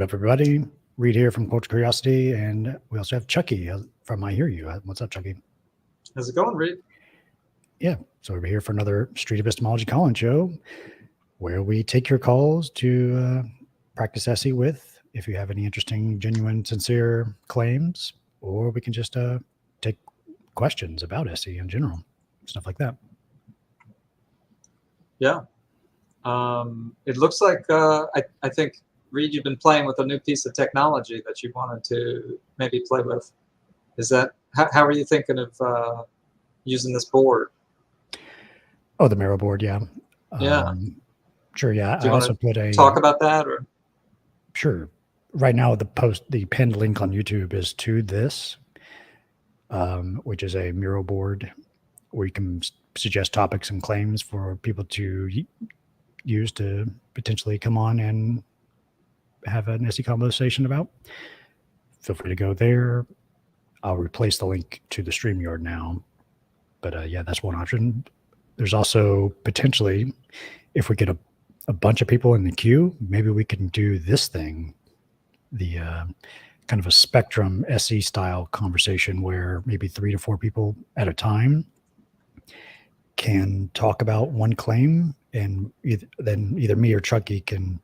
What up, everybody? Reed here from Culture Curiosity, and we also have Chucky from I Hear You. What's up, Chucky? How's it going, Reed? Yeah, so we're here for another Street Epistemology call-in show where we take your calls to practice SE with, if you have any interesting, genuine, sincere claims, or we can just take questions about SE in general, stuff like that. Yeah. It looks like, I think, Reed, you've been playing with a new piece of technology that you wanted to maybe play with. Is that, how are you thinking of using this board? Oh, the Miro board, yeah. Yeah. Sure, yeah. Do you I also want put to a... talk about that? Or Sure. Right now, the pinned link on YouTube is to this, which is a Miro board where you can suggest topics and claims for people to use to potentially come on and have an SE conversation about. Feel free to go there. I'll replace the link to the StreamYard now. But yeah, that's one option. There's also potentially, if we get a bunch of people in the queue, maybe we can do this thing, the kind of a spectrum SE style conversation where maybe 3 to 4 people at a time can talk about one claim, and then either me or Chucky can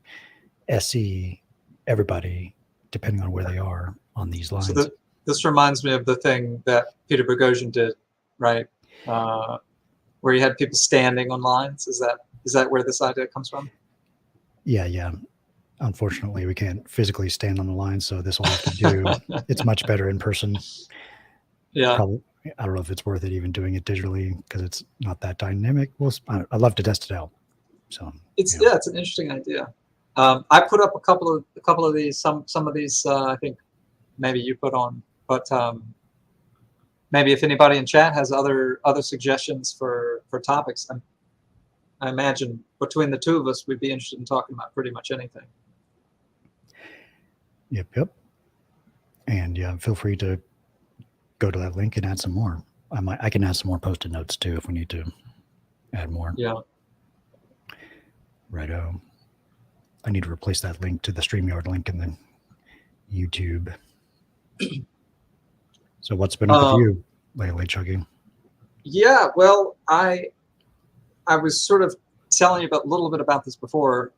SE everybody depending on where they are on these lines. so this reminds me of the thing that Peter Boghossian did, right? Where you had people standing on lines. Is that where this idea comes from? Yeah. Unfortunately, we can't physically stand on the line, so this will have to do. It's much better in person. Yeah. Probably, I don't know if it's worth it even doing it digitally because it's not that dynamic. I'd love to test it out. So it's it's an interesting idea. I put up a couple of these. Some of these I think maybe you put on, but maybe if anybody in chat has other suggestions for topics, I imagine between the two of us, we'd be interested in talking about pretty much anything. Yep. And yeah, feel free to go to that link and add some more. I can add some more post-it notes too if we need to add more. Yeah. Righto. I need to replace that link to the StreamYard link in the YouTube. So what's been up with you lately, Chucky? Yeah, well, I was sort of telling you a little bit about this before.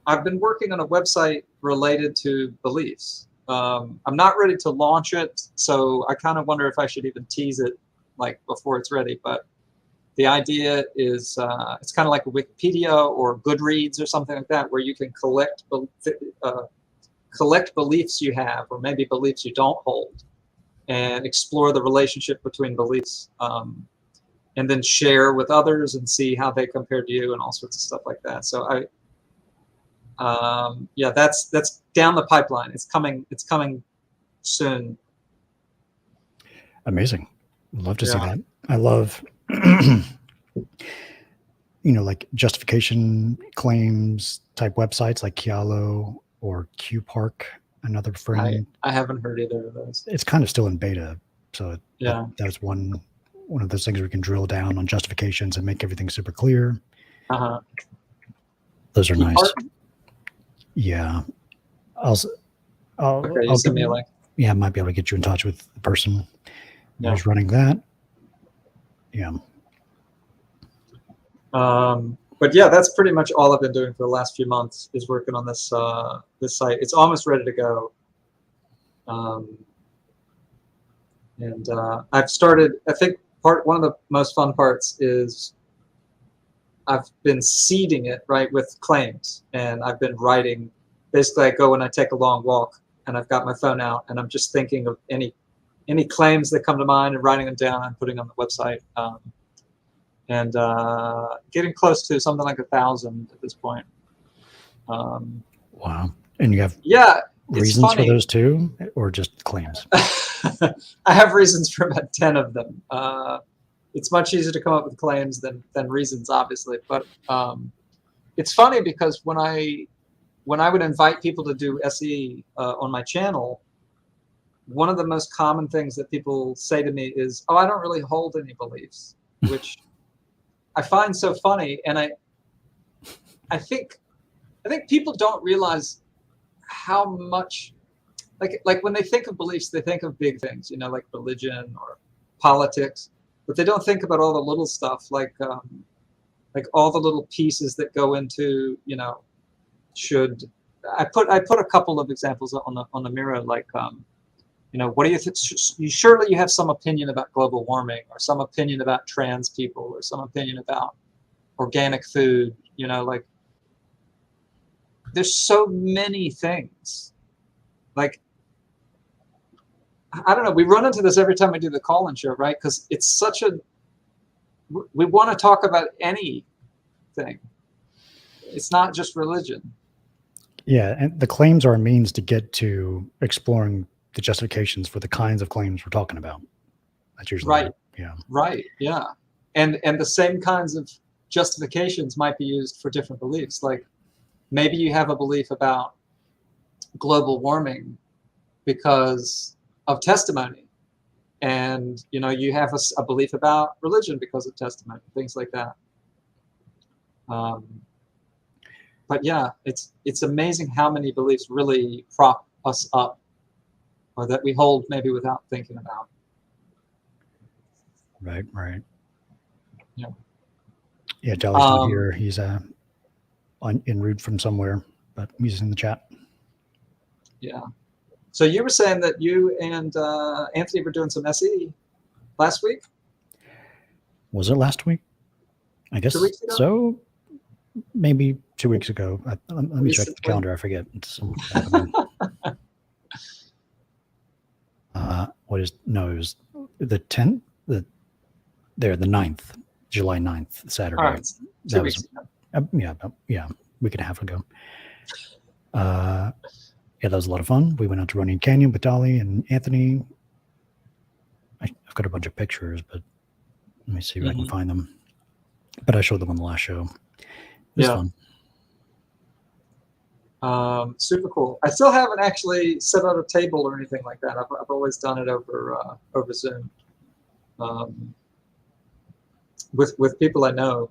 I've been working on a website related to beliefs. I'm not ready to launch it, so I kind of wonder if I should even tease it like before it's ready. But the idea is it's kind of like a Wikipedia or Goodreads or something like that, where you can collect beliefs you have, or maybe beliefs you don't hold, and explore the relationship between beliefs, and then share with others and see how they compare to you and all sorts of stuff like that. So yeah, that's down the pipeline. It's coming soon. Amazing. Love to see that. I love, like justification claims type websites like Kialo or QPark, another friend. I haven't heard either of those. It's kind of still in beta. So yeah, that's one of those things where we can drill down on justifications and make everything super clear. Those are nice. Yeah. I'll send me a link. Yeah, I might be able to get you in touch with the person who's running that. Yeah. But yeah, that's pretty much all I've been doing for the last few months, is working on this this site. It's almost ready to go. And I've started, I think one of the most fun parts is I've been seeding it, right, with claims, and I've been writing. Basically, I go when I take a long walk, and I've got my phone out, and I'm just thinking of any claims that come to mind and writing them down and putting on the website, and getting close to something like 1,000 at this point. Wow! And you have reasons for those too, or just claims? I have reasons for about 10 of them. It's much easier to come up with claims than reasons, obviously. But it's funny because when I would invite people to do SE on my channel, one of the most common things that people say to me is, "Oh, I don't really hold any beliefs," which I find so funny. And I think people don't realize how much, like when they think of beliefs, they think of big things, like religion or politics, but they don't think about all the little stuff, like all the little pieces that go into, should I put a couple of examples on the mirror, like what do you think? Surely you have some opinion about global warming, or some opinion about trans people, or some opinion about organic food. Like there's so many things. Like I don't know. We run into this every time we do the call-in show, right? Because it's such a we want to talk about anything. It's not just religion. Yeah, and the claims are a means to get to exploring the justifications for the kinds of claims we're talking about. That's usually right. Yeah. Right. Yeah. And the same kinds of justifications might be used for different beliefs. Like maybe you have a belief about global warming because of testimony, and you have a belief about religion because of testimony, things like that. But yeah, it's amazing how many beliefs really prop us up, or that we hold maybe without thinking about. Right. Yeah. Yeah, Jolly's not here. He's en route from somewhere, but he's in the chat. Yeah. So you were saying that you and Anthony were doing some SE last week? Was it last week? I guess 2 weeks ago? so. Maybe 2 weeks ago. Let me check the calendar. I forget. It's it was the 10th, the 9th, July 9th, Saturday. All right. 2 weeks ago. Yeah, a week and a half ago. Yeah, that was a lot of fun. We went out to Running Canyon with Dolly and Anthony. I've got a bunch of pictures, but let me see if I can find them. But I showed them on the last show. It was fun. Super cool. I still haven't actually set out a table or anything like that. I've always done it over Zoom, with people I know.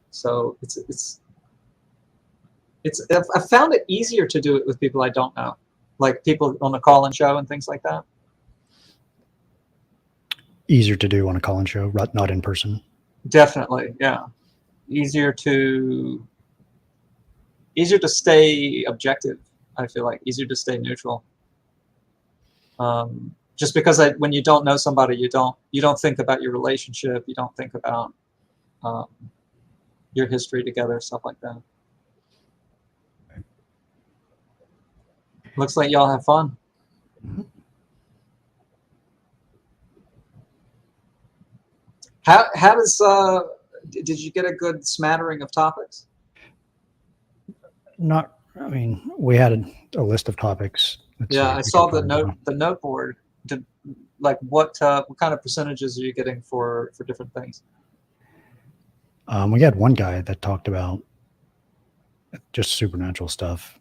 So I found it easier to do it with people I don't know, like people on the call-in show and things like that. Easier to do on a call-in show, not in person. Definitely, yeah. Easier to stay objective. I feel like easier to stay neutral. Just because when you don't know somebody, you don't think about your relationship. You don't think about your history together, stuff like that. Looks like y'all have fun. Mm-hmm. How does did you get a good smattering of topics? We had a list of topics. I saw the note board. What kind of percentages are you getting for different things? We had one guy that talked about just supernatural stuff.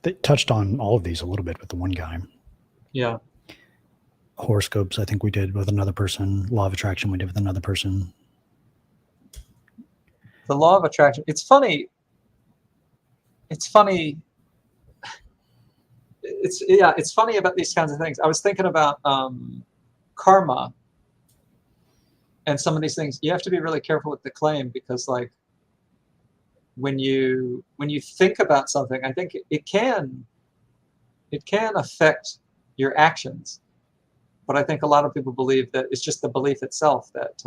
They touched on all of these a little bit with the one guy. Yeah. Horoscopes, I think we did with another person. Law of attraction, we did with another person. The law of attraction. It's funny. It's funny about these kinds of things. I was thinking about karma and some of these things. You have to be really careful with the claim, because like when you think about something, I think it can affect your actions. But I think a lot of people believe that it's just the belief itself that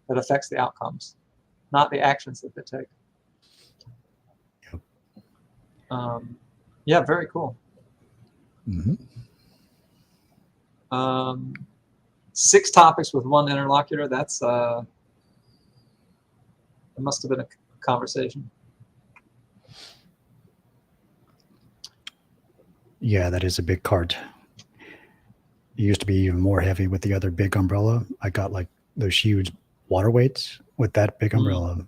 affects the outcomes, not the actions that they take. Yeah, very cool. 6 topics with one interlocutor. That's it must have been a conversation. Yeah, that is a big cart. It used to be even more heavy with the other big umbrella. I got like those huge water weights with that big umbrella,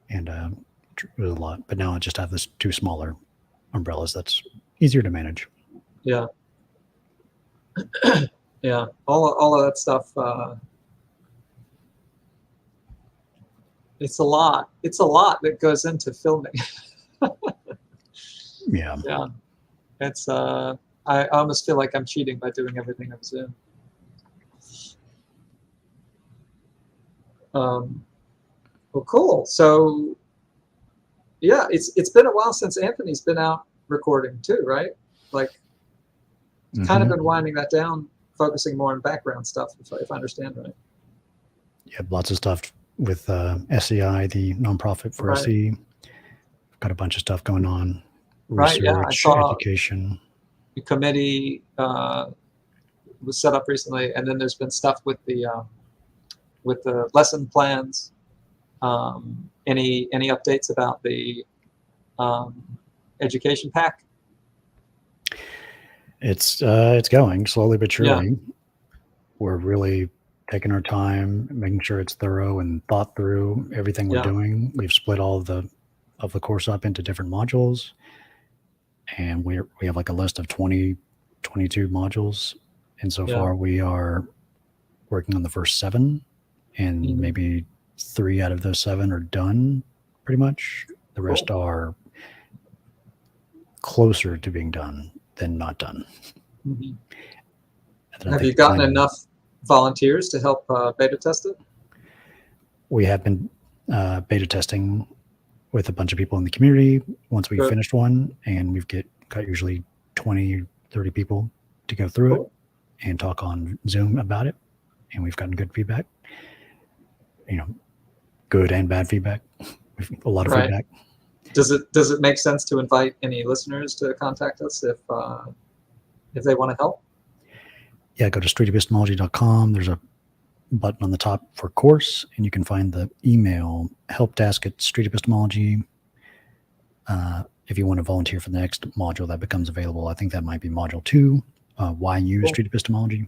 and it was a lot. But now I just have this 2 smaller umbrellas. That's easier to manage. Yeah. Yeah. All of that stuff It's a lot. It's a lot that goes into filming. Yeah. Yeah. It's I almost feel like I'm cheating by doing everything on Zoom. Well, cool. So yeah, it's been a while since Anthony's been out recording too, right? Like, kind of been winding that down, focusing more on background stuff, if I understand right. Yeah, lots of stuff with SEI, the nonprofit for SE. Got a bunch of stuff going on. Right. Research, Yeah, I saw education. the committee was set up recently, and then there's been stuff with the lesson plans. Any updates about the education pack? It's going slowly but surely. Yeah. We're really taking our time, making sure it's thorough and thought through everything we're doing. We've split all of the course up into different modules, and we have like a list of 22 modules, and so far we are working on the first 7, and maybe 3 out of those 7 are done pretty much. The rest are closer to being done than not done. Have you gotten enough volunteers to help beta test it? We have been beta testing with a bunch of people in the community once we finished one, and we've got usually 20, 30 people to go through it and talk on Zoom about it, and we've gotten good feedback. Good and bad feedback. A lot of feedback. Does it make sense to invite any listeners to contact us if they want to help? Yeah, go to streetepistemology.com. There's a button on the top for course, and you can find the email helpdesk at Street Epistemology. If you want to volunteer for the next module that becomes available, I think that might be module 2, why use Street Epistemology.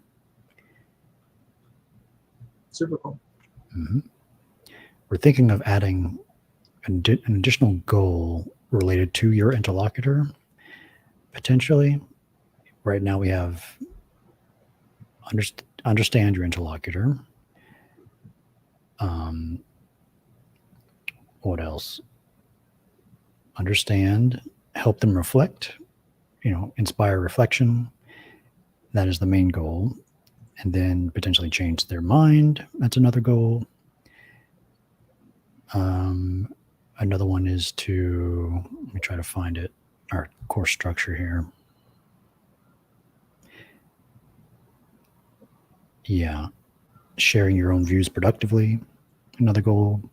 Super cool. We're thinking of adding an additional goal related to your interlocutor, potentially. Right now we have understand your interlocutor. What else? Understand, help them reflect, inspire reflection. That is the main goal. And then potentially change their mind. That's another goal. Another one is to, let me try to find it, our course structure here. Yeah. Sharing your own views productively. Another goal.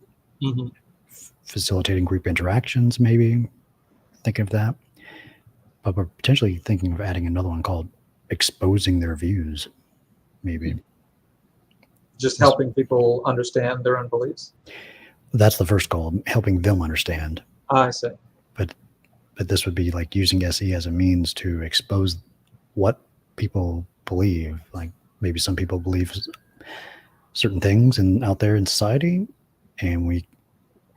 Facilitating group interactions, maybe. Thinking of that. But we're potentially thinking of adding another one called exposing their views, maybe. Just helping people understand their own beliefs? That's the first goal, helping them understand. I see. But this would be like using SE as a means to expose what people believe. Like maybe some people believe certain things out there in society, and we're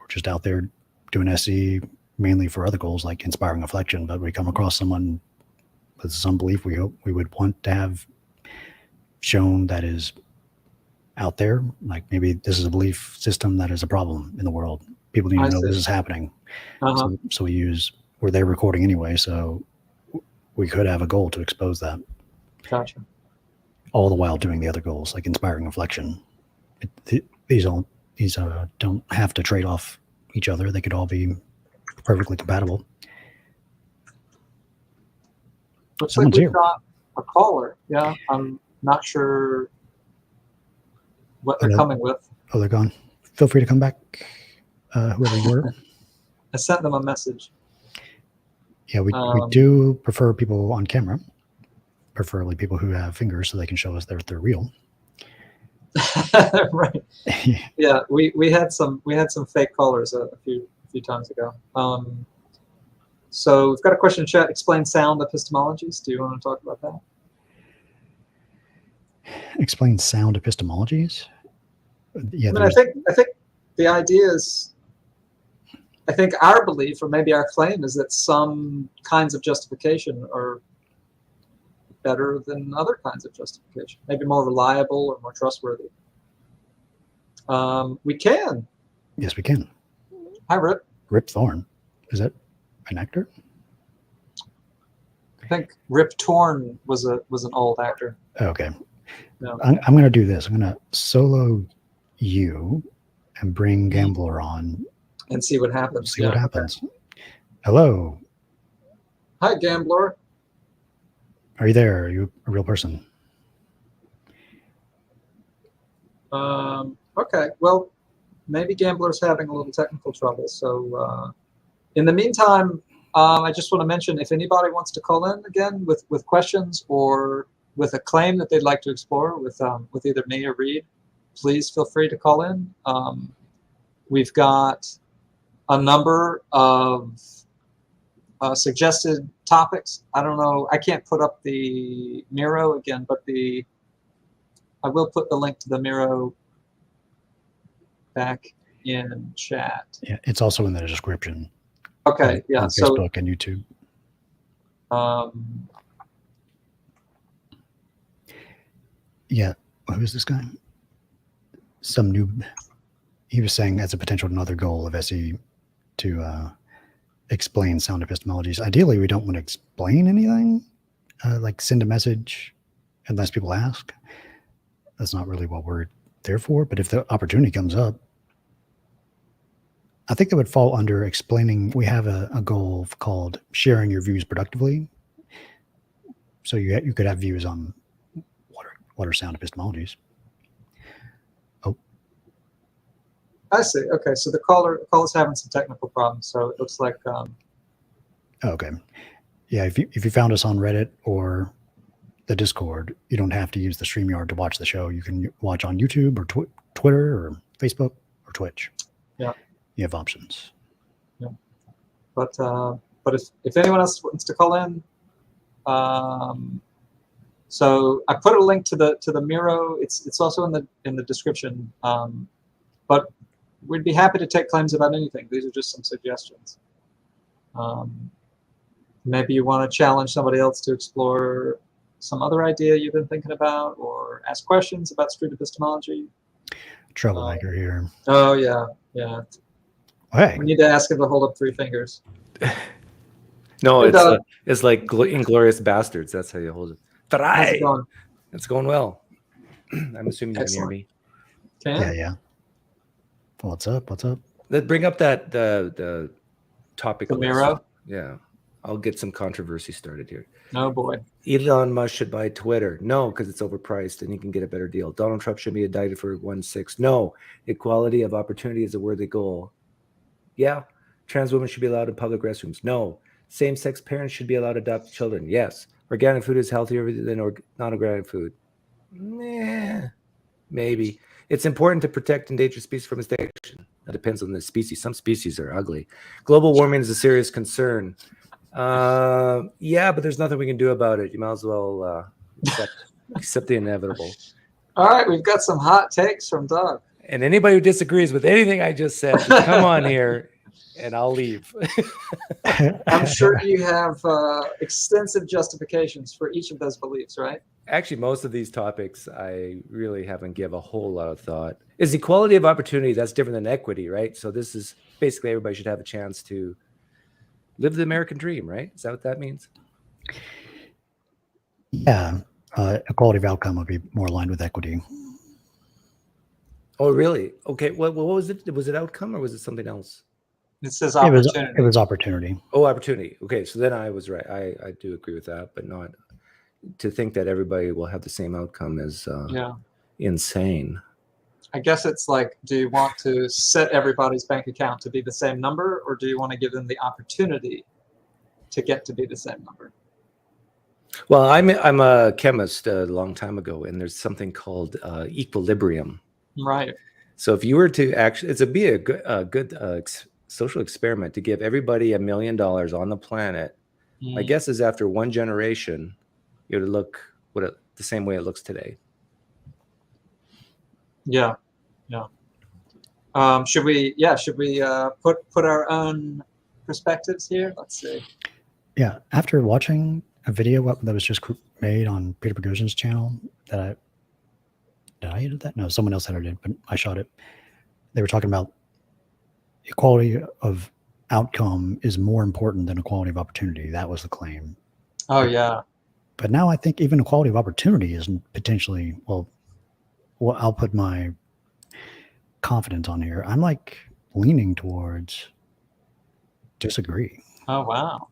just out there doing SE mainly for other goals like inspiring reflection, but we come across someone with some belief we would want to have shown that is out there. Like maybe this is a belief system that is a problem in the world. People need to know this is happening. So we use, we're there recording anyway, so we could have a goal to expose that. Gotcha. All the while doing the other goals like inspiring reflection. These don't have to trade off each other. They could all be perfectly compatible. Looks like we've got a caller. Yeah, I'm not sure what they're coming with. Oh, they're gone. Feel free to come back, whoever you were. I sent them a message. Yeah, we do prefer people on camera, preferably people who have fingers so they can show us they're real. Right. Yeah, we had some fake callers a few times ago. So we've got a question in chat. Explain sound epistemologies. Do you want to talk about that? Explain sound epistemologies. Yeah, I think the idea is, I think our belief, or maybe our claim, is that some kinds of justification are better than other kinds of justification, maybe more reliable or more trustworthy. We can Yes, we can. Hi, Rip. Rip Thorn. Is that an actor? I think Rip Torn was an old actor. Okay. No. I'm going to do this. I'm going to solo you and bring Gambler on. And see what happens. See what happens. Okay. Hello. Hi, Gambler. Are you there? Are you a real person? Okay. Well, maybe Gambler's having a little technical trouble. So in the meantime, I just want to mention if anybody wants to call in again with questions or with a claim that they'd like to explore with either me or Reed, please feel free to call in. We've got a number of suggested topics. I don't know. I can't put up the Miro again, but I will put the link to the Miro back in chat. Yeah, it's also in the description. Okay, yeah. On Facebook and YouTube. Yeah, who's this guy? Some noob. He was saying as a potential another goal of SE to explain sound epistemologies. Ideally, we don't want to explain anything, like send a message unless people ask. That's not really what we're there for. But if the opportunity comes up, I think it would fall under explaining. We have a goal called sharing your views productively. So you could have views on what are sound epistemologies. Oh, I see. Okay, so the caller's having some technical problems. So it looks like. Okay, yeah. If you found us on Reddit or the Discord, you don't have to use the StreamYard to watch the show. You can watch on YouTube or Twitter or Facebook or Twitch. Yeah. You have options. Yeah. But if anyone else wants to call in, so I put a link to the Miro. It's also in the description. But we'd be happy to take claims about anything. These are just some suggestions. Maybe you want to challenge somebody else to explore some other idea you've been thinking about, or ask questions about street epistemology. Troublemaker here. Oh yeah, yeah. Hey. We need to ask him to hold up 3 fingers. No, it's like Inglorious Bastards. That's how you hold it. How's it going? It's going well. I'm assuming you can hear me. Okay. Yeah. What's up? Let's bring up the topic. The Miro? Yeah. I'll get some controversy started here. Oh boy. Elon Musk should buy Twitter. No, because it's overpriced and he can get a better deal. Donald Trump should be indicted for 1.6. No. Equality of opportunity is a worthy goal. Yeah. Trans women should be allowed in public restrooms. No. Same-sex parents should be allowed to adopt children. Yes. Organic food is healthier than non-organic food. Maybe. It's important to protect endangered species from extinction. That depends on the species. Some species are ugly. Global warming is a serious concern. Yeah, but there's nothing we can do about it. You might as well accept the inevitable. All right, we've got some hot takes from Doug. And anybody who disagrees with anything I just said, just come on here and I'll leave. I'm sure you have extensive justifications for each of those beliefs, right? Actually, most of these topics I really haven't give a whole lot of thought. Is equality of opportunity, that's different than equity, right? So this is basically everybody should have a chance to live the American dream, right? Is that what that means? Yeah. Equality of outcome would be more aligned with equity. Oh, really? Okay. What was it? Was it outcome or was it something else? It says opportunity. It was opportunity. Oh, opportunity. Okay. So then I was right. I do agree with that, but not to think that everybody will have the same outcome is insane. I guess it's like, do you want to set everybody's bank account to be the same number, or do you want to give them the opportunity to get to be the same number? Well, I'm a chemist a long time ago, and there's something called equilibrium. Right. So if you were to actually, be a good social experiment to give everybody $1 million on the planet. My guess is after one generation, it would look the same way it looks today. Yeah. Should we put our own perspectives here? Let's see. Yeah. After watching a video that was just made on Peter Boghossian's channel did I edit that? No, someone else edited it, but I shot it. They were talking about equality of outcome is more important than equality of opportunity. That was the claim. Oh yeah. But now I think even equality of opportunity is potentially, well, I'll put my confidence on here. I'm like leaning towards disagree. Oh wow.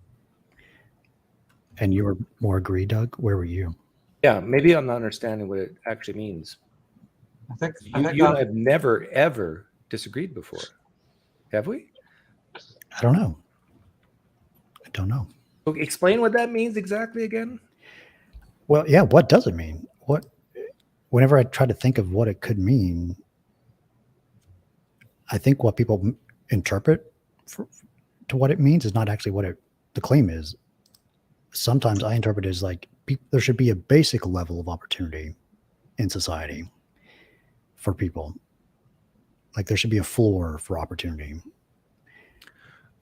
And you were more agree, Doug? Where were you? Yeah, maybe I'm not understanding what it actually means. I think You and I have never, ever disagreed before. Have we? I don't know. I don't know. So explain what that means exactly again. Well, yeah, what does it mean? Whenever I try to think of what it could mean, I think what people interpret to what it means is not actually what the claim is. Sometimes I interpret it as like there should be a basic level of opportunity in society for people. Like there should be a floor for opportunity.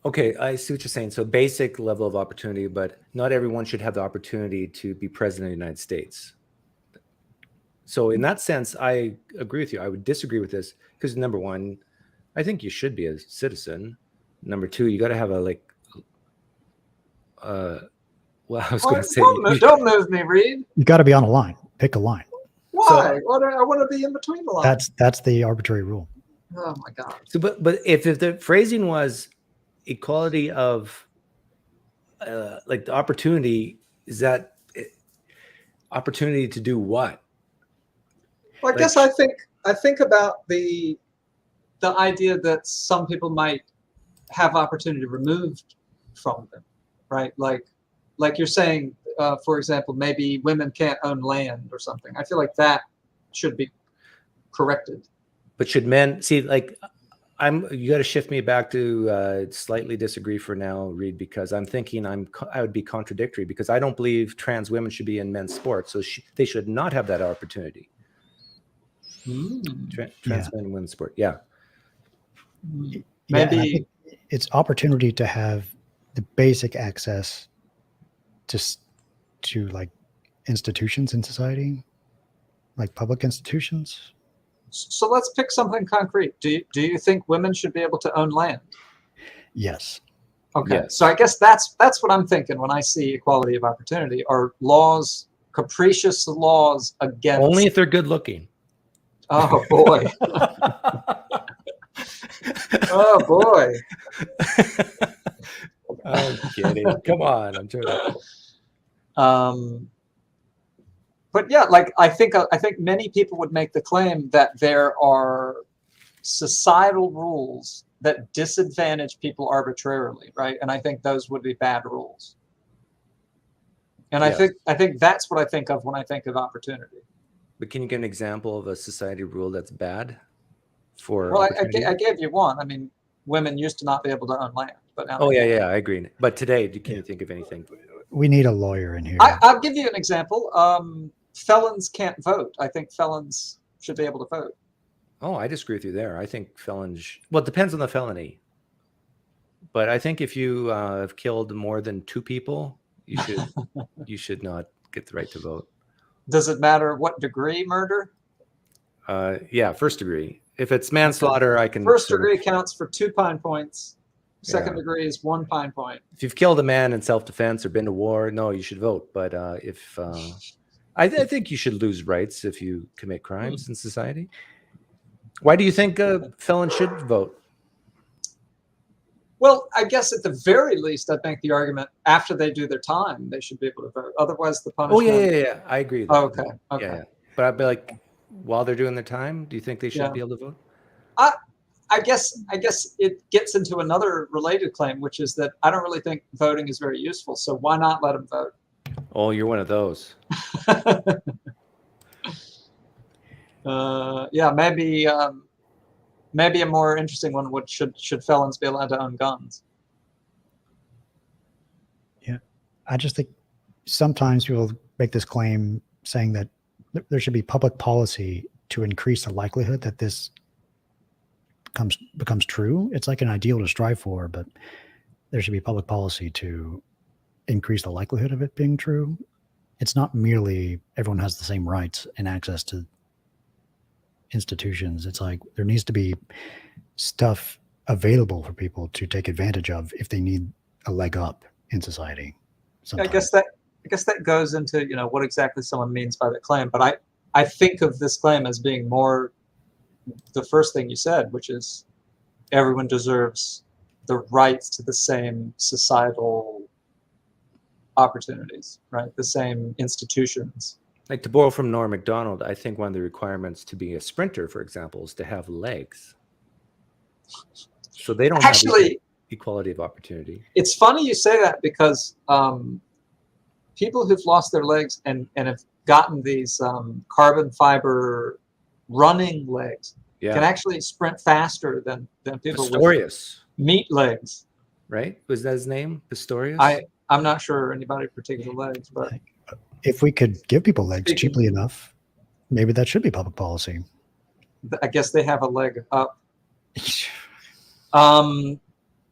Okay, I see what you're saying. So basic level of opportunity, but not everyone should have the opportunity to be president of the United States. So in that sense, I agree with you. I would disagree with this because number one, I think you should be a citizen. Number two, you got to have a well, I was going to say, don't move me, Reed. You got to be on a line. Pick a line. Why? So, I want to be in between the lines. That's the arbitrary rule. Oh my God. So, but if the phrasing was equality of, like the opportunity, is that opportunity to do what? Well, I guess I think about the idea that some people might have opportunity removed from them, right? Like you're saying, for example, maybe women can't own land or something. I feel like that should be corrected. But should men see? Like, you got to shift me back to slightly disagree for now, Reed, because I'm thinking I would be contradictory because I don't believe trans women should be in men's sports, so they should not have that opportunity. Trans men in women's sport, yeah. Maybe it's opportunity to have the basic access to like institutions in society, like public institutions. So let's pick something concrete. Do you think women should be able to own land? Yes. Okay. Yes. So I guess that's what I'm thinking when I see equality of opportunity, or capricious laws against. Only if they're good looking. Oh boy. Oh boy. I'm kidding. Come on, I'm joking. But yeah, like I think many people would make the claim that there are societal rules that disadvantage people arbitrarily, right? And I think those would be bad rules. And Yes. I think that's what I think of when I think of opportunity. But can you give an example of a society rule that's bad for? Well, I gave you one. I mean, women used to not be able to own land, but now. Oh yeah, I agree. But today, can you think of anything? We need a lawyer in here. I'll give you an example. Felons can't vote. I think felons should be able to vote. Oh, I disagree with you there. I think felons. Well, it depends on the felony. But I think if you have killed more than 2 people, you should not get the right to vote. Does it matter what degree murder? Yeah, first degree. If it's manslaughter, I can. First degree counts for 2 pine points. Second Yeah. degree is 1 pine point. If you've killed a man in self-defense or been to war, no, you should vote. But if I think you should lose rights if you commit crimes in society. Why do you think felons should vote? Well, I guess at the very least, I'd make the argument after they do their time, they should be able to vote. Otherwise, the punishment. Oh yeah. I agree. With Oh, that. okay. Yeah. But I'd be like, while they're doing their time, do you think they should be able to vote? I guess it gets into another related claim, which is that I don't really think voting is very useful. So why not let them vote? Oh, you're one of those. Yeah, maybe a more interesting one should felons be allowed to own guns? Yeah, I just think sometimes people make this claim saying that there should be public policy to increase the likelihood that this becomes true. It's like an ideal to strive for, but there should be public policy to increase the likelihood of it being true. It's not merely everyone has the same rights and access to institutions. It's like there needs to be stuff available for people to take advantage of if they need a leg up in society. I guess that goes into, you know, what exactly someone means by the claim. But I think of this claim as being more the first thing you said, which is everyone deserves the rights to the same societal opportunities, right? The same institutions. Like, to borrow from Norm Macdonald, I think one of the requirements to be a sprinter, for example, is to have legs. So they don't Actually, have equality of opportunity. It's funny you say that, because people who've lost their legs and have gotten these carbon fiber running legs can actually sprint faster than people Pistorius, with meat legs. right? Was that his name? Pistorius? I'm not sure anybody particular legs, but If we could give people legs Speaking- cheaply enough, maybe that should be public policy. I guess they have a leg up.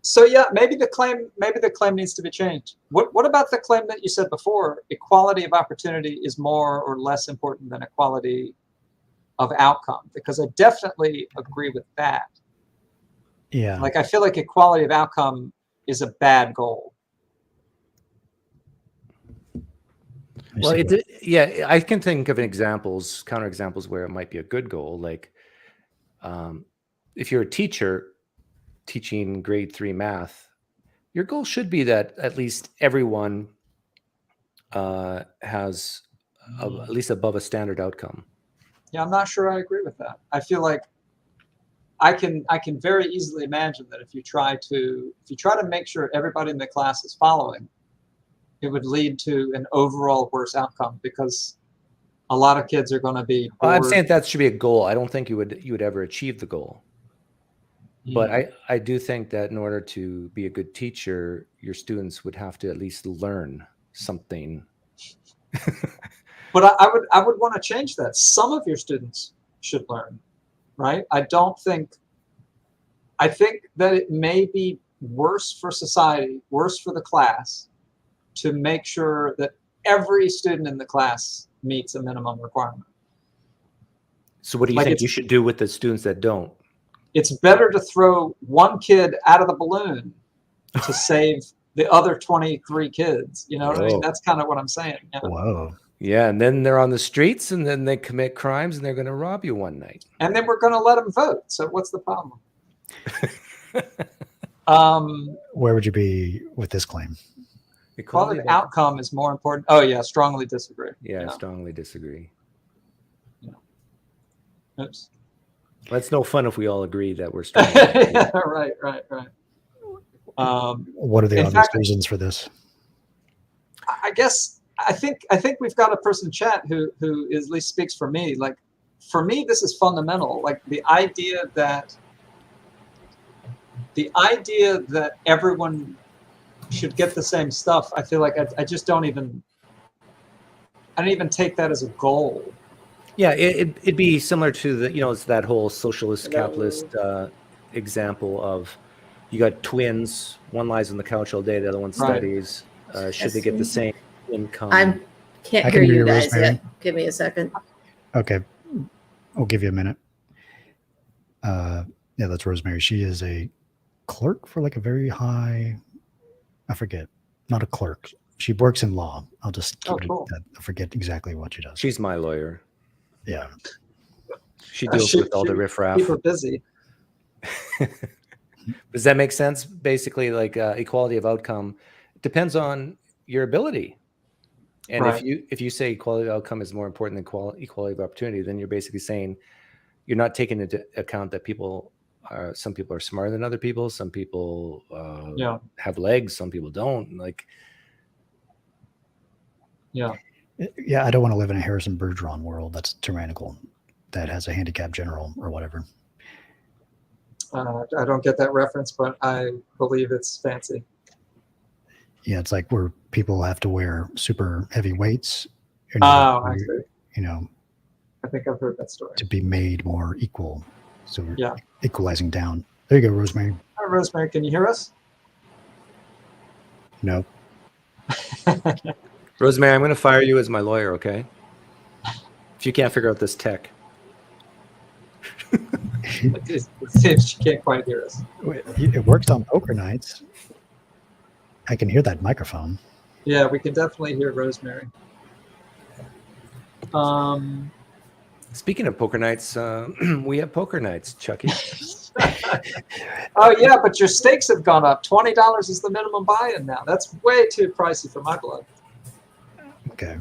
So yeah, maybe the claim needs to be changed. What about the claim that you said before? Equality of opportunity is more or less important than equality of outcome, because I definitely agree with that. Yeah. Like, I feel like equality of outcome is a bad goal. Well, I can think of counterexamples where it might be a good goal. Like, if you're a teacher teaching grade 3 math, your goal should be that at least everyone has at least above a standard outcome. Yeah, I'm not sure I agree with that. I feel like I can very easily imagine that if you try to make sure everybody in the class is following, it would lead to an overall worse outcome, because a lot of kids are going to be bored. Well, I'm saying that should be a goal. I don't think you would ever achieve the goal. But I do think that in order to be a good teacher, your students would have to at least learn something. But I would want to change that. Some of your students should learn, right? I think that it may be worse for society, worse for the class, to make sure that every student in the class meets a minimum requirement. So what do you think you should do with the students that don't? It's better to throw one kid out of the balloon to save the other 23 kids. You know what I mean? That's kind of what I'm saying. Yeah. Whoa. Yeah, and then they're on the streets, and then they commit crimes, and they're going to rob you one night. And then we're going to let them vote. So what's the problem? Where would you be with this claim? Equality of outcome is more important. Oh yeah, strongly disagree. Yeah, strongly disagree. Yeah. Oops. That's no fun if we all agree that we're strong. Yeah, right. What are the obvious reasons for this? I think we've got a person in chat who at least speaks for me. Like, for me, this is fundamental. Like, the idea that everyone should get the same stuff. I feel like I just don't even take that as a goal. Yeah, it'd be similar to it's that whole socialist capitalist example of, you got twins, one lies on the couch all day, the other one studies. Should they get the same income? I can't hear you guys yet. Give me a second. Okay, I'll give you a minute. Yeah, that's Rosemary. She is a clerk for like a very high, I forget, not a clerk. She works in law. I'll just keep cool. I forget exactly what she does. She's my lawyer. Yeah. She deals with all the riffraff. Keep her busy. Does that make sense? Basically, like, equality of outcome depends on your ability. And if you say equality of outcome is more important than equality of opportunity, then you're basically saying you're not taking into account that some people are smarter than other people. Some people have legs. Some people don't. Like, yeah. Yeah, I don't want to live in a Harrison Bergeron world that's tyrannical, that has a handicap general or whatever. I don't get that reference, but I believe it's fancy. Yeah, it's like where people have to wear super heavy weights. I see. You know, I think I've heard that story. to be made more equal. So we're equalizing down. There you go, Rosemary. Hi, Rosemary. Can you hear us? No. Rosemary, I'm going to fire you as my lawyer, okay? If you can't figure out this tech. It seems she can't quite hear us. It works on poker nights. I can hear that microphone. Yeah, we can definitely hear Rosemary. Speaking of poker nights, we have poker nights, Chucky. Oh yeah, but your stakes have gone up. $20 is the minimum buy-in now. That's way too pricey for my blood. Okay.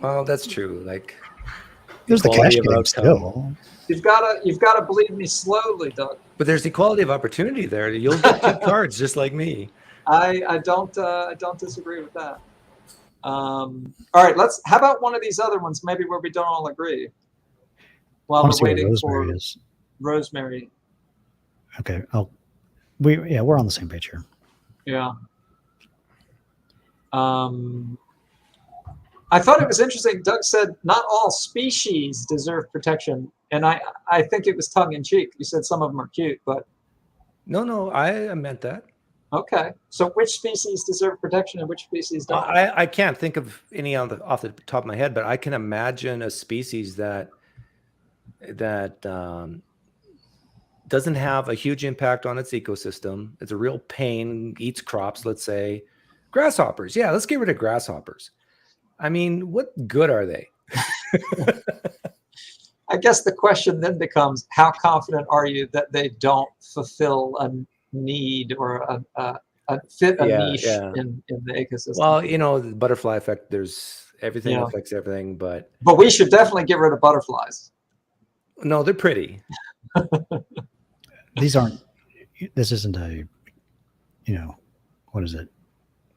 Well, that's true. Like, There's the cash equality of game outcome. Oh. still. You've gotta believe me slowly, Doug. But there's equality of opportunity there. You'll get 2 cards just like me. I don't disagree with that. All right, how about one of these other ones, maybe where we don't all agree, while I we're want to see what waiting Rosemary for is. Rosemary. Okay. We're on the same page here. Yeah. I thought it was interesting. Doug said not all species deserve protection, and I think it was tongue in cheek. You said some of them are cute, but No, I meant that. okay. So which species deserve protection and which species don't? I can't think of any off the top of my head, but I can imagine a species that doesn't have a huge impact on its ecosystem. It's a real pain, eats crops, let's say. Grasshoppers. Yeah, let's get rid of grasshoppers. I mean, what good are they? I guess the question then becomes, how confident are you that they don't fulfill a need or fit a niche in the ecosystem? Well, the butterfly effect, there's everything affects everything, but we should definitely get rid of butterflies. No, they're pretty. This isn't a, what is it?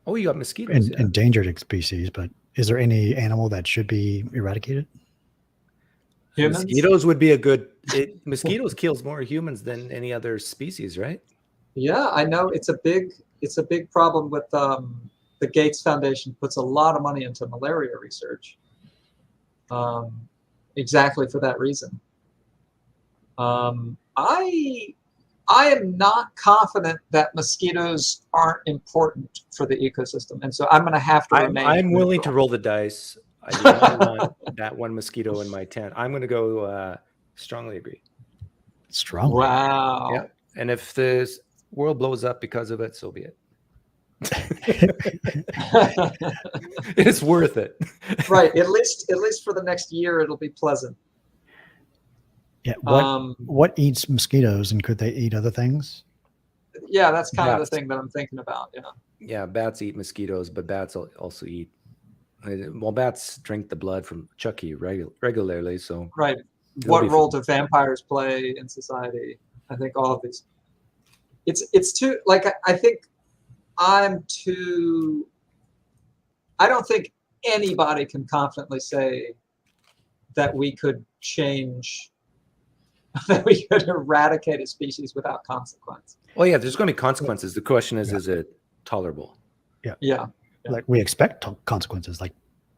Oh, you got mosquitoes. Endangered species, but is there any animal that should be eradicated? Humans? Mosquitoes would be a good. Mosquitoes kills more humans than any other species, right? Yeah, I know it's a big problem with the Gates Foundation puts a lot of money into malaria research. Exactly for that reason. I am not confident that mosquitoes aren't important for the ecosystem, and so I'm going to have to remain. I'm willing to roll the dice. I do not want that one mosquito in my tent. I'm going to go strongly agree. Strongly. Wow. Yeah, and if the world blows up because of it, so be it. It's worth it. Right. At least for the next year, it'll be pleasant. Yeah. What eats mosquitoes, and could they eat other things? Yeah, that's kind of Bats. the thing that I'm thinking about. Yeah. Yeah, bats eat mosquitoes, but bats also eat. Well, bats drink the blood from Chucky regularly, so right. What role do vampires play in society? I think all of these. It's too like I think I'm too. I don't think anybody can confidently say that we could change. That we could eradicate a species without consequence. Well, yeah, there's going to be consequences. The question is it tolerable? Yeah. Like we expect consequences, like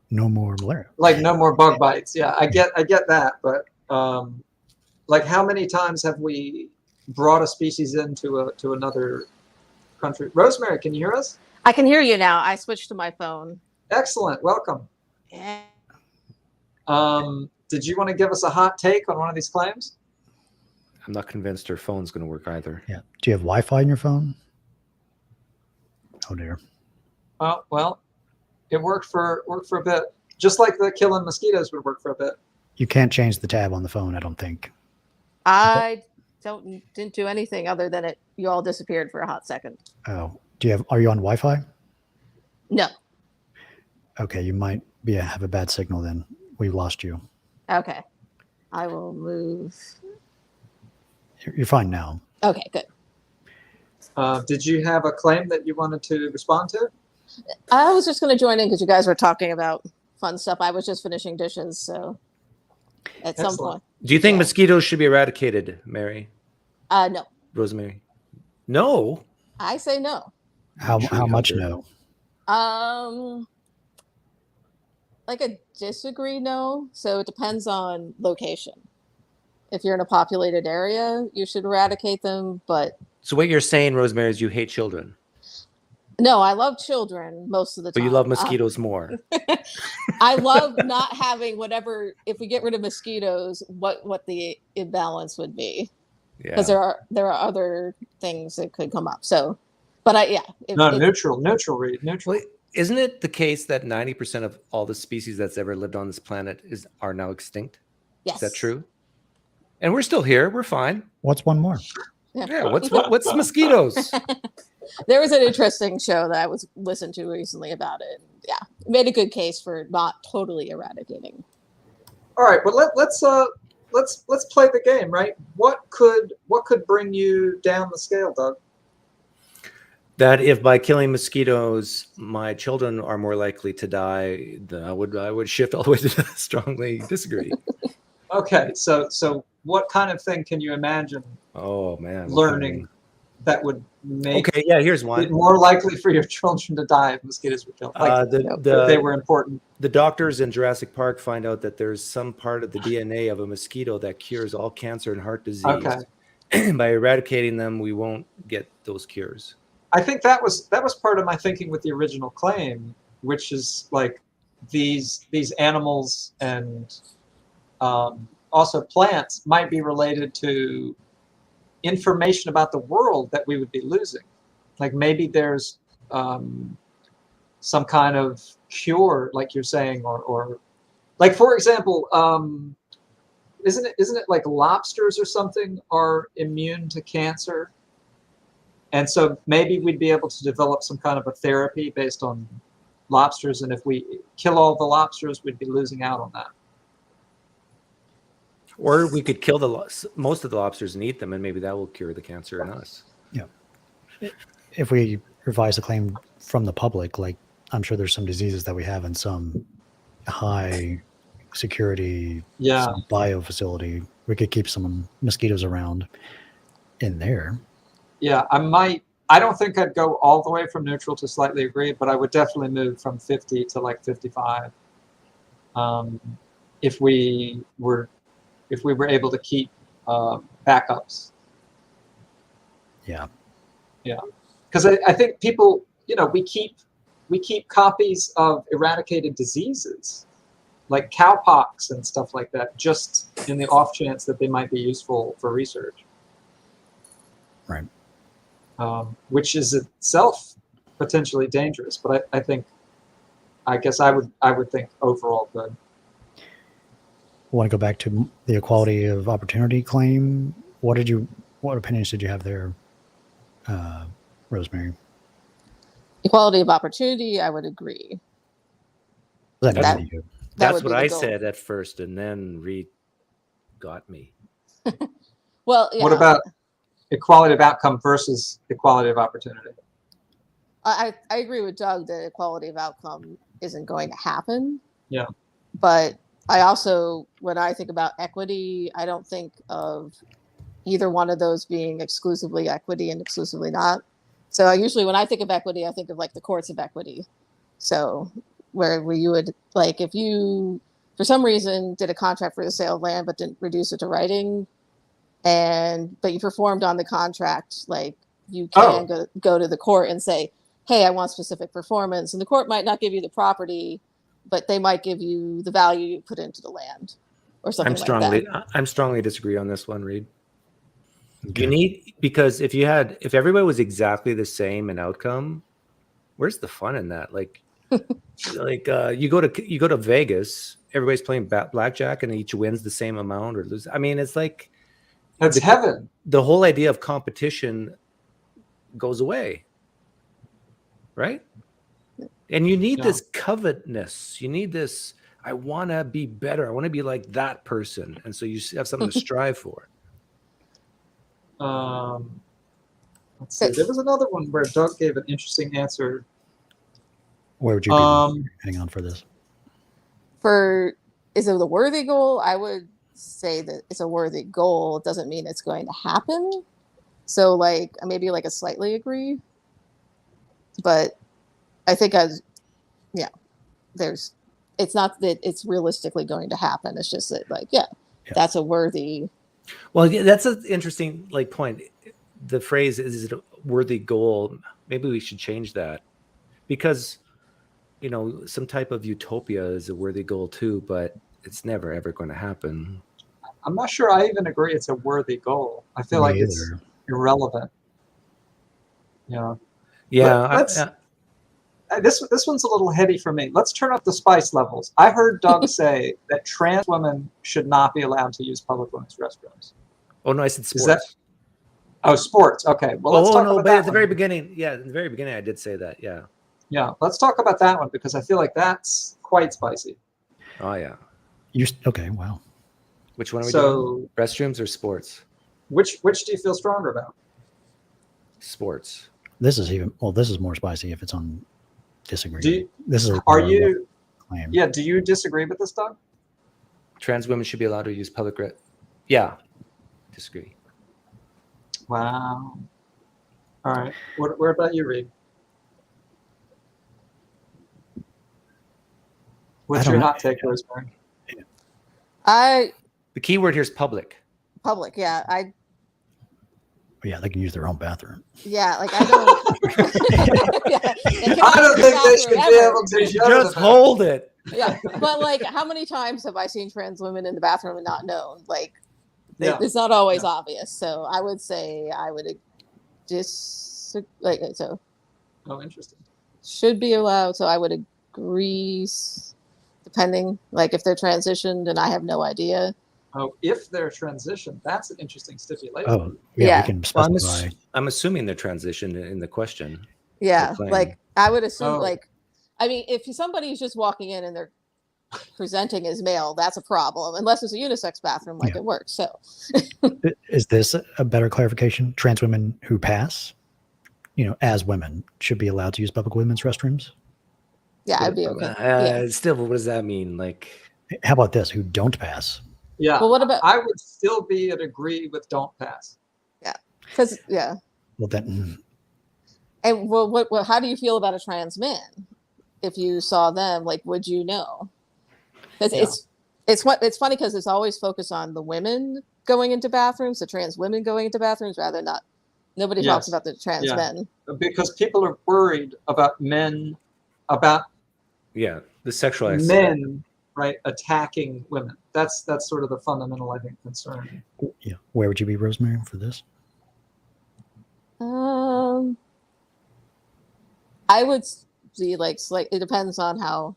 no more malaria. Like no more bug bites. Yeah, I get that, but like how many times have we brought a species into another country? Rosemary, can you hear us? I can hear you now. I switched to my phone. Excellent. Welcome. Yeah. Did you want to give us a hot take on one of these claims? I'm not convinced her phone's going to work either. Yeah. Do you have Wi-Fi in your phone? Oh dear. Well, it worked for a bit, just like the killing mosquitoes would work for a bit. You can't change the tab on the phone, I don't think. I didn't do anything other than you all disappeared for a hot second. Oh, are you on Wi-Fi? No. Okay, you might have a bad signal then. We lost you. Okay. I will move. You're fine now. Okay, good. Did you have a claim that you wanted to respond to? I was just going to join in because you guys were talking about fun stuff. I was just finishing dishes, so at some point. Do you think mosquitoes should be eradicated, Mary? No. Rosemary? No? I say no. How much no? Like a disagree no. So it depends on location. If you're in a populated area, you should eradicate them, but... So what you're saying, Rosemary, is you hate children? No, I love children most of the time. But you love mosquitoes more. I love not having whatever... If we get rid of mosquitoes, what the imbalance would be. because there are other things that could come up. So, but neutral, Reed, neutral. Well, isn't it the case that 90% of all the species that's ever lived on this planet are now extinct? Yes. Is that true? And we're still here. We're fine. What's one more? Yeah. What's mosquitoes? There was an interesting show that I was listened to recently about it. Yeah, it made a good case for not totally eradicating. All right, but let's play the game, right? What could bring you down the scale, Doug? That if by killing mosquitoes my children are more likely to die, then I would shift all the way to strongly disagree. Okay, so what kind of thing can you imagine? Oh man, learning that would make here's one. it more likely for your children to die if mosquitoes were killed. Like, if they were important. The doctors in Jurassic Park find out that there's some part of the DNA of a mosquito that cures all cancer and heart disease. Okay. By eradicating them, we won't get those cures. I think that was part of my thinking with the original claim, which is like these animals and also plants might be related to information about the world that we would be losing. Like maybe there's some kind of cure, like you're saying, or like, for example, isn't it like lobsters or something are immune to cancer? And so maybe we'd be able to develop some kind of a therapy based on lobsters. And if we kill all the lobsters, we'd be losing out on that. Or we could kill most of the lobsters and eat them, and maybe that will cure the cancer in us. Yeah. If we revise the claim from the public, like I'm sure there's some diseases that we have in some high security bio facility, we could keep some mosquitoes around in there. Yeah, I don't think I'd go all the way from neutral to slightly agree, but I would definitely move from 50 to like 55. If we were able to keep backups. Yeah. Yeah. Because I think people, we keep copies of eradicated diseases like cowpox and stuff like that, just in the off chance that they might be useful for research. Right. Which is itself potentially dangerous, but I guess I would think overall good. Want to go back to the equality of opportunity claim? What opinions did you have there, Rosemary? Equality of opportunity, I would agree. That's what I said at first, and then Reed got me. Well, yeah. What about equality of outcome versus equality of opportunity? I agree with Doug that equality of outcome isn't going to happen. Yeah. But I also, when I think about equity, I don't think of either one of those being exclusively equity and exclusively not. So usually when I think of equity, I think of like the courts of equity. So where you would, like, if you, for some reason, did a contract for the sale of land but didn't reduce it to writing, but you performed on the contract, like you can go to the court and say, hey, I want specific performance. And the court might not give you the property, but they might give you the value you put into the land or something like that. I'm strongly disagree on this one, Reed. Okay. Because if everybody was exactly the same in outcome, where's the fun in that? Like, you go to Vegas, everybody's playing blackjack and each wins the same amount or lose. I mean, it's like, that's heaven. The whole idea of competition goes away, right? And you need this covetousness. You need this, I want to be better. I want to be like that person. And so you have something to strive for. Let's see. There was another one where Doug gave an interesting answer. Where would you be heading on for this? Is it a worthy goal? I would say that it's a worthy goal. It doesn't mean it's going to happen. So like maybe like a slightly agree. But I think it's not that it's realistically going to happen. It's just that that's a worthy. Well, that's an interesting point. The phrase is it a worthy goal? Maybe we should change that because, some type of utopia is a worthy goal too, but it's never ever going to happen. I'm not sure I even agree it's a worthy goal. I feel Me like it's either. irrelevant. Yeah. Yeah, Let's. This one's a little heady for me. Let's turn up the spice levels. I heard Doug say that trans women should not be allowed to use public women's restrooms. oh no, I said Is sports. that- Oh, sports. Okay. Well, let's talk no, about but that at the one. very beginning, I did say that. Yeah. Yeah, let's talk about that one because I feel like that's quite spicy. Oh yeah. Okay? Wow. Which one are we doing? So, Restrooms or sports? which do you feel stronger about? Sports. This is more spicy if it's on disagree. Do you, This is are you? claim. Yeah. Do you disagree with this, Doug? Trans women should be allowed to use public. Yeah. Disagree. Wow. All right. Where about you, Reed? What's don't your know. hot take, Rosemary? The key word here is public. Public, yeah. Yeah, they can use their own bathroom. Yeah, like I don't. Yeah, I don't think they should be able to shut Just it. hold it. Yeah, but like, how many times have I seen trans women in the bathroom and not known? Like, Yeah. it's not always obvious. So I would say I would so Oh, interesting. should be allowed. So I would agree, depending, like if they're transitioned and I have no idea. Oh, if they're transitioned, that's an interesting stipulation. Oh, yeah, Yeah. we can Well, specify. I'm assuming they're transitioned in the question. Yeah, claim. like I would assume, Oh. like, I mean, if somebody's just walking in and they're presenting as male, that's a problem. Unless it's a unisex bathroom, like Yeah. it works. So Is this a better clarification? Trans women who pass, as women, should be allowed to use public women's restrooms? yeah, I'd be okay. Yeah. Still, what does that mean? Like, How about this? Who don't pass? Yeah. Well, what about I would still be at agree with don't pass. because yeah. Well, then, And well, what? How do you feel about a trans man? If you saw them, like, would you know? Because Yeah. it's funny because it's always focused on the women going into bathrooms, the trans women going into bathrooms, rather not. Nobody talks Yes. about the trans Yeah. men. Because people are worried about about yeah, the sexual aspect. men, right, attacking women. That's sort of the fundamental, I think, concern. yeah. Where would you be, Rosemary, for this? I would see like it depends on how.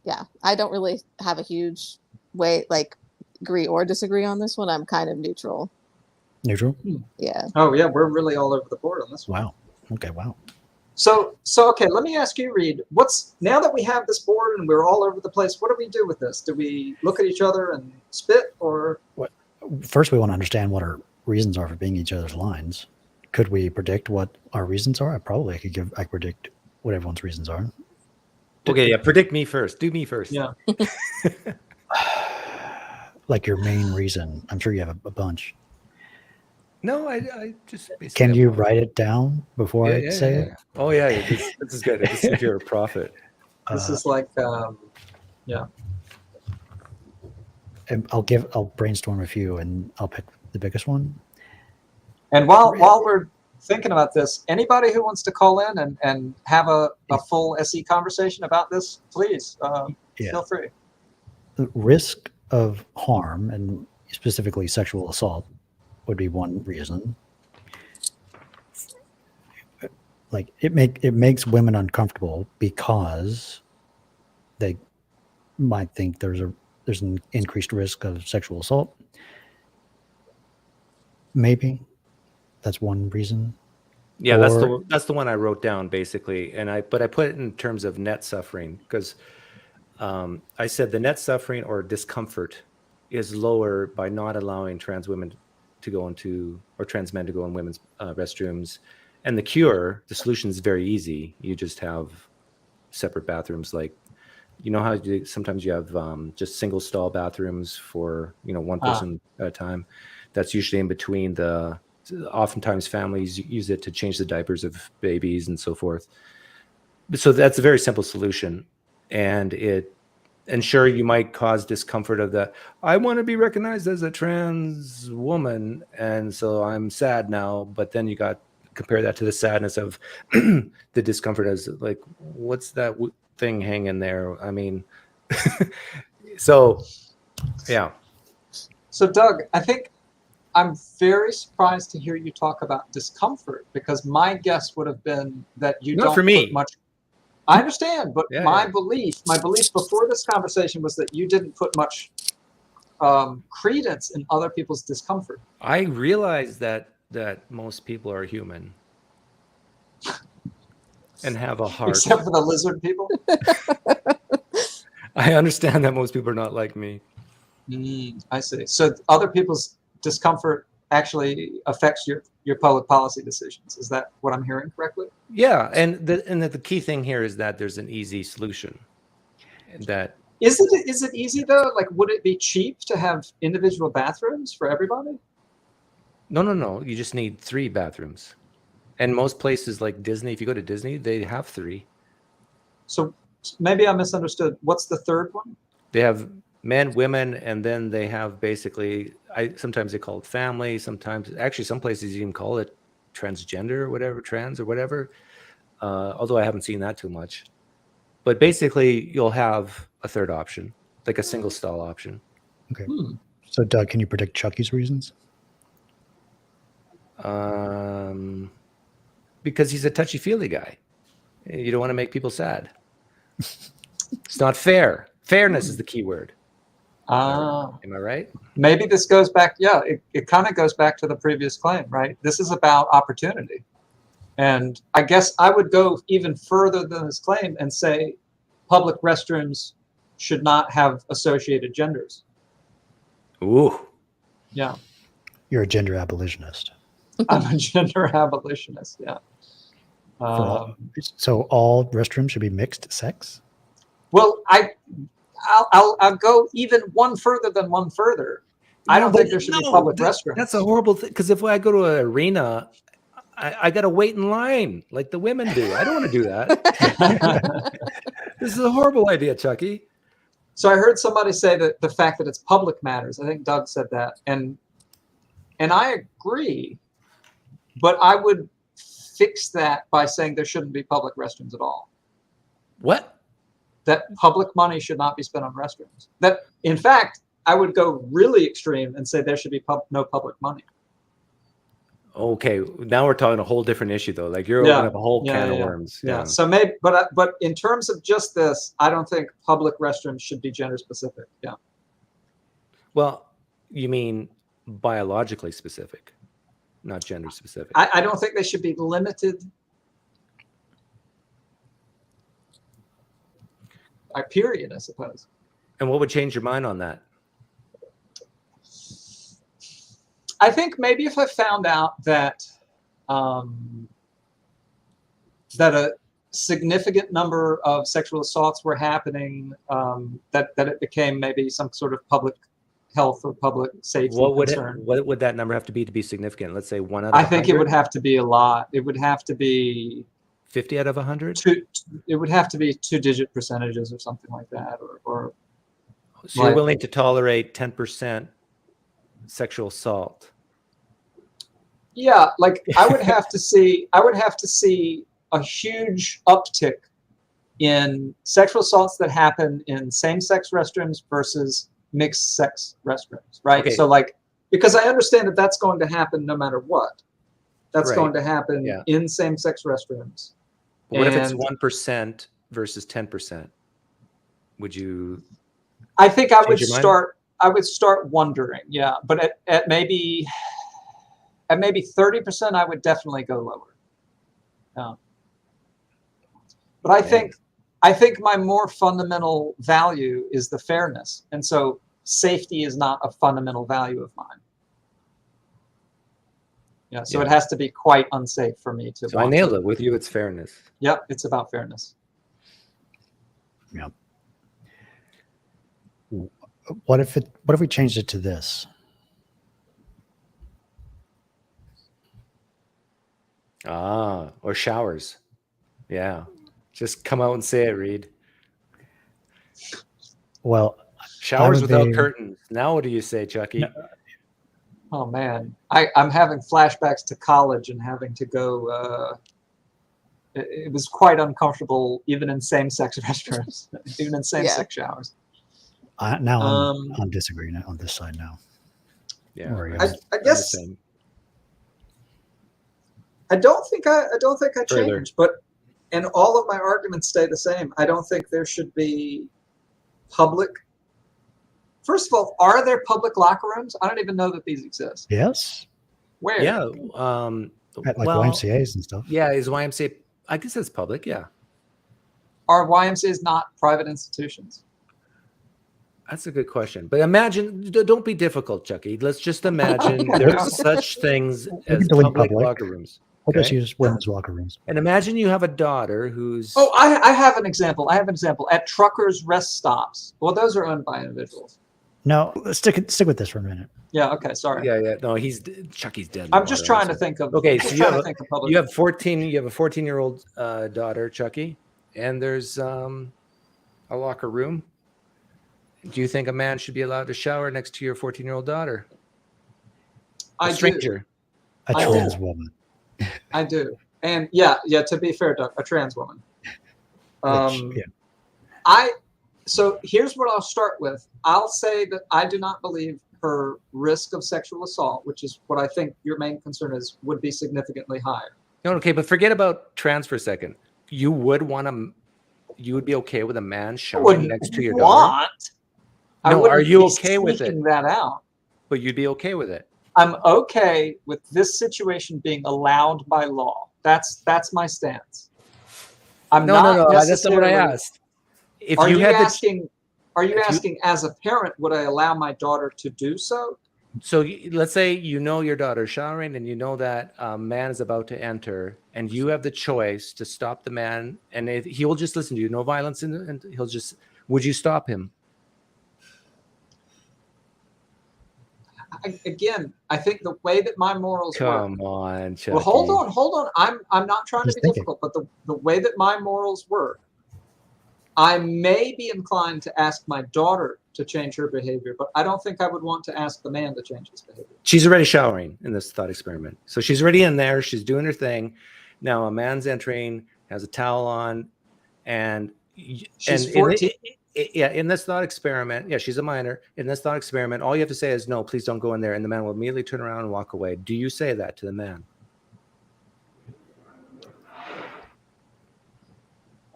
Yeah, I don't really have a huge way like agree or disagree on this one. I'm kind of neutral. Neutral? Yeah. Oh yeah, we're really all over the board on this one. Wow. Okay, wow. So okay, let me ask you, Reed. Now that we have this board and we're all over the place, what do we do with this? Do we look at each other and spit, or First, we want to understand what our reasons are for being each other's lines. Could we predict what our reasons are? I could predict what everyone's reasons are. Okay, yeah, predict me first. Do me first. Yeah. Like your main reason. I'm sure you have a bunch. No, I just basically Can have you one. write it down before I say it? Oh yeah, this is good. This is your prophet. this is like, yeah. And I'll brainstorm a few and I'll pick the biggest one. And while we're thinking about this, anybody who wants to call in and have a full SE conversation about this, please feel free. The risk of harm, and specifically sexual assault, would be one reason. Like it makes women uncomfortable because they might think there's an increased risk of sexual assault. Maybe that's one reason. Yeah, Or- that's the one I wrote down basically, but I put it in terms of net suffering because I said the net suffering or discomfort is lower by not allowing trans women to go into or trans men to go in women's restrooms, and the solution is very easy. You just have separate bathrooms, like how sometimes you have just single stall bathrooms for one person at a time. That's usually in between oftentimes families use it to change the diapers of babies and so forth. So that's a very simple solution. And sure, you might cause discomfort of that. I want to be recognized as a trans woman, and so I'm sad now. But then you compare that to the sadness of the discomfort as like, what's that thing hanging there? I mean, so Yeah. So Doug, I think I'm very surprised to hear you talk about discomfort, because my guess would have been that you Not don't for me. put much. I understand, but Yeah, my yeah. belief before this conversation was that you didn't put much credence in other people's discomfort. I realize that most people are human and have a heart. Except for the lizard people. I understand that most people are not like me. I see. So other people's discomfort actually affects your public policy decisions. Is that what I'm hearing correctly? Yeah, and the key thing here is that there's an easy solution. That is it easy though? Like, would it be cheap to have individual bathrooms for everybody? No. You just need 3 bathrooms, and most places like Disney, if you go to Disney, they have 3. So maybe I misunderstood. What's the third one? They have men, women, and then they have basically, sometimes they call it family. Sometimes, actually, some places you can call it transgender or whatever, trans or whatever. Although I haven't seen that too much. But basically, you'll have a third option, like a single stall option. Okay. So, Doug, can you predict Chucky's reasons? Because he's a touchy-feely guy. You don't want to make people sad. It's not fair. Fairness is the key word. Am I right? Maybe this goes back. Yeah, it kind of goes back to the previous claim, right? This is about opportunity. And I guess I would go even further than this claim and say public restrooms should not have associated genders. Ooh. Yeah. You're a gender abolitionist. I'm a gender abolitionist, yeah. So all restrooms should be mixed sex? Well, I'll go even one further than one further. I don't think there should be public restrooms. That's a horrible thing, because if I go to an arena, I got to wait in line like the women do. I don't want to do that. This is a horrible idea, Chucky. So I heard somebody say that the fact that it's public matters. I think Doug said that. And I agree, but I would fix that by saying there shouldn't be public restrooms at all. What? That public money should not be spent on restrooms. That, in fact, I would go really extreme and say there should be no public money. Okay, now we're talking a whole different issue, though. Like you're opening up a whole can of worms. Yeah. So maybe, but in terms of just this, I don't think public restrooms should be gender specific. Yeah. Well, you mean biologically specific, not gender specific. I don't think they should be limited. Period, I suppose. And what would change your mind on that? I think maybe if I found out that that a significant number of sexual assaults were happening, that it became maybe some sort of public health or public safety concern. What would that number have to be significant? Let's say 1 out of 100? I think it would have to be a lot. It would have to be 50 out of 100. It would have to be 2-digit percentages or something like that, or. So you're willing to tolerate 10% sexual assault? Yeah, like I would have to see a huge uptick in sexual assaults that happen in same-sex restrooms versus mixed-sex restrooms, right? Okay. So like, because I understand that that's going to happen no matter what. That's going to happen in same-sex restrooms. What if it's 1% versus 10%? Would you? I think I would start. I would start wondering, yeah. But at maybe 30%, I would definitely go lower. But I think my more fundamental value is the fairness, and so safety is not a fundamental value of mine. Yeah, so it has to be quite unsafe for me to. So I nailed it. With you, it's fairness. Yep, it's about fairness. Yeah. What if we changed it to this? Or showers. Yeah. Just come out and say it, Reed. Well, showers without curtains. Now what do you say, Chucky? Oh man, I'm having flashbacks to college and having to go. It was quite uncomfortable, even in same-sex restrooms, even in same-sex showers. Now I'm disagreeing on this side now. Yeah, Or, I guess I don't think I Further. changed, but and all of my arguments stay the same. I don't think there should be public. First of all, are there public locker rooms? I don't even know that these exist. Yes, Where? Yeah. at like well, YMCA's and stuff. Yeah, is YMCA? I guess it's public. Yeah, Are YMCA's not private institutions? that's a good question. But imagine, don't be difficult, Chucky. Let's just imagine there's such things as delete public public. locker rooms. I'll just Okay. use women's locker rooms. And imagine you have a daughter who's. Oh, I have an example. At truckers' rest stops. Well, those are owned by individuals. No, let's stick with this for a minute. Yeah. Okay. Sorry. Yeah. No, Chucky's dead. in I'm the just water, trying to honestly. think of. Okay, I'm so just you trying have to think of public. You have 14. You have a 14-year-old daughter, Chucky, and there's a locker room. Do you think a man should be allowed to shower next to your 14-year-old daughter? A I do. stranger. A I trans do. woman. I do. And yeah. To be fair, Doug, a trans woman. Which, So here's what I'll start with. I'll say that I do not believe her risk of sexual assault, which is what I think your main concern is, would be significantly higher. No, okay, but forget about trans for a second. You would be okay with a man showering next to your daughter? I No, wouldn't are you be okay with seeking it? that out. But you'd be okay with it. I'm okay with this situation being allowed by law. That's my stance. I'm No, not that's not what I necessarily- asked. If Are you you had asking? Are you asking as a parent? Would I allow my daughter to do so? let's say you know your daughter's showering and you know that a man is about to enter, and you have the choice to stop the man, and he will just listen to you, no violence, and he'll just. Would you stop him? I think the way that my morals work. Come on, Chucky. Well, hold on. I'm not trying to He's be thinking. difficult, but the way that my morals work, I may be inclined to ask my daughter to change her behavior, but I don't think I would want to ask the man to change his behavior. She's already showering in this thought experiment. So she's already in there. She's doing her thing. Now a man's entering, has a towel on, and She's 14. in this thought experiment, she's a minor. In this thought experiment, all you have to say is, no, please don't go in there. And the man will immediately turn around and walk away. Do you say that to the man?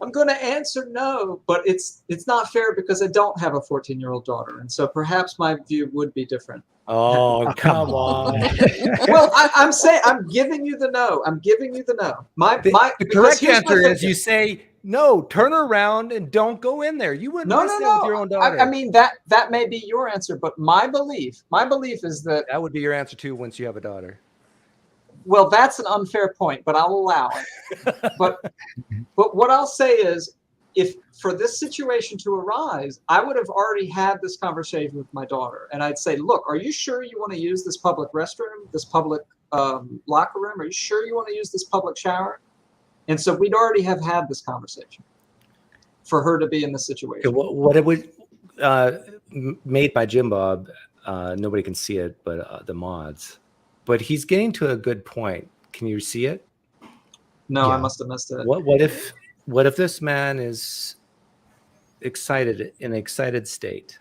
I'm going to answer no, but it's not fair because I don't have a 14-year-old daughter, and so perhaps my view would be different. Oh, come come on. Well, I'm saying I'm giving you the no. I'm giving you the no. The because correct here's my answer is thinking. you say, no, turn around and don't go in there. You wouldn't No. risk that with your own daughter. I mean that may be your answer, but my belief is that that would be your answer too once you have a daughter. well, that's an unfair point, but I'll allow it. but what I'll say is, if for this situation to arise, I would have already had this conversation with my daughter, and I'd say, look, are you sure you want to use this public restroom, this public locker room? Are you sure you want to use this public shower? And so we'd already have had this conversation for her to be in this situation. Okay, what it would made by Jim Bob, nobody can see it, but the mods. But he's getting to a good point. Can you see it? No, Yeah. I must have missed it. What if this man is excited in an excited state?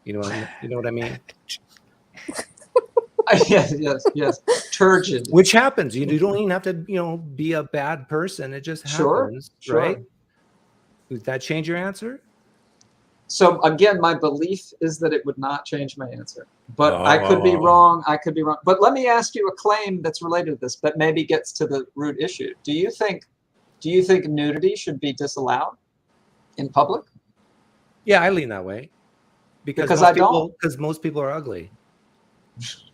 You know what I mean? Yes. Turgid. Which happens. You don't even have to, be a bad person. It just happens, Sure. right? Does that change your answer? So again, my belief is that it would not change my answer, but I could be wrong. But let me ask you a claim that's related to this, that maybe gets to the root issue. Do you think nudity should be disallowed in public? Yeah, I lean that way. Because I don't. Because most people are ugly.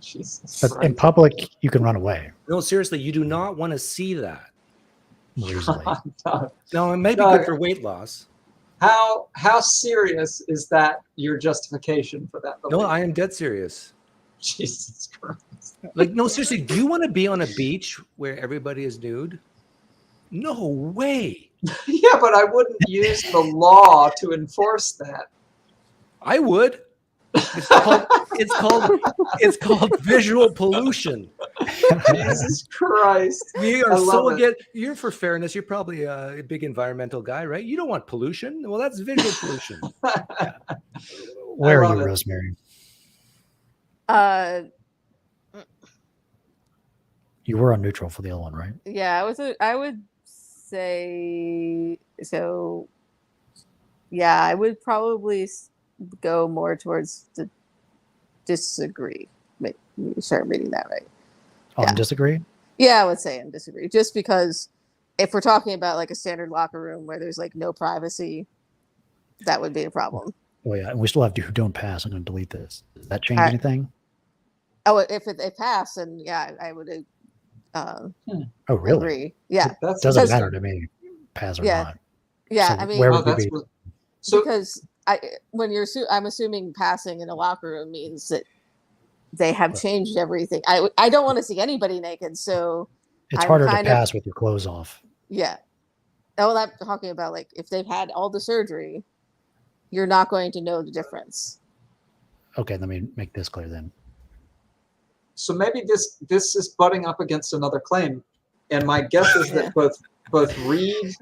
Jesus But in Christ. public, you can run away No, seriously, you do not want to see that. more easily. No, it may be Doug, good for weight loss. How serious is that your justification for that belief? No, I am dead serious. Jesus Christ. Like, no, seriously, do you want to be on a beach where everybody is nude? No way. Yeah, but I wouldn't use the law to enforce that. I would. It's called visual pollution. Jesus Christ. We are I love so it. against. You're for fairness. You're probably a big environmental guy, right? You don't want pollution. Well, that's visual pollution. Where are love you, it. Rosemary? Uh, You were on neutral for the other one, right? yeah, I would say so. Yeah, I would probably go more towards the disagree. Make me start reading that right. On Yeah. disagree? Yeah, I would say and disagree. Just because if we're talking about like a standard locker room where there's like no privacy, that would be a problem. Oh yeah, and we still have to who don't pass. I'm going to delete this. Does that change All right. anything? Oh, if it passed, then yeah, I would Oh really? agree. Yeah, That's Doesn't interesting. matter to me, pass or Yeah. not. yeah. So I mean, where Oh, would you that's be? what- so because when you're I'm assuming passing in a locker room means that they have changed everything. I don't want to see anybody naked, so It's I'm harder to kind of- pass with your clothes off. yeah. Oh, I'm talking about like if they've had all the surgery, you're not going to know the difference. Okay, let me make this clear then. So maybe this is butting up against another claim, and my guess is that Yeah. both Reed,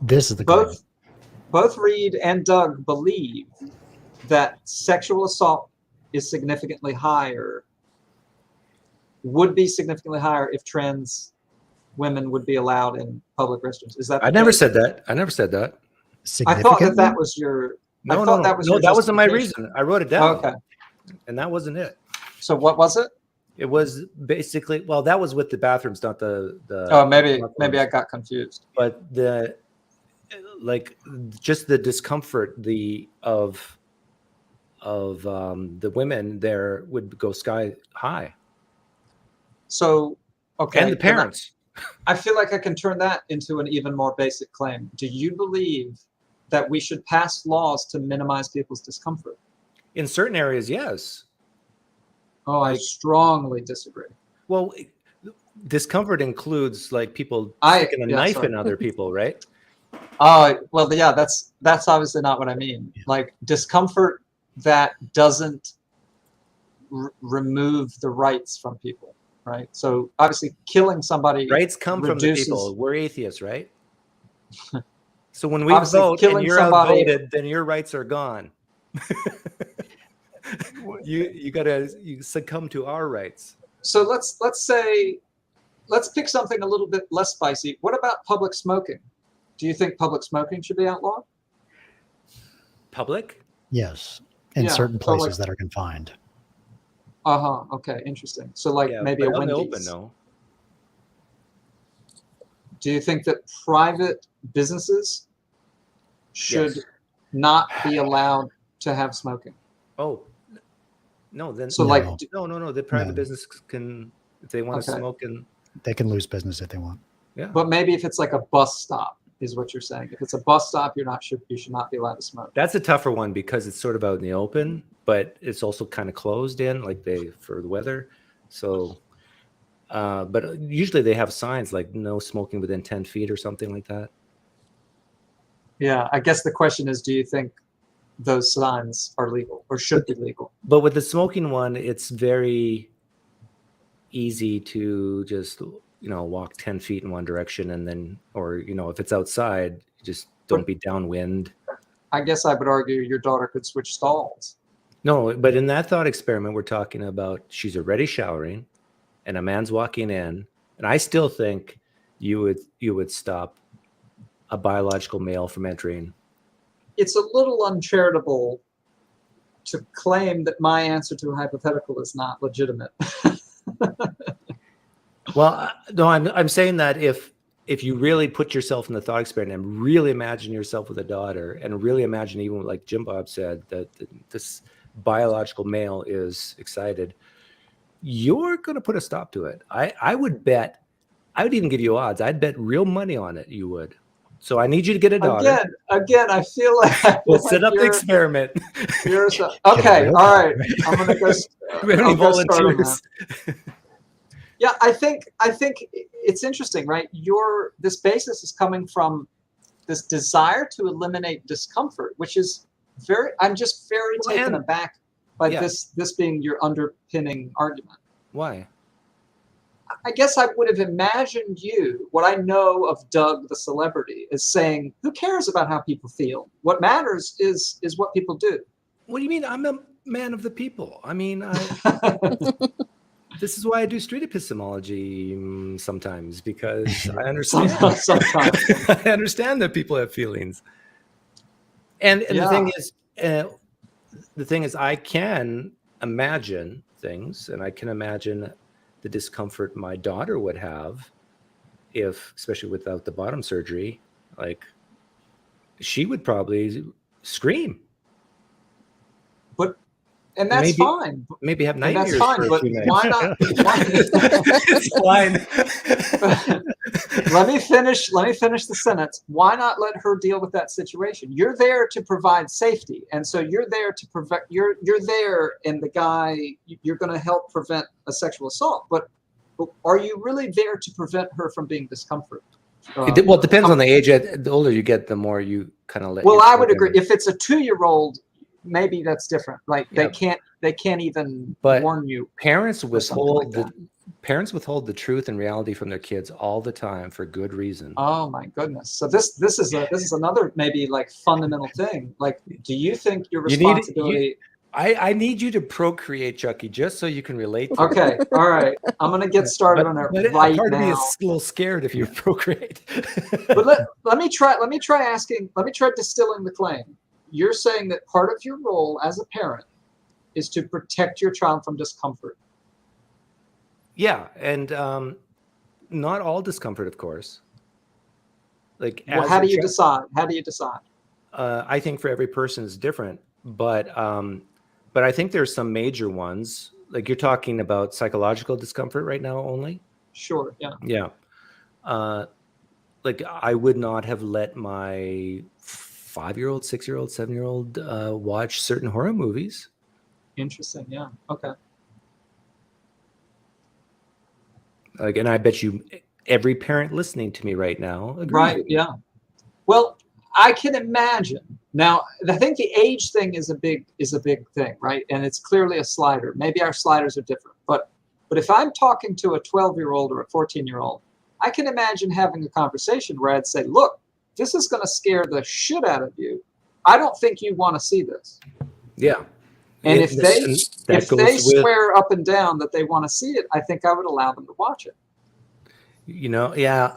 This is the claim. both Reed and Doug believe that sexual assault is significantly higher, would be significantly higher if trans women would be allowed in public restrooms. Is that? the I never case? said that. I never said that. I thought that Significantly? was your. I No, thought no, that was no. your That wasn't my justification. reason. I wrote it down. Okay. And that wasn't it. So what was it? It was basically, well, that was with the bathrooms, not the. Oh, maybe I got confused. But like just the discomfort of the women there would go sky high, So okay, and the parents. I feel like I can turn that into an even more basic claim. Do you believe that we should pass laws to minimize people's discomfort? In certain areas, yes. Oh, I strongly disagree. Well, discomfort includes like people I- sticking a yeah, knife sorry. in other people, right? Well, yeah, that's obviously not what I mean. Like discomfort that doesn't remove the rights from people, right? So obviously, killing somebody. Rights come from the reduces- people. We're atheists, right? So when we Obviously, vote and killing you're somebody- outvoted, then your rights are gone. you succumb to our rights. So let's pick something a little bit less spicy. What about public smoking? Do you think public smoking should be outlawed? Public? Yes, in Yeah, certain so, like- places that are confined. Okay, interesting. So like Yeah, maybe a but out in the Wendy's. open, no. Do you think that private businesses should Yes. not be allowed to have smoking? Oh, no. Then So No. like, no. The private No. business can, if they want to Okay. smoke, and They can lose business if they want. yeah. but maybe if it's like a bus stop, is what you're saying. If it's a bus stop, you should not be allowed to smoke. That's a tougher one because it's sort of out in the open, but it's also kind of closed in, like for the weather. So, but usually they have signs like no smoking within 10 feet or something like that. Yeah, I guess the question is, do you think those signs are legal or should be legal? But with the smoking one, it's very easy to just, walk 10 feet in one direction and then, or, if it's outside, just don't be downwind. I guess I would argue your daughter could switch stalls. No, but in that thought experiment, we're talking about she's already showering and a man's walking in. And I still think you would stop a biological male from entering. It's a little uncharitable to claim that my answer to a hypothetical is not legitimate. Well, no, I'm saying that if you really put yourself in the thought experiment and really imagine yourself with a daughter and really imagine, even like Jim Bob said, that this biological male is excited, you're going to put a stop to it. I would bet, I would even give you odds. I'd bet real money on it. You would. So I need you to get a daughter. Again, I feel like We'll set up the experiment. Okay, all right. I'm gonna go. We have any I'll go start on volunteers? that. Yeah, I think it's interesting, right? This basis is coming from this desire to eliminate discomfort, which is I'm just very taken aback by Yeah. this being your underpinning argument. Why? I guess I would have imagined you, what I know of Doug the celebrity, is saying, who cares about how people feel? What matters is what people do. What do you mean? I'm a man of the people. I mean, this is why I do street epistemology sometimes, because I understand. Sometimes. I understand that people have feelings. And Yeah. the thing is, I can imagine things, and I can imagine the discomfort my daughter would have if, especially without the bottom surgery, like she would probably scream. And that's Maybe- fine. Maybe have And nightmares. that's fine, for a but few nights. why not? It's fine. Let me finish the sentence. Why not let her deal with that situation? You're there to provide safety, and so you're there to prevent. You're there, and the guy, you're going to help prevent a sexual assault. But are you really there to prevent her from being discomfort? Well, it depends on the age. The older you get, the more you kind of let. Well, your I would children- agree. If it's a 2-year-old, maybe that's different. Like Yeah. they can't even But warn you. Parents something like withhold the truth and reality from their kids all the time for good reason. Oh my goodness! So this is another maybe like fundamental thing. Like, do you think your You need- responsibility? I need you to procreate, Chucky, just so you can relate to it. Okay, all right. I'm gonna get started on it But right part of me now. is a little scared if you procreate. But let me try distilling the claim. You're saying that part of your role as a parent is to protect your child from discomfort. Yeah, and not all discomfort, of course. Like, Well, as how a do you child- decide? How do you decide? I think for every person is different, but I think there's some major ones. Like, you're talking about psychological discomfort right now only. Sure. Yeah. Yeah. Like, I would not have let my 5-year-old, 6-year-old, 7-year-old watch certain horror movies. Interesting. Yeah. Okay. Like, and I bet you every parent listening to me right now agrees Right. with me. Yeah. Well, I can imagine. Now, I think the age thing is a big thing, right? And it's clearly a slider. Maybe our sliders are different, but if I'm talking to a 12-year-old or a 14-year-old, I can imagine having a conversation where I'd say, "Look, this is going to scare the shit out of you. I don't think you want to see this." Yeah. And Yeah, if they that if they goes with- swear up and down that they want to see it, I think I would allow them to watch it. Yeah,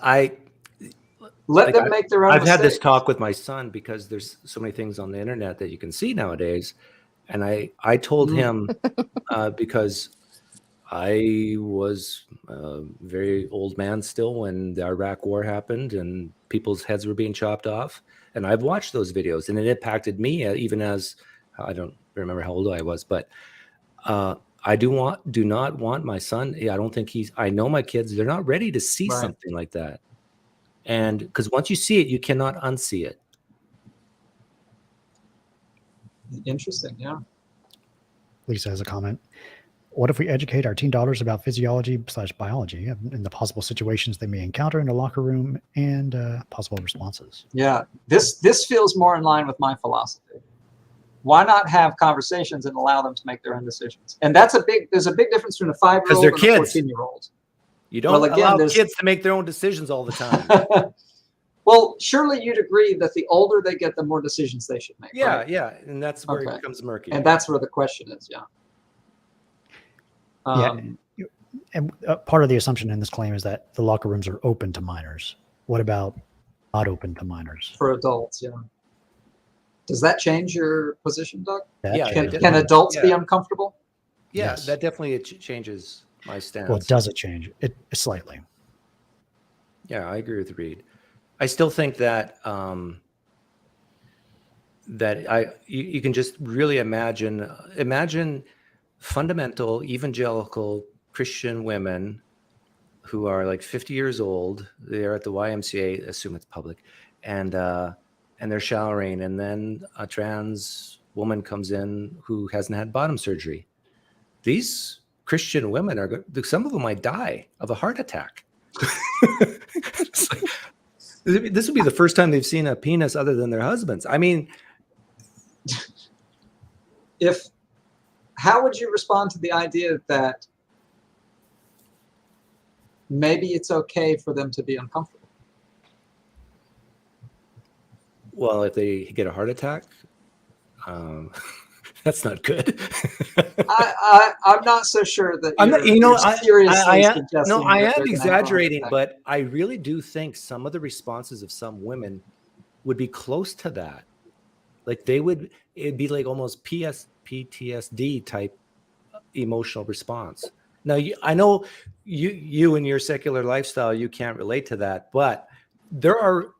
Let Like, them make their own I've had this mistakes. talk with my son because there's so many things on the internet that you can see nowadays. And I told him because I was a very old man still when the Iraq war happened and people's heads were being chopped off. And I've watched those videos and it impacted me even as I don't remember how old I was, but I do not want my son. I don't think I know my kids. They're not ready to see Right. something like that. And because once you see it, you cannot unsee it. Interesting. Yeah. Lisa has a comment. What if we educate our teen daughters about physiology/biology and the possible situations they may encounter in the locker room and possible responses? Yeah. This feels more in line with my philosophy. Why not have conversations and allow them to make their own decisions? And there's a big difference between a 5-year-old they're and kids. a 14-year-old. You don't Well, again, allow there's- kids to make their own decisions all the time. Well, surely you'd agree that the older they get, the more decisions they should make. Yeah, right? yeah, and that's where Okay. it becomes murky. And that's where the question is. Yeah. And part of the assumption in this claim is that the locker rooms are open to minors. What about not open to minors? For adults, yeah. Does that change your position, Doug? That Yeah, changes. Can adults be Yeah. uncomfortable? yeah, Yes. that definitely changes my stance. Well, does it change? It slightly. Yeah, I agree with Reed. I still think that you can just really imagine fundamental evangelical Christian women who are like 50 years old. They're at the YMCA, assume it's public, and they're showering, and then a trans woman comes in who hasn't had bottom surgery. These Christian women some of them might die of a heart attack. It's like, this would be the first time they've seen a penis other than their husband's. I mean, how would you respond to the idea that maybe it's okay for them to be uncomfortable? Well, if they get a heart attack, that's not good. I'm not so sure that I'm not, you're seriously suggesting no, I that am they're gonna have a heart exaggerating, attack. but I really do think some of the responses of some women would be close to that. Like it'd be like almost PTSD type emotional response. Now, I know you and your secular lifestyle, you can't relate to that, but there are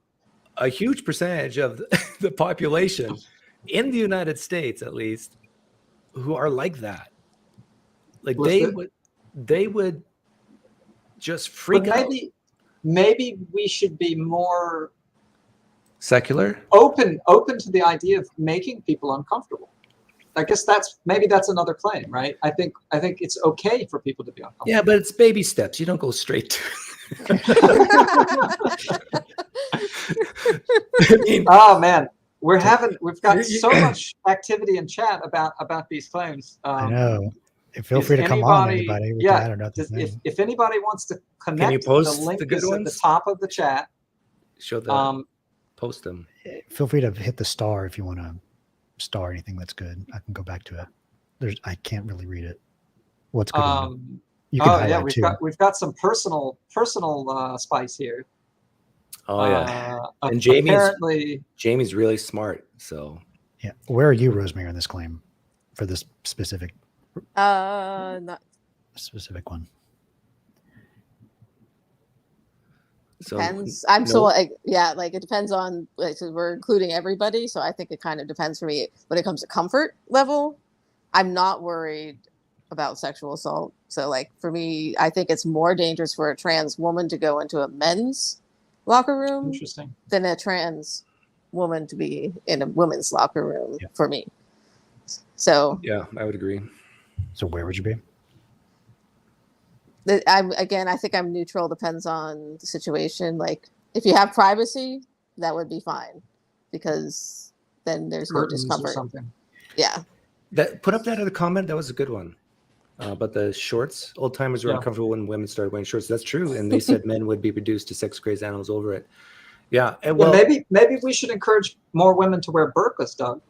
a huge percentage of the population in the United States, at least, who are like that. Like they would just freak out. Maybe we should be more Secular? open to the idea of making people uncomfortable. I guess that's another claim, right? I think it's okay for people to be uncomfortable. Yeah, but it's baby steps. You don't go straight to I mean, oh man, we've got so much activity in chat about these claims. I know. Feel Is free to come on, anybody- anybody. We yeah, can add another thing. if anybody wants to connect, you post the link the good is at the ones? top of the chat. show the post them. Feel free to hit the star if you want to star anything that's good. I can go back to it. I can't really read it. What's good? You can highlight too. we've got some personal spice here. Oh yeah, and Jamie's really smart. So Yeah. Where are you, Rosemary, on this claim for this specific Not one? so depends. I'm so like it depends on. Like, so we're including everybody, so I think it kind of depends for me when it comes to comfort level. I'm not worried about sexual assault. So like for me, I think it's more dangerous for a trans woman to go into a men's locker room Interesting. than a trans woman to be in a women's locker room for me. So yeah, I would agree. So where would you be? I think I'm neutral. Depends on the situation. Like if you have privacy, that would be fine because then there's no Curtains or discomfort. something. Yeah. Put up that other comment. That was a good one. But the shorts, old timers were uncomfortable when women started wearing shorts. That's true, and they said men would be reduced to sex crazed animals over it. Yeah, well, maybe we should encourage more women to wear burqas, Doug.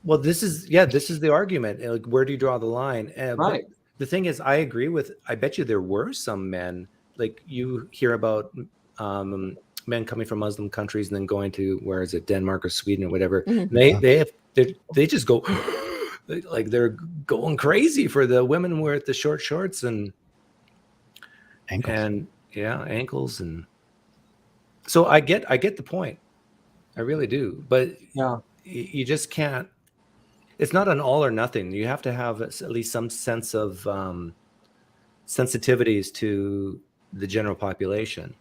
Well, this is the argument. Like, where do you draw the line? Right. The thing is, I agree with. I bet you there were some men, like you hear about men coming from Muslim countries and then going to where is it, Denmark or Sweden or whatever. Mm-hmm. And they just go. Like they're going crazy for the women who wear the short shorts and ankles and so I get the point. I really do, but you just can't. It's not an all or nothing. You have to have at least some sense of sensitivities to the general population,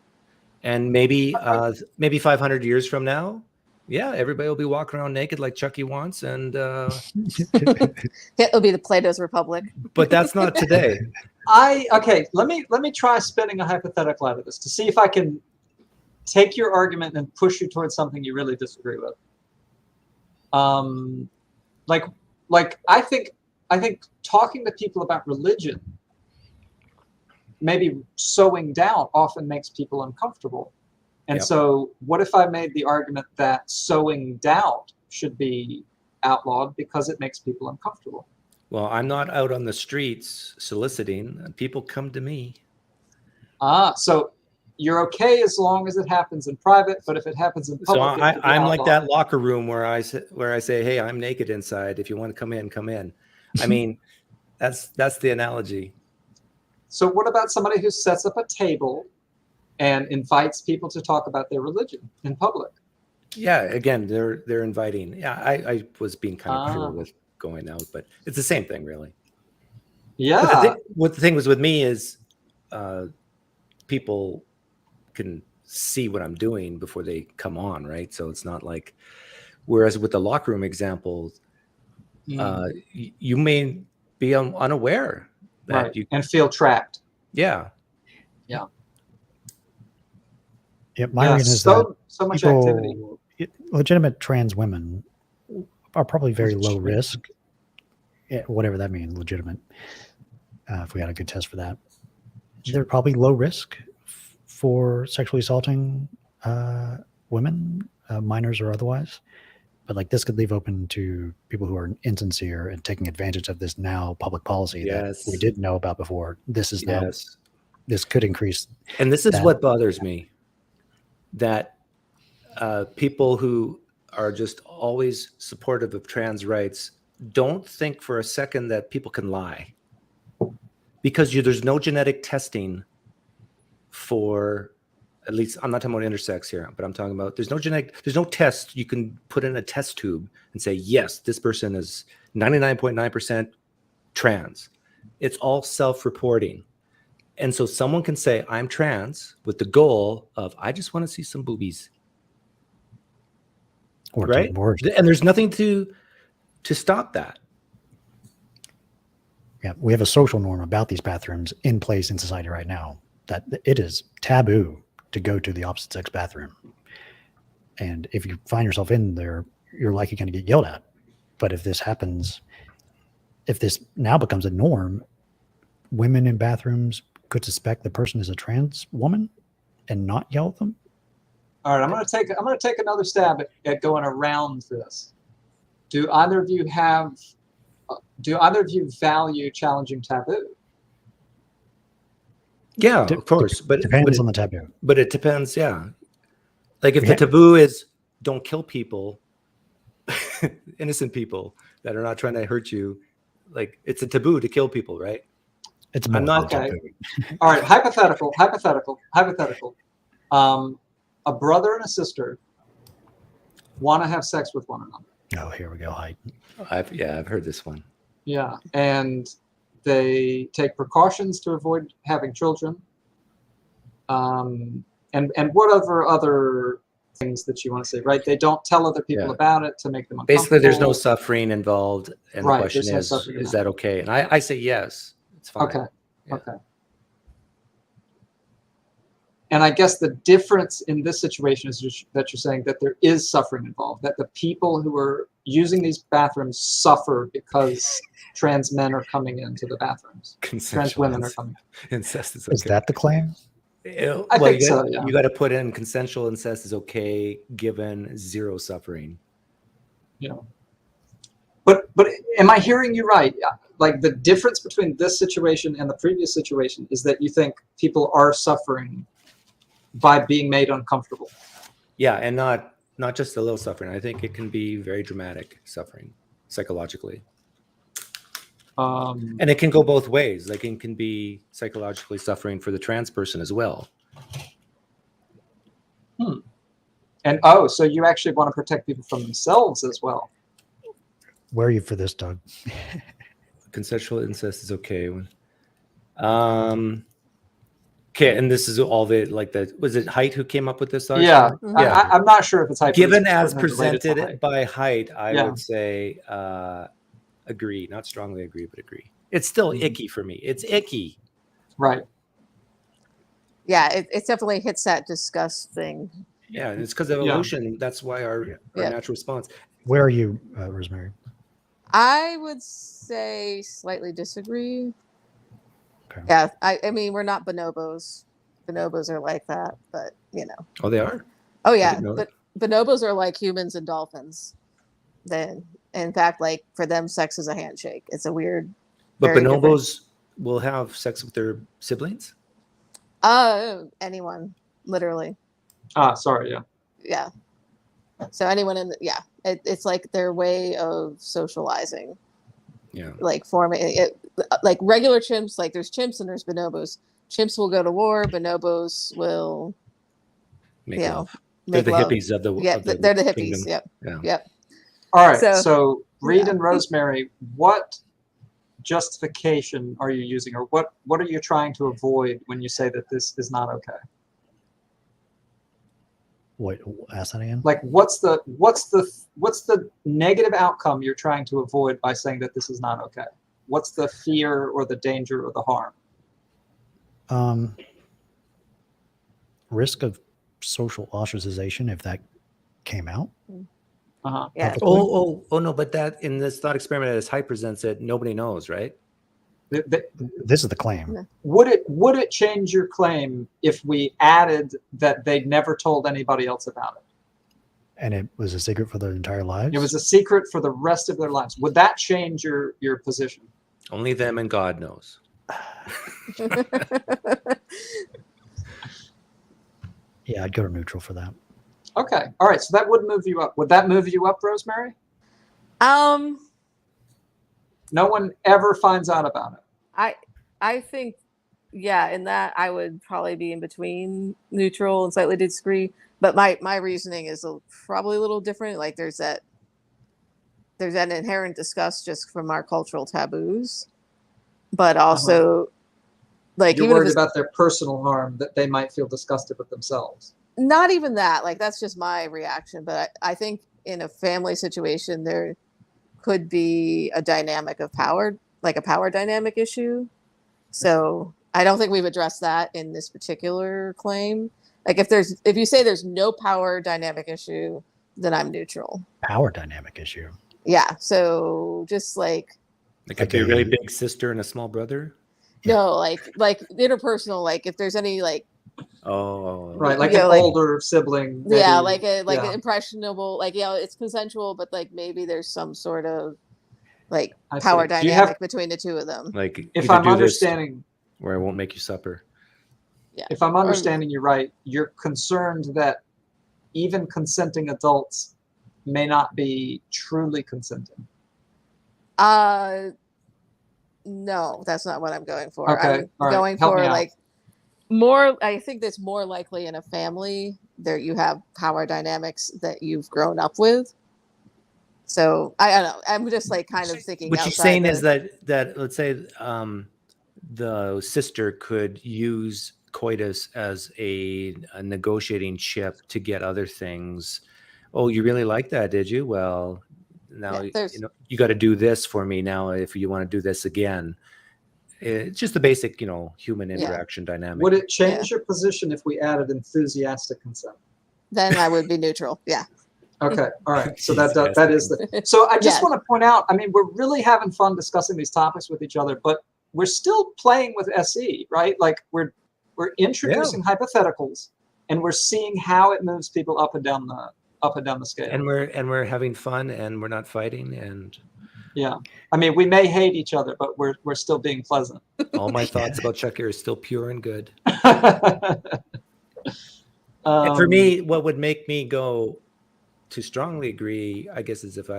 and maybe 500 years from now. Yeah, everybody will be walking around naked like Chucky wants, and It'll be the Plato's Republic. But that's not today. Let me try spinning a hypothetical out of this to see if I can take your argument and push you towards something you really disagree with. Like I think talking to people about religion, maybe sowing doubt often makes people uncomfortable. And so what if I made the argument that sowing doubt should be outlawed because it makes people uncomfortable? Well, I'm not out on the streets soliciting. People come to me. So you're okay as long as it happens in private, but if it happens in public, so I'm like that locker room where I say, hey, I'm naked inside. If you want to come in, come in. I mean, that's the analogy. So what about somebody who sets up a table and invites people to talk about their religion in public? Yeah, again, they're inviting. Yeah, I was being kind of cruel with going out, but it's the same thing, really. Yeah. What the thing was with me is people can see what I'm doing before they come on, right? So it's not like, whereas with the locker room example, you may be unaware that you and feel trapped. Yeah. Yeah, my reason is that so much activity. Legitimate trans women are probably very low risk, whatever that means, legitimate. If we had a good test for that, they're probably low risk for sexually assaulting women, minors or otherwise. But like this could leave open to people who are insincere and taking advantage of this now public policy that we didn't know about before. This is now, this could increase. And this is what bothers me, that people who are just always supportive of trans rights don't think for a second that people can lie, because there's no genetic testing for, at least I'm not talking about intersex here, but I'm talking about there's no test you can put in a test tube and say, yes, this person is 99.9% trans. It's all self-reporting. And so someone can say, I'm trans with the goal of, I just want to see some boobies. Or right? And there's nothing to stop that. Yeah, we have a social norm about these bathrooms in place in society right now, that it is taboo to go to the opposite sex bathroom. And if you find yourself in there, you're likely going to get yelled at. But if this happens, if this now becomes a norm, women in bathrooms could suspect the person is a trans woman and not yell at them. All right, I'm going to take another stab at going around this. Do either of you value challenging taboo? Yeah, of course, but depends on the taboo. But it depends, yeah. Like if the taboo is don't kill people, innocent people that are not trying to hurt you, like it's a taboo to kill people, right? It's more okay. All right, hypothetical. A brother and a sister want to have sex with one another. Oh, here we go. I've heard this one. Yeah, and they take precautions to avoid having children. And whatever other things that you want to say, right? They don't tell other people about it to make them uncomfortable. Basically, there's no suffering involved, and right, the question is that okay? And I say yes, it's fine. Okay, okay. And I guess the difference in this situation is that you're saying that there is suffering involved, that the people who are using these bathrooms suffer because trans men are coming into the bathrooms. Trans women are coming. Incest is okay. Is that the claim? I think so, yeah. You got to put in consensual incest is okay given zero suffering. Yeah. But am I hearing you right? Like the difference between this situation and the previous situation is that you think people are suffering by being made uncomfortable. Yeah, and not just a little suffering. I think it can be very dramatic suffering psychologically. And it can go both ways. Like it can be psychologically suffering for the trans person as well. And so you actually want to protect people from themselves as well. Where are you for this, Doug? Consensual incest is okay. Okay, and this is all was it Haidt who came up with this argument? Yeah. I'm not sure if it's Haidt. Given as presented by Haidt, I would say agree, not strongly agree, but agree. It's still icky for me. It's icky. Right. Yeah, it definitely hits that disgust thing. Yeah, and it's because of evolution. That's why our natural response. Where are you, Rosemary? I would say slightly disagree. Okay. Yeah, I mean, we're not bonobos. Bonobos are like that, but you know. Oh, they are? Oh yeah, but bonobos are like humans and dolphins. Then, in fact, like for them, sex is a handshake. It's a weird. But bonobos will have sex with their siblings? Anyone, literally. Sorry, yeah. Yeah. So anyone it's like their way of socializing. Yeah. Like forming it, like regular chimps, like there's chimps and there's bonobos. Chimps will go to war, bonobos will make love. They're the hippies of the they're the hippies. Kingdom. Yep. All right. So Reed and Rosemary, what justification are you using, or what are you trying to avoid when you say that this is not okay? Wait, ask that again. Like, what's the negative outcome you're trying to avoid by saying that this is not okay? What's the fear or the danger or the harm? Risk of social ostracization if that came out. Uh-huh. Yeah. Oh no! But that in this thought experiment, as Hype presents it, nobody knows, right? This is the claim. Would it change your claim if we added that they'd never told anybody else about it? And it was a secret for their entire lives? It was a secret for the rest of their lives. Would that change your position? Only them and God knows. Yeah, I'd go to neutral for that. Okay. All right. So that would move you up. Would that move you up, Rosemary? Um, No one ever finds out about it. I think, yeah, in that I would probably be in between neutral and slightly disagree. But my reasoning is probably a little different. Like there's an inherent disgust just from our cultural taboos, but also like You're even worried if about their personal harm, that they might feel disgusted with themselves. not even that, like that's just my reaction. But I think in a family situation there could be a dynamic of power, like a power dynamic issue. So I don't think we've addressed that in this particular claim. Like if you say there's no power dynamic issue, then I'm neutral. Power dynamic issue. Yeah. So just like Like a really big sister and a small brother. no, like interpersonal, like if there's any like Oh, Right, like Yeah, an like- older sibling. Maybe. yeah, like an Yeah. impressionable, like it's consensual, but like maybe there's some sort of like I see. power Do you dynamic have- between the two of them. like If either I'm do this understanding, or I won't make you supper. Yeah. if I'm understanding you right, you're concerned that even consenting adults may not be truly consenting. No, that's not what I'm going for. Okay, I'm all right, going help for me out. like more. I think that's more likely in a family there you have power dynamics that you've grown up with. So I don't know. I'm just like kind of thinking. What you're outside saying the- is that let's say the sister could use coitus as a negotiating chip to get other things. Oh, you really like that, did you? Well, now Yeah, there's- you got to do this for me now if you want to do this again. It's just the basic, human interaction dynamic. Would it change your position if we added enthusiastic consent? then I would be neutral. Yeah. Okay, all right. So that is the. Yeah. So I just want to point out. I mean, we're really having fun discussing these topics with each other, but we're still playing with SE, right? Like we're introducing hypotheticals, and we're seeing how it moves people up and down the scale. And we're having fun, and we're not fighting, and yeah, I mean, we may hate each other, but we're still being pleasant. all my thoughts about Chucky are still pure and good. And for me, what would make me go to strongly agree, I guess, is if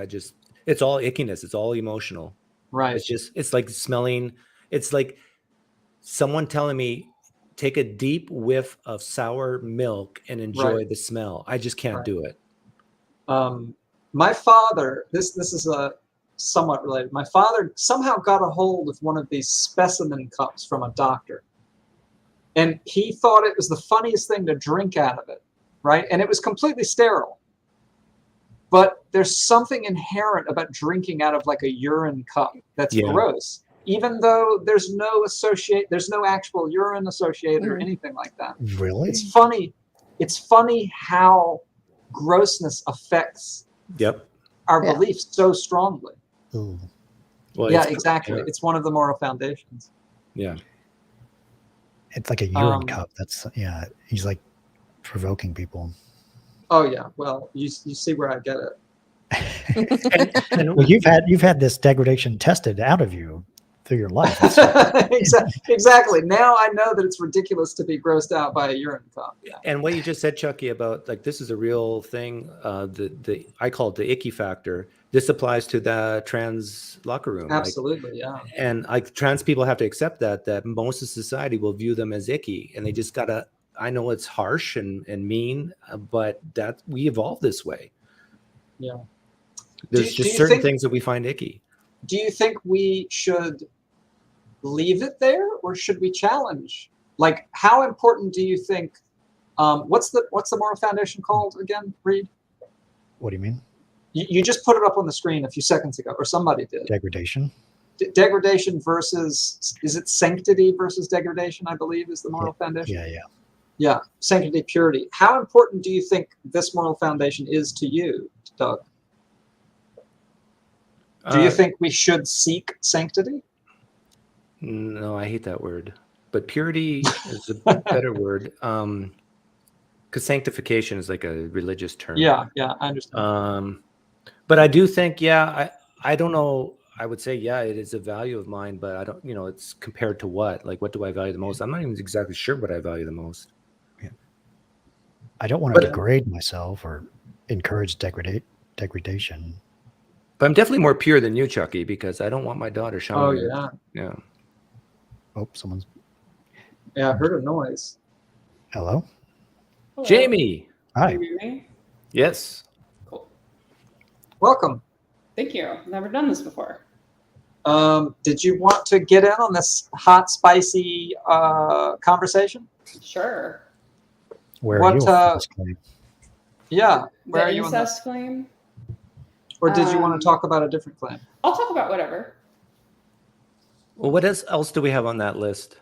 it's all ickiness. It's all emotional. right? It's like smelling. It's like someone telling me, take a deep whiff of sour milk and enjoy Right. the smell. I just can't Right. do it. My father, this is somewhat related. My father somehow got a hold of one of these specimen cups from a doctor, and he thought it was the funniest thing to drink out of it, right? And it was completely sterile. But there's something inherent about drinking out of like a urine cup that's Yeah. gross, even though there's no actual urine associated or anything like that. Really? It's funny. It's funny how grossness affects Yep. our Yeah. beliefs so strongly. Ooh. Well, Yeah, it's- exactly. Yeah. It's one of the moral foundations. Yeah. It's like a urine Um, cup. Yeah. He's like provoking people. Oh yeah. Well, you see where I get it. Well, you've had this degradation tested out of you through your life. Exactly. Now I know that it's ridiculous to be grossed out by a urine cup. Yeah. And what you just said, Chucky, about like this is a real thing. I call it the icky factor. This applies to the trans locker room. Absolutely. Yeah. And like trans people have to accept that most of society will view them as icky, and they just gotta. I know it's harsh and mean, but that we evolved this way. Yeah. There's do just you certain think- things that we find icky. Do you think we should leave it there, or should we challenge? Like, how important do you think? What's the moral foundation called again, Reed? What do you mean? You just put it up on the screen a few seconds ago, or somebody did. Degradation? Degradation versus, is it sanctity versus degradation, I believe, is the moral foundation? Yeah. Yeah, sanctity, purity. How important do you think this moral foundation is to you, Doug? Do you think we should seek sanctity? No, I hate that word. But purity is a better word. Because sanctification is like a religious term. Yeah, I understand. But I do think, I don't know. I would say, it is a value of mine, but I don't, it's compared to what? Like, what do I value the most? I'm not even exactly sure what I value the most. I don't want to degrade myself or encourage degradation. But I'm definitely more pure than you, Chucky, because I don't want my daughter showering. Oh, yeah. Yeah. Oh, someone's. Yeah, I heard a noise. Hello? Hello. Jamie. Hi. Can you hear me? Yes. Cool. Welcome. Thank you. I've never done this before. Did you want to get in on this hot, spicy conversation? Sure. Where are you? What, on this claim? Yeah. Where The are you on this? incest claim? Or did you want to talk about a different claim? I'll talk about whatever. Well, what else do we have on that list?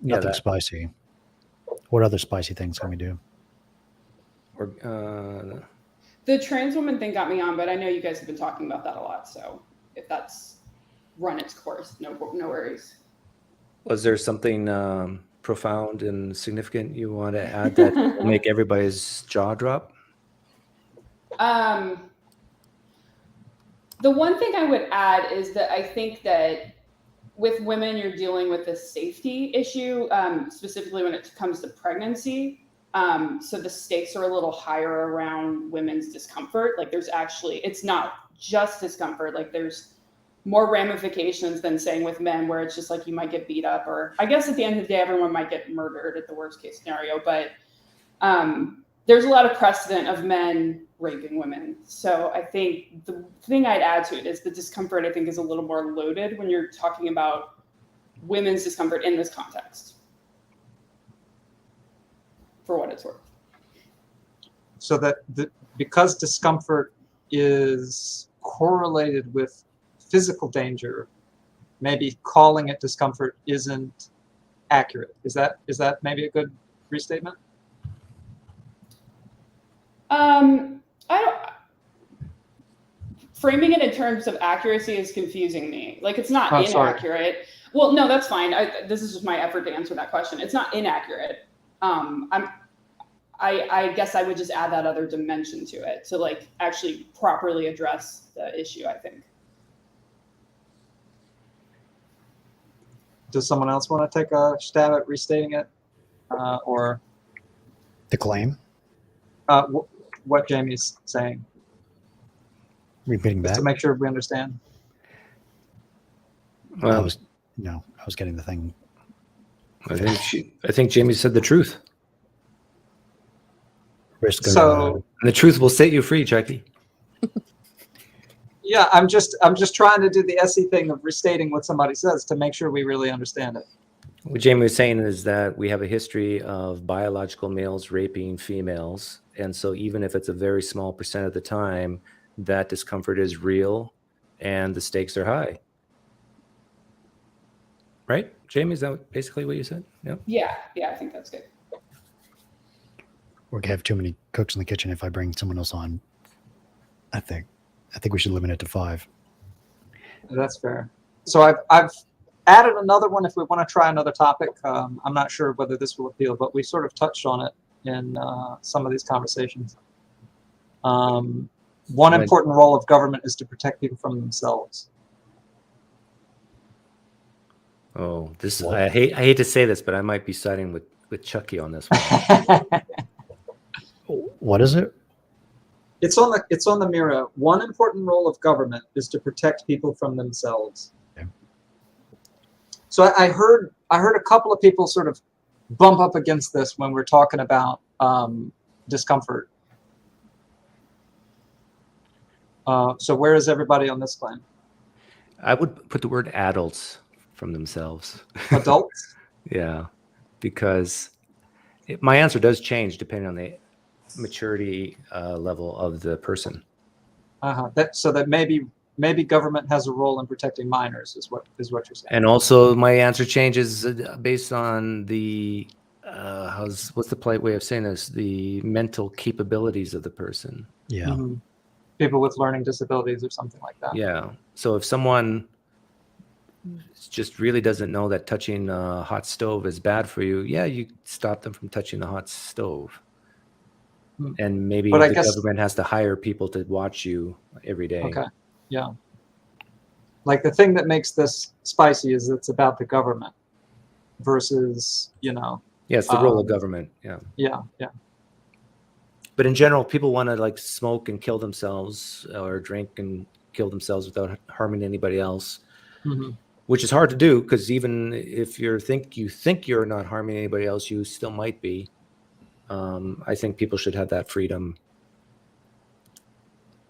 Nothing spicy. What other spicy things can we do? Or The trans woman thing got me on, but I know you guys have been talking about that a lot. So if that's run its course, no worries. was there something profound and significant you want to add that will make everybody's jaw drop? The one thing I would add is that I think that with women, you're dealing with a safety issue, specifically when it comes to pregnancy. So the stakes are a little higher around women's discomfort. Like it's not just discomfort. Like there's more ramifications than saying with men where it's just like you might get beat up, or I guess at the end of the day, everyone might get murdered at the worst case scenario. But there's a lot of precedent of men raping women. So I think the thing I'd add to it is the discomfort, I think, is a little more loaded when you're talking about women's discomfort in this context, for what it's worth. So that because discomfort is correlated with physical danger, maybe calling it discomfort isn't accurate. Is that maybe a good restatement? Framing it in terms of accuracy is confusing me. Like it's not inaccurate. Sorry. Well, no, that's fine. This is just my effort to answer that question. It's not inaccurate. I guess I would just add that other dimension to it to like actually properly address the issue, I think. Does someone else want to take a stab at restating it, or The claim? what Jamie's saying? Repeating Just back? to make sure we understand. I was getting the thing. I think Jamie said the truth. Risk of, So And the truth will set you free, Chucky. yeah, I'm just trying to do the SE thing of restating what somebody says to make sure we really understand it. What Jamie was saying is that we have a history of biological males raping females. And so even if it's a very small percent of the time, that discomfort is real and the stakes are high. Right? Jamie, is that basically what you said? Yeah. Yeah, I think that's good. we're gonna have too many cooks in the kitchen if I bring someone else on. I think we should limit it to 5. That's fair. So I've added another one if we want to try another topic. I'm not sure whether this will appeal, but we sort of touched on it in some of these conversations. One important role of government is to protect people from themselves. Oh, I hate to say this, but I might be siding with Chucky on this one. What is it? It's on the mirror. One important role of government is to protect people from themselves. Okay. So I heard a couple of people sort of bump up against this when we're talking about discomfort. So where is everybody on this claim? I would put the word adults from themselves. Adults? Yeah, because my answer does change depending on the maturity level of the person. So that maybe government has a role in protecting minors is what you're saying. And also my answer changes based on the what's the polite way of saying this? The mental capabilities of the person. Yeah. Mm-hmm. people with learning disabilities or something like that. Yeah. So if someone just really doesn't know that touching a hot stove is bad for you, yeah, you stop them from touching the hot stove. And maybe But I the guess- government has to hire people to watch you every day. Okay. Yeah. Like the thing that makes this spicy is it's about the government versus, Yeah, it's the role of government. Yeah. Yeah. But in general, people want to like smoke and kill themselves or drink and kill themselves without harming anybody else, which is hard to do because even if you think you're not harming anybody else, you still might be. I think people should have that freedom.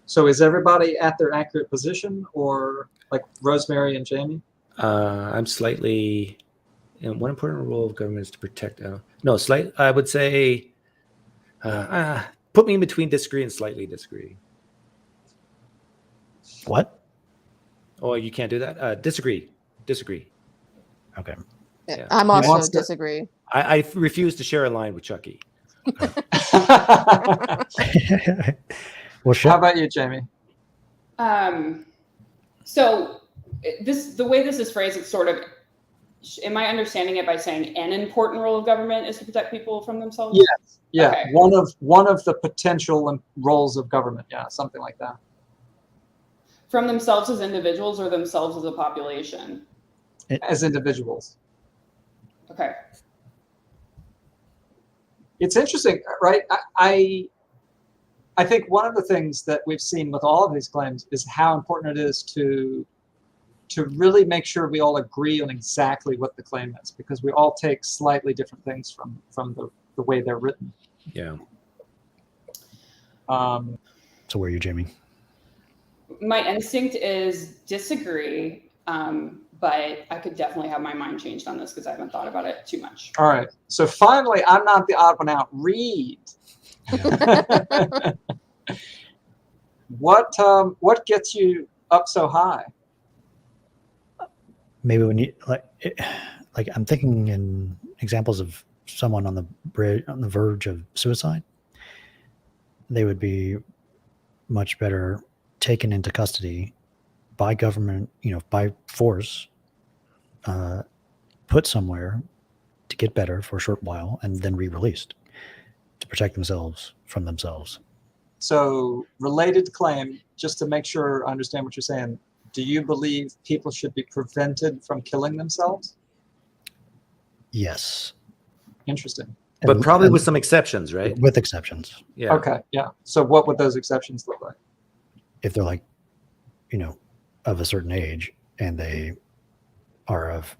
So is everybody at their accurate position, or like Rosemary and Jamie? I'm slightly. And one important role of government is to protect. I would say. Put me in between disagree and slightly disagree. What? Oh, you can't do that? Disagree. Okay. Yeah. I'm He also wants to- disagree. I refuse to share a line with Chucky. Well, How sure. about you, Jamie? So the way this is phrased, it's sort of, am I understanding it by saying an important role of government is to protect people from themselves? Yes. Yeah. Okay. One of the potential roles of government. Yeah, something like that. From themselves as individuals or themselves as a population? As individuals. Okay. It's interesting, right? I think one of the things that we've seen with all of these claims is how important it is to really make sure we all agree on exactly what the claim is, because we all take slightly different things from the way they're written. Yeah. So where are you, Jamie? My instinct is disagree, but I could definitely have my mind changed on this because I haven't thought about it too much. All right. So finally, I'm not the odd one out. Read. What gets you up so high? Maybe when you like I'm thinking in examples of someone on the verge of suicide, they would be much better taken into custody by government, by force, put somewhere to get better for a short while, and then re-released to protect themselves from themselves. So related claim, just to make sure I understand what you're saying, do you believe people should be prevented from killing themselves? Yes. Interesting. But probably and with some exceptions, right? with exceptions. Yeah. Okay, yeah. So what would those exceptions look like? If they're like, of a certain age and they are of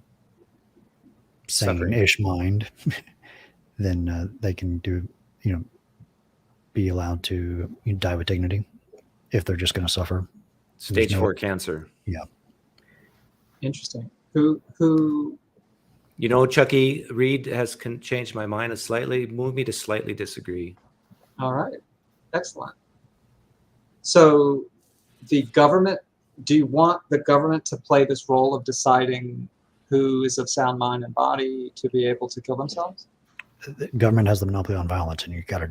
sane-ish mind, then they can be allowed to die with dignity if they're just going to suffer. Stage 4 cancer. Yeah. Interesting. Who? Chucky Reed has changed my mind slightly. Move me to slightly disagree. All right. Excellent. So the government, do you want the government to play this role of deciding who is of sound mind and body to be able to kill themselves? The government has the monopoly on violence, and you got to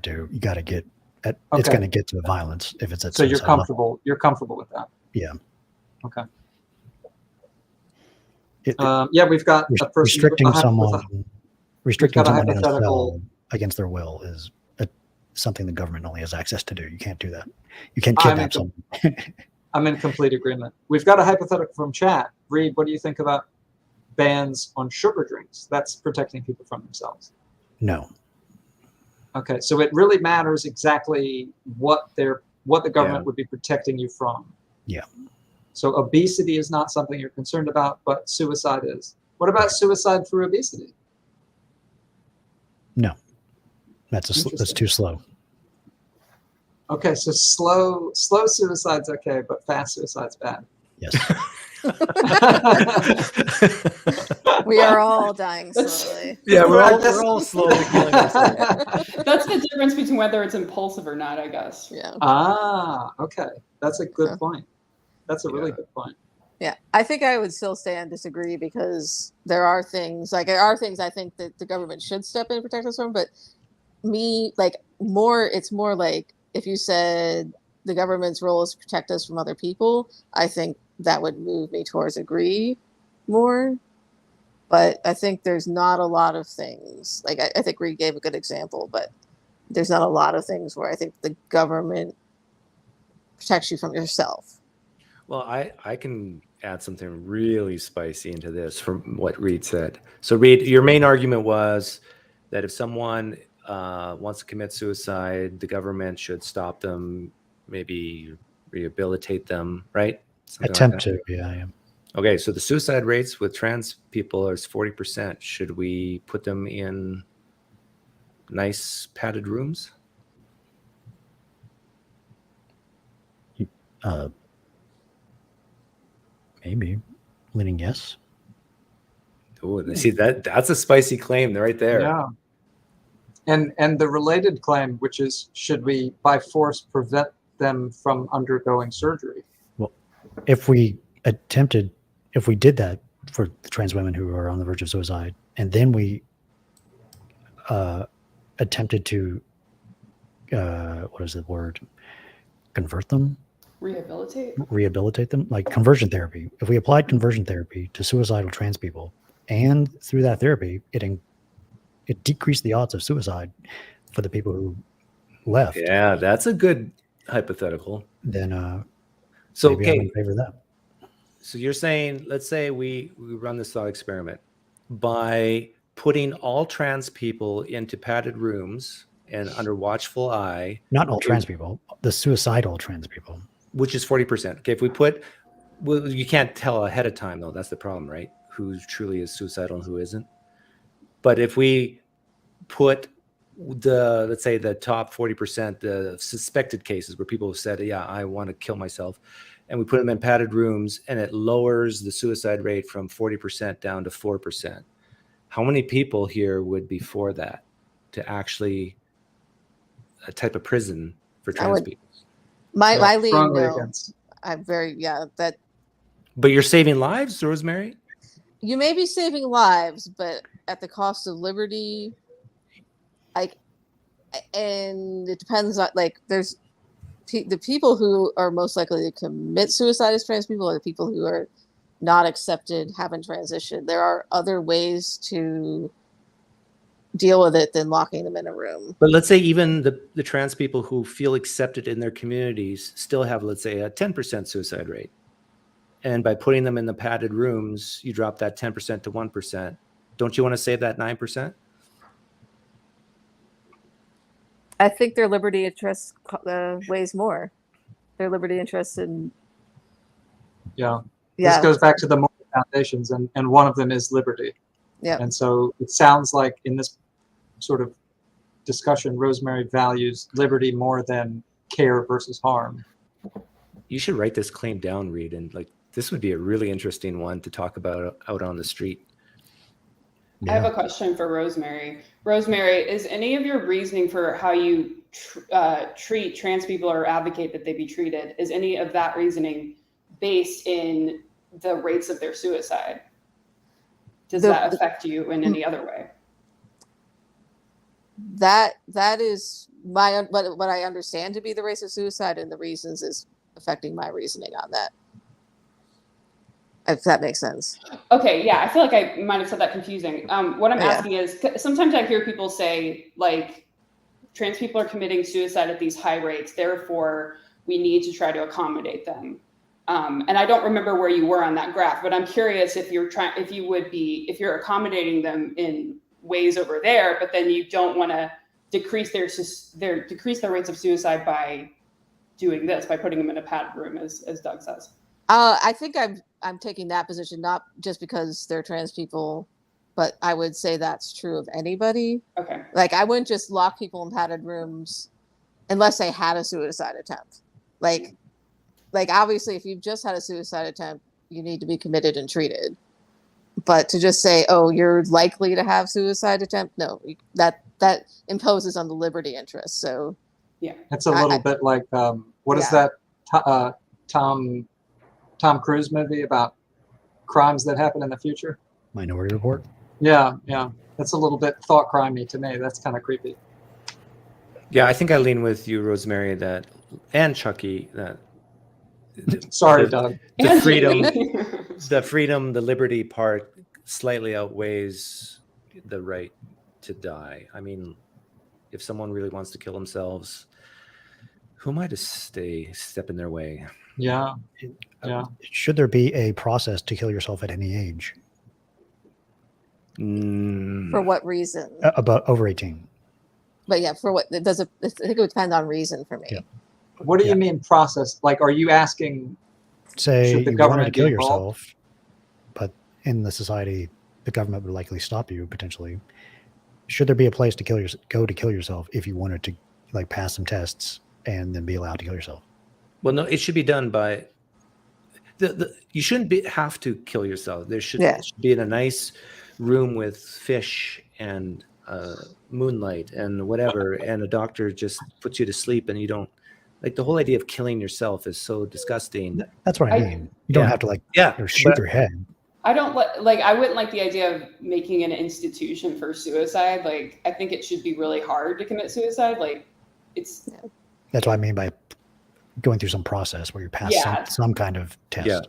get at, it's Okay. going to get to the violence if it's at So you're suicide level. comfortable. You're comfortable with that. Yeah. Okay. It- Yeah, we've got a person restricting with a someone in a hypothetical. cell against their will is something the government only has access to do. You can't do that. You can't kidnap someone. I'm in complete agreement. We've got a hypothetical from chat. Reed, what do you think about bans on sugar drinks? That's protecting people from themselves. No. Okay, so it really matters exactly what the government Yeah. would be protecting you from. Yeah. So obesity is not something you're concerned about, but suicide is. What about suicide through obesity? No. That's Interesting. too slow. Okay, so slow suicide's okay, but fast suicide's bad. Yes. We are all dying slowly. Yeah, we're Right, all slowly killing ourselves. That's the difference between whether it's impulsive or not, I guess. Yeah. Okay. That's a good Yeah. point. That's a really Yeah. good point. Yeah. I think I would still stay on disagree because there are things I think that the government should step in and protect us from, but it's more like if you said the government's role is to protect us from other people, I think that would move me towards agree more. But I think there's not a lot of things, like I think Reed gave a good example, but there's not a lot of things where I think the government protects you from yourself. Well, I can add something really spicy into this from what Reed said. So Reed, your main argument was that if someone wants to commit suicide, the government should stop them, maybe rehabilitate them, right? Something Attempt like that. to, yeah. Okay, so the suicide rates with trans people is 40%. Should we put them in nice padded rooms? Maybe leaning yes. Oh, see that's a spicy claim right there. Yeah. And the related claim, which is, should we by force prevent them from undergoing surgery? Well, if we did that for the trans women who are on the verge of suicide, and then we attempted to what is the word? Convert them? Rehabilitate them, like conversion therapy. If we applied conversion therapy to suicidal trans people, and through that therapy, it decreased the odds of suicide for the people who left. Yeah, that's a good hypothetical. Then so maybe okay, I'm in favor of that. So you're saying, let's say we run this thought experiment by putting all trans people into padded rooms and under watchful eye. Not all trans people, the suicidal trans people. Which is 40%. Okay, if we put, well, you can't tell ahead of time though. That's the problem, right? Who truly is suicidal and who isn't. But if we put let's say the top 40%, the suspected cases where people have said, yeah, I want to kill myself, and we put them in padded rooms, and it lowers the suicide rate from 40% down to 4%. How many people here would be for that, to actually a type of prison for trans people? My lean, strongly no. against. I'm very, that But you're saving lives, Rosemary? you may be saving lives, but at the cost of liberty. And it depends on, like, there's the people who are most likely to commit suicide as trans people are the people who are not accepted, haven't transitioned. There are other ways to deal with it than locking them in a room. But let's say even the trans people who feel accepted in their communities still have, let's say, a 10% suicide rate. And by putting them in the padded rooms, you drop that 10% to 1%. Don't you want to save that 9%? I think their liberty interest weighs more. Their liberty interest in This goes back to the moral foundations, and one of them is liberty. Yeah. And so it sounds like in this sort of discussion, Rosemary values liberty more than care versus harm. You should write this claim down, Reed, and like this would be a really interesting one to talk about out on the street. I have a question for Rosemary. Rosemary, is any of your reasoning for how you treat trans people or advocate that they be treated, is any of that reasoning based in the rates of their suicide? Does that affect you in any other way? That is what I understand to be the rates of suicide, and the reasons is affecting my reasoning on that. If that makes sense. Okay, yeah, I feel like I might have said that confusing. What I'm asking is, sometimes I hear people say, like, trans people are committing suicide at these high rates, therefore we need to try to accommodate them. And I don't remember where you were on that graph, but I'm curious if you're accommodating them in ways over there, but then you don't want to decrease their rates of suicide by doing this, by putting them in a padded room, as Doug says. I think I'm taking that position not just because they're trans people, but I would say that's true of anybody. Okay. Like, I wouldn't just lock people in padded rooms unless they had a suicide attempt. Like obviously, if you've just had a suicide attempt, you need to be committed and treated. But to just say, oh, you're likely to have suicide attempt, no, that imposes on the liberty interest. So yeah, it's a little bit like what is that Tom Cruise movie about crimes that happen in the future? Minority Report. Yeah. That's a little bit thought crimey to me. That's kind of creepy. Yeah, I think I lean with you, Rosemary, that and Chucky, that Sorry, the- Doug. the freedom, the liberty part slightly outweighs the right to die. I mean, if someone really wants to kill themselves, who am I to step in their way? Yeah. Yeah. Should there be a process to kill yourself at any age? For what reason? About over 18. But yeah, for what it does. I think it would depend on reason for me. Yeah. What do you mean process? Like, are you asking? Say Should the you wanted to government kill be involved? yourself, but in the society, the government would likely stop you potentially. Should there be a place to go to kill yourself if you wanted to, like, pass some tests and then be allowed to kill yourself? Well, no, it should be done by you shouldn't have to kill yourself. There should, Yeah. it should be in a nice room with fish and moonlight and whatever, and a doctor just puts you to sleep, and you don't, like, the whole idea of killing yourself is so disgusting. That's what I mean. You don't have to, like, shoot but- your head. I don't like. I wouldn't like the idea of making an institution for suicide. Like, I think it should be really hard to commit suicide. Like, it's That's what I mean by going through some process where you pass Yeah. some kind of test. Yeah.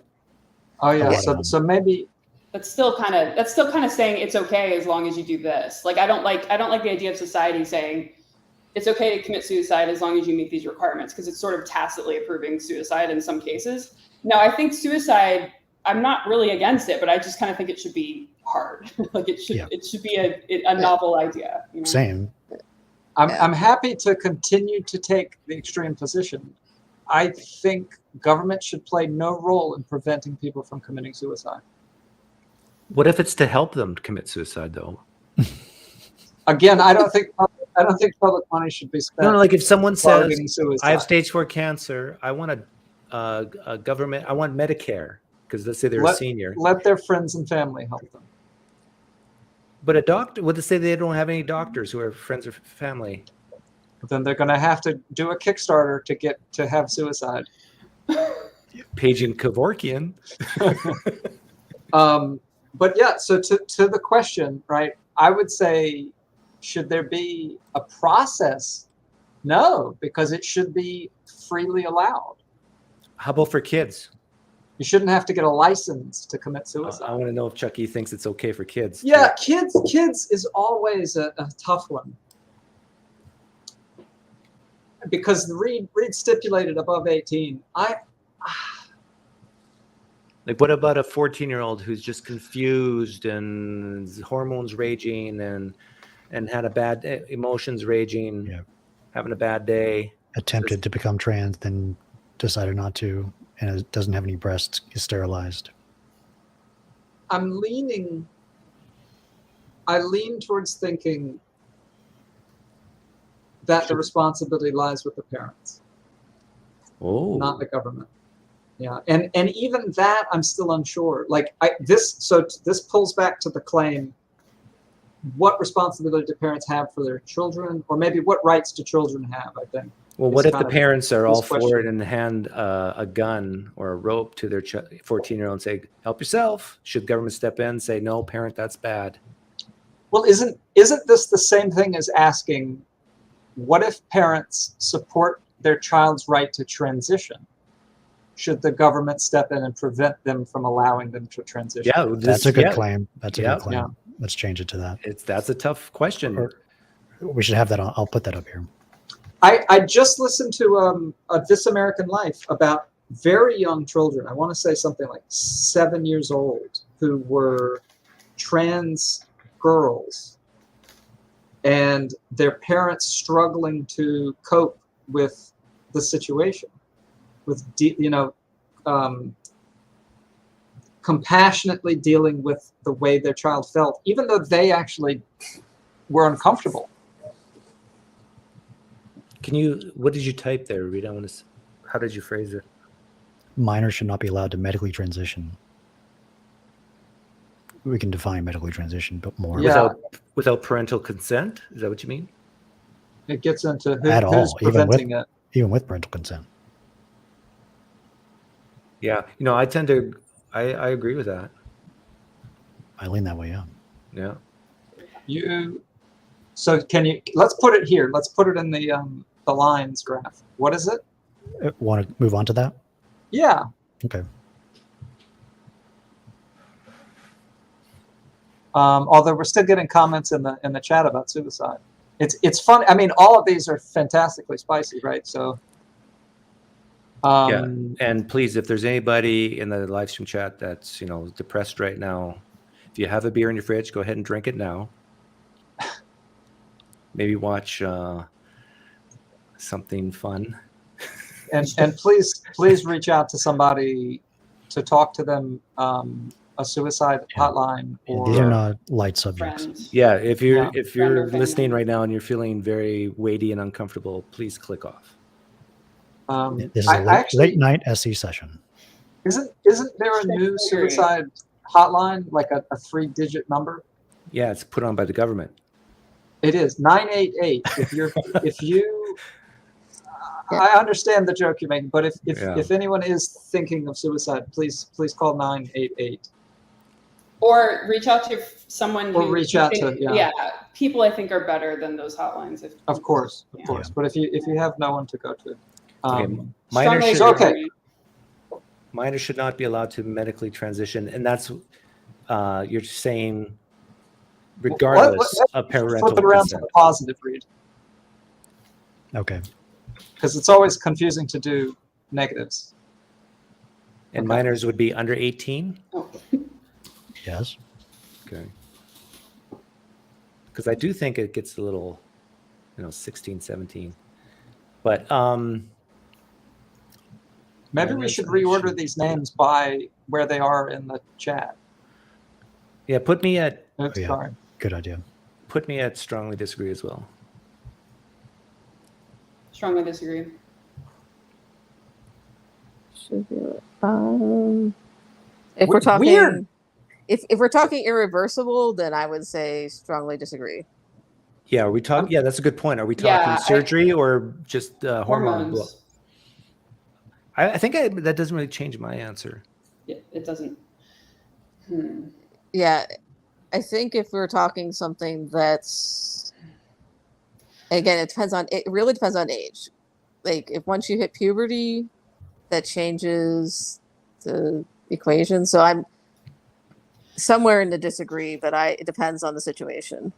Oh yeah. Yeah. So maybe. that's still kind of saying it's okay as long as you do this. Like, I don't like the idea of society saying it's okay to commit suicide as long as you meet these requirements, because it's sort of tacitly approving suicide in some cases. Now, I think suicide, I'm not really against it, but I just kind of think it should be hard. Like, it should be a novel idea. You know? Same. I'm happy to continue to take the extreme position. I think government should play no role in preventing people from committing suicide. What if it's to help them commit suicide, though? Again, I don't think public money should be spent. No, like if someone says, targeting suicide. I have stage 4 cancer, I want a government, I want Medicare, because let's say they're a senior. Let their friends and family help them. But a doctor, what to say they don't have any doctors who are friends or family? Then they're going to have to do a Kickstarter to get to have suicide. Paging Kevorkian. But yeah, so to the question, right? I would say, should there be a process? No, because it should be freely allowed. How about for kids? You shouldn't have to get a license to commit suicide. I want to know if Chucky thinks it's okay for kids. Yeah, kids is always a tough one. Because Reed stipulated above 18. Like, what about a 14-year-old who's just confused and hormones raging and had a bad emotions raging, having a bad day, Attempted to become trans, then decided not to, and it doesn't have any breasts, is sterilized. I lean towards thinking that the responsibility lies with the parents, not the government. Yeah, and even that I'm still unsure. Like this pulls back to the claim: what responsibility do parents have for their children, or maybe what rights do children have? I think. Well, what if the parents are all question. for it and hand a gun or a rope to their 14-year-old and say, "Help yourself"? Should government step in and say, "No, parent, that's bad"? Well, isn't this the same thing as asking, what if parents support their child's right to transition? Should the government step in and prevent them from allowing them to transition? Yeah, that's a good claim. That's a good claim. Yeah. Let's change it to that. That's a tough question. We should have that on. I'll put that up here. I just listened to This American Life about very young children. I want to say something like 7 years old, who were trans girls, and their parents struggling to cope with the situation, with compassionately dealing with the way their child felt, even though they actually were uncomfortable. What did you type there, Rita? How did you phrase it? Minors should not be allowed to medically transition. We can define medically transition, but more. Yeah. Without parental consent? Is that what you mean? It gets into At who's all, preventing it. Even with parental consent. Yeah. I agree with that. I lean that way, yeah. Yeah. So let's put it here. Let's put it in the lines graph. What is it? Want to move on to that? Yeah. Okay. Although we're still getting comments in the chat about suicide. It's fun. I mean, all of these are fantastically spicy, right? So. Yeah, and please, if there's anybody in the live stream chat that's depressed right now, if you have a beer in your fridge, go ahead and drink it now. Maybe watch something fun. And please reach out to somebody to talk to them. A suicide hotline. Or These are not light subjects. Friends. Yeah, if you're Friend or listening family. right now and you're feeling very weighty and uncomfortable, please click off. This is a late night SE session. Isn't there a new suicide hotline, like a 3-digit number? Yeah, it's put on by the government. It is 988. If you, I understand the joke you're making, but if anyone is thinking of suicide, please call 988. Or reach out to someone. Or reach out to people I think are better than those hotlines. Of course. But if you have no one to go to, minors should not be allowed to medically transition, and that's you're saying regardless of parental flip it around consent. to the positive read, Okay. because it's always confusing to do negatives. And minors would be under 18. Oh. Yes. Okay. Because I do think it gets a little, 16, 17. But maybe we should reorder these names by where they are in the chat. Yeah, put me at Sorry. Good idea. Put me at strongly disagree as well. Strongly disagree. If we're talking Weird. if we're talking irreversible, then I would say strongly disagree. Yeah, are we talking? Yeah, that's a good point. Are we talking surgery or just hormones? I think that doesn't really change my answer. Yeah, it doesn't. Yeah, I think if we're talking something that's, again, it really depends on age. Like if once you hit puberty, that changes the equation. So I'm somewhere in the disagree, but it depends on the situation.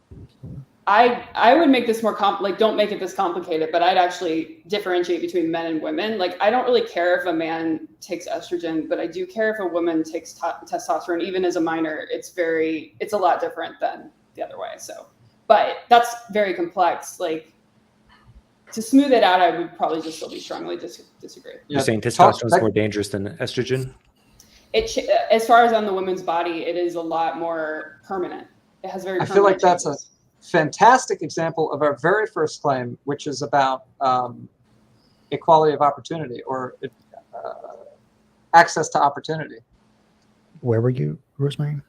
I would make this more don't make it this complicated, but I'd actually differentiate between men and women. Like, I don't really care if a man takes estrogen, but I do care if a woman takes testosterone, even as a minor. It's a lot different than the other way. So, but that's very complex. Like, to smooth it out, I would probably just still be strongly disagree. You're saying testosterone is more dangerous than estrogen? As far as on the woman's body, it is a lot more permanent. It has very. I feel like that's a fantastic example of our very first claim, which is about equality of opportunity or access to opportunity. Where were you, Rosemary?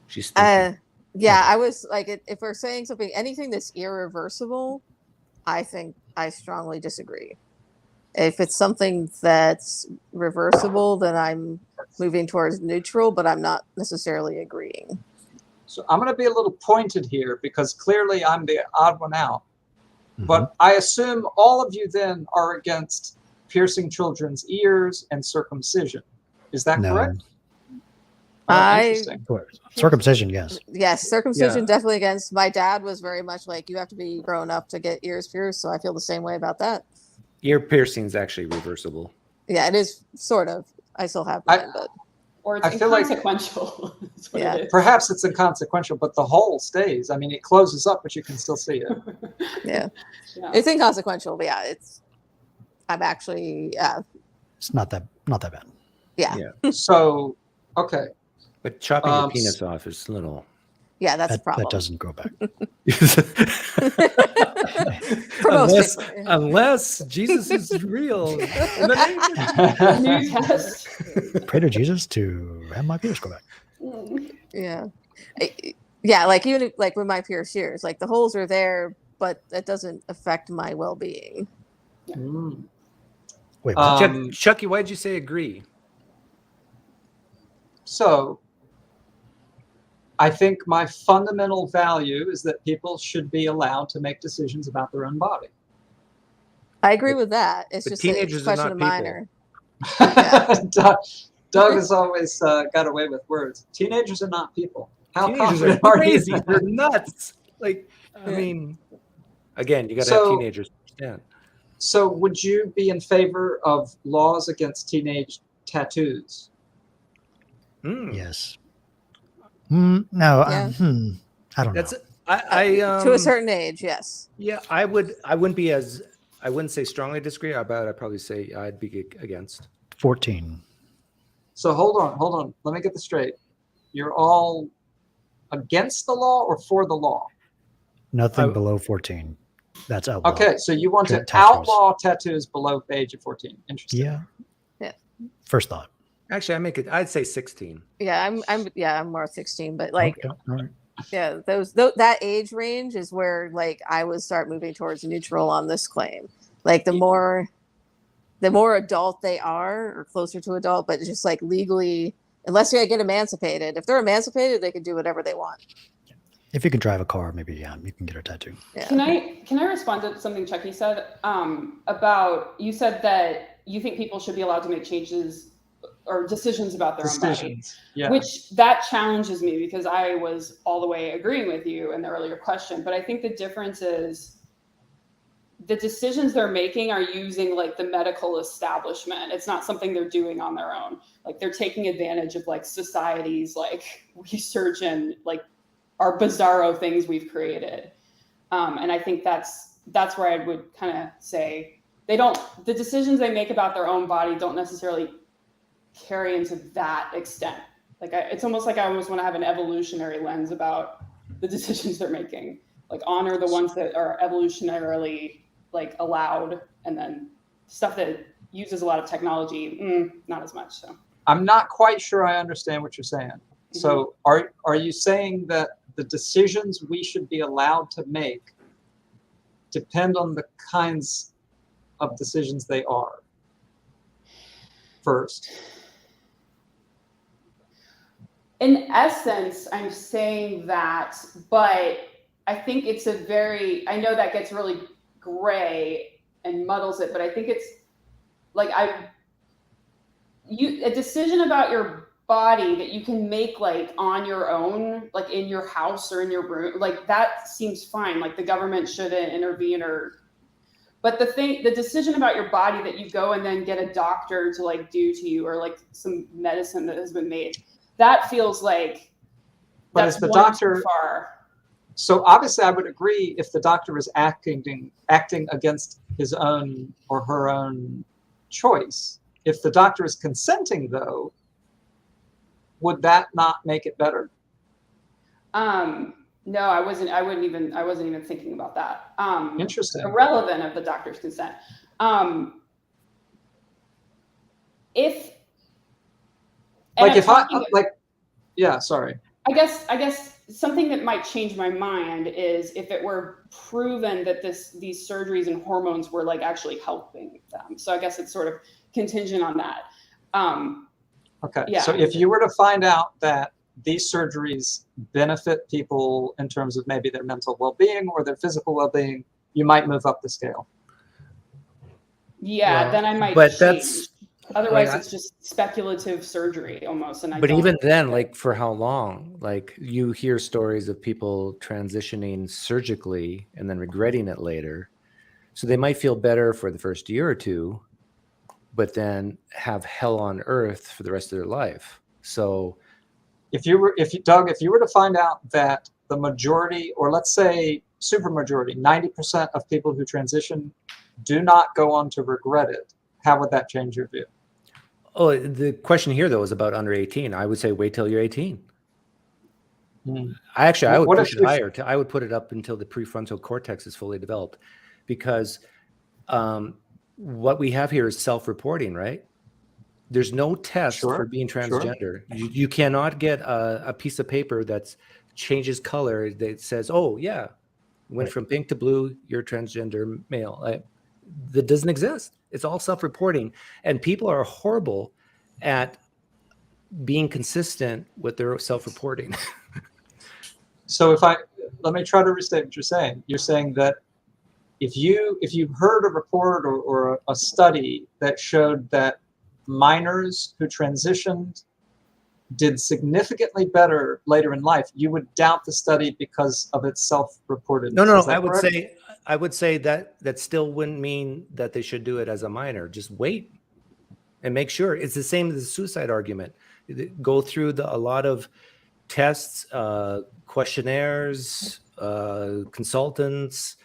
She's thinking. I was like, if we're saying something, anything that's irreversible, I think I strongly disagree. If it's something that's reversible, then I'm moving towards neutral, but I'm not necessarily agreeing. So I'm going to be a little pointed here because clearly I'm the odd one out. Mm-hmm. But I assume all of you then are against piercing children's ears and circumcision. Is that correct? Interesting. Circumcision, yes. Yes, circumcision definitely against. My dad was very much like, you have to be grown up to get ears pierced, so I feel the same way about that. Ear piercing is actually reversible. Yeah, it is sort of. I still have mine, but or it's inconsequential. Perhaps it's inconsequential, but the hole stays. I mean, it closes up, but you can still see it. Yeah. It's inconsequential, but I'm actually it's not that bad. Yeah. So, okay. But chopping your penis off is a little. Yeah, that's a problem. That doesn't go back. unless Jesus is real. New test. Pray to Jesus to have my penis go back. Yeah. Yeah, like even like with my pierced ears, like the holes are there, but that doesn't affect my well-being. Yeah. Wait, Chucky, why did you say agree? So, I think my fundamental value is that people should be allowed to make decisions about their own body. I agree with that. It's but just teenagers a are question not of people. minor. Doug has always got away with words. Teenagers are not people. How Teenagers confident are are you? crazy. They're nuts. Like, I Yeah. mean, again, you got to have So- teenagers to understand. So would you be in favor of laws against teenage tattoos? Yes. No. Yeah. I don't That's know. To a certain age, yes. Yeah, I wouldn't say strongly disagree. I'd probably say I'd be against. 14. So hold on. Let me get this straight. You're all against the law or for the law? Nothing below 14. That's outlawed. Okay, so you want to Tattoos. outlaw tattoos below the age of 14. Interesting. Yeah. Yeah. First thought. Actually, I'd say 16. Yeah, I'm more 16, but like Okay, all right. yeah, that age range is where like I would start moving towards neutral on this claim. Like the more adult they are, or closer to adult, but just like legally, unless they get emancipated. If they're emancipated, they can do whatever they want. If you can drive a car, maybe you can get a tattoo. Yeah. Can I respond to something Chucky said about, you said that you think people should be allowed to make changes or decisions about their own body, Decisions. Yeah. which that challenges me because I was all the way agreeing with you in the earlier question. But I think the difference is the decisions they're making are using like the medical establishment. It's not something they're doing on their own. Like they're taking advantage of like society's like research and like our bizarro things we've created. And I think that's where I would kind of say the decisions they make about their own body don't necessarily carry into that extent. Like it's almost like I almost want to have an evolutionary lens about the decisions they're making, like honor the ones that are evolutionarily like allowed, and then stuff that uses a lot of technology, not as much. So I'm not quite sure I understand what you're saying. So are you saying that the decisions we should be allowed to make depend on the kinds of decisions they are? First. in essence, I'm saying that, but I think it's I know that gets really gray and muddles it, but I think it's like a decision about your body that you can make like on your own, like in your house or in your room, like that seems fine. Like the government shouldn't intervene but the decision about your body that you go and then get a doctor to like do to you, or like some medicine that has been made, that feels like But is the doctor far. So obviously I would agree if the doctor is acting against his own or her own choice. If the doctor is consenting though, would that not make it better? No, I wasn't even thinking about that. Interesting. Irrelevant of the doctor's consent. Sorry. I guess something that might change my mind is if it were proven that these surgeries and hormones were like actually helping them. So I guess it's sort of contingent on that. Okay. Yeah. So if you were to find out that these surgeries benefit people in terms of maybe their mental well-being or their physical well-being, you might move up the scale. Yeah, then I might. But change. that's Otherwise, like, it's just speculative surgery almost. And but even then, like for how long? Like you hear stories of people transitioning surgically and then regretting it later. So they might feel better for the first year or two, but then have hell on earth for the rest of their life. So Doug, if you were to find out that the majority, or let's say supermajority, 90% of people who transition do not go on to regret it, how would that change your view? Oh, the question here though is about under 18. I would say wait till you're 18. I would push it higher. I would put it up until the prefrontal cortex is fully developed, because what we have here is self-reporting, right? There's no test for being transgender. Sure. You cannot get a piece of paper that changes color that says, "Oh yeah, went from pink to blue. You're transgender male." That doesn't exist. It's all self-reporting, and people are horrible at being consistent with their self-reporting. So let me try to restate what you're saying. You're saying that if you heard a report or a study that showed that minors who transitioned did significantly better later in life, you would doubt the study because of its self-reported. No, Is that correct? I would say that still wouldn't mean that they should do it as a minor. Just wait and make sure. It's the same as the suicide argument. Go through a lot of tests, questionnaires, consultants.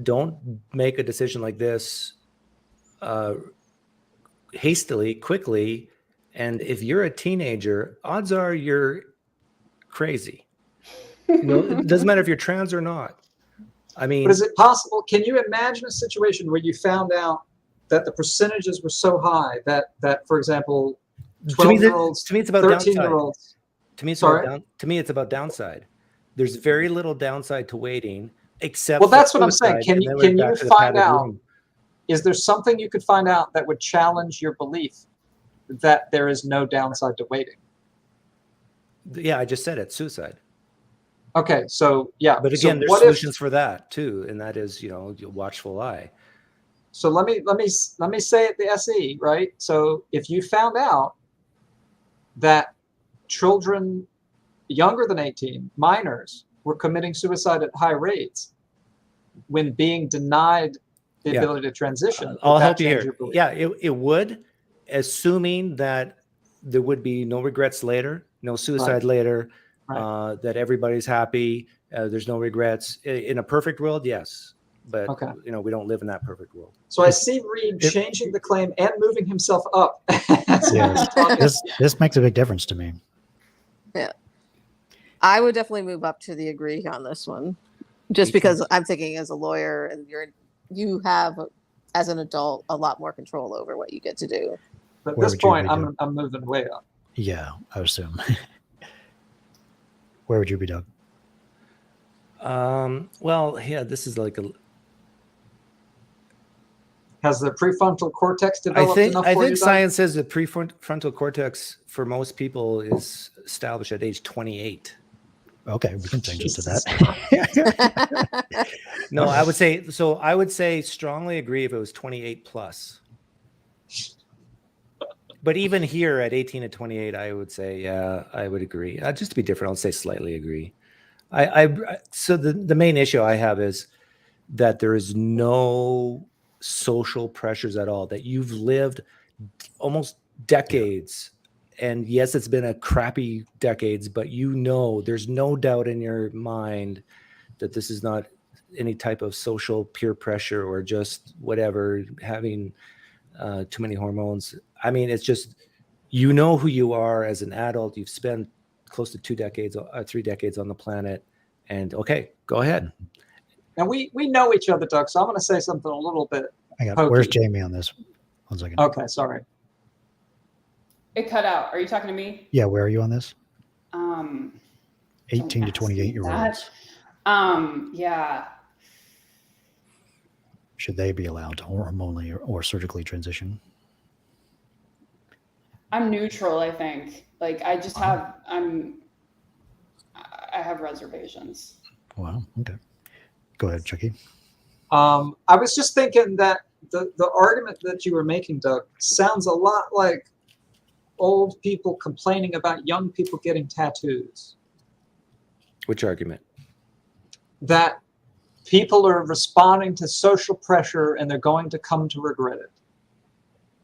Don't make a decision like this hastily, quickly. And if you're a teenager, odds are you're crazy. It doesn't matter if you're trans or not. I mean, but is it possible? Can you imagine a situation where you found out that the percentages were so high that for example, 12-year-olds, to me, it's about 13-year-olds. To me, it's about downside. There's very little downside to waiting, except. Well, that's what I'm saying. suicide, Can you find out? Is there something you could find out that would challenge your belief that there is no downside to waiting? Yeah, I just said it. Suicide. Okay, so yeah. But again, there's solutions for that too, and that is, watchful eye. So let me say it the SE, right? So if you found out that children younger than 18, minors, were committing suicide at high rates when being denied the ability to transition. I'll help you here. Yeah, it would, assuming that there would be no regrets later, no suicide later, that everybody's happy, there's no regrets. In a perfect world, yes. But, we don't live in that perfect world. So I see Reed changing the claim and moving himself up. Yes. This makes a big difference to me. Yeah. I would definitely move up to the agree on this one, just because I'm thinking as a lawyer and you have, as an adult, a lot more control over what you get to do. But at this point, I'm moving way up. Yeah, I assume. Where would you be, Doug? Well, yeah, this is like Has the prefrontal cortex developed enough for you? I think science says the prefrontal cortex for most people is established at age 28. Okay, we can change it to that. No, I would say strongly agree if it was 28 plus. But even here at 18 to 28, I would say, yeah, I would agree. Just to be different, I'll say slightly agree. So the main issue I have is that there is no social pressures at all, that you've lived almost decades. And yes, it's been a crappy decades, but there's no doubt in your mind that this is not any type of social peer pressure or just whatever, having too many hormones. I mean, it's just, who you are as an adult. You've spent close to 3 decades on the planet. And okay, go ahead. Now we know each other, Doug, so I'm going to say something a little bit pokey. Where's Jamie on this? 1 second. Okay, sorry. It cut out. Are you talking to me? Yeah, where are you on this? 18 to 28-year-olds. Yeah. Should they be allowed to hormonally or surgically transition? I'm neutral, I think. Like I just I have reservations. Wow. Okay. Go ahead, Chucky. I was just thinking that the argument that you were making, Doug, sounds a lot like old people complaining about young people getting tattoos. Which argument? That people are responding to social pressure and they're going to come to regret it.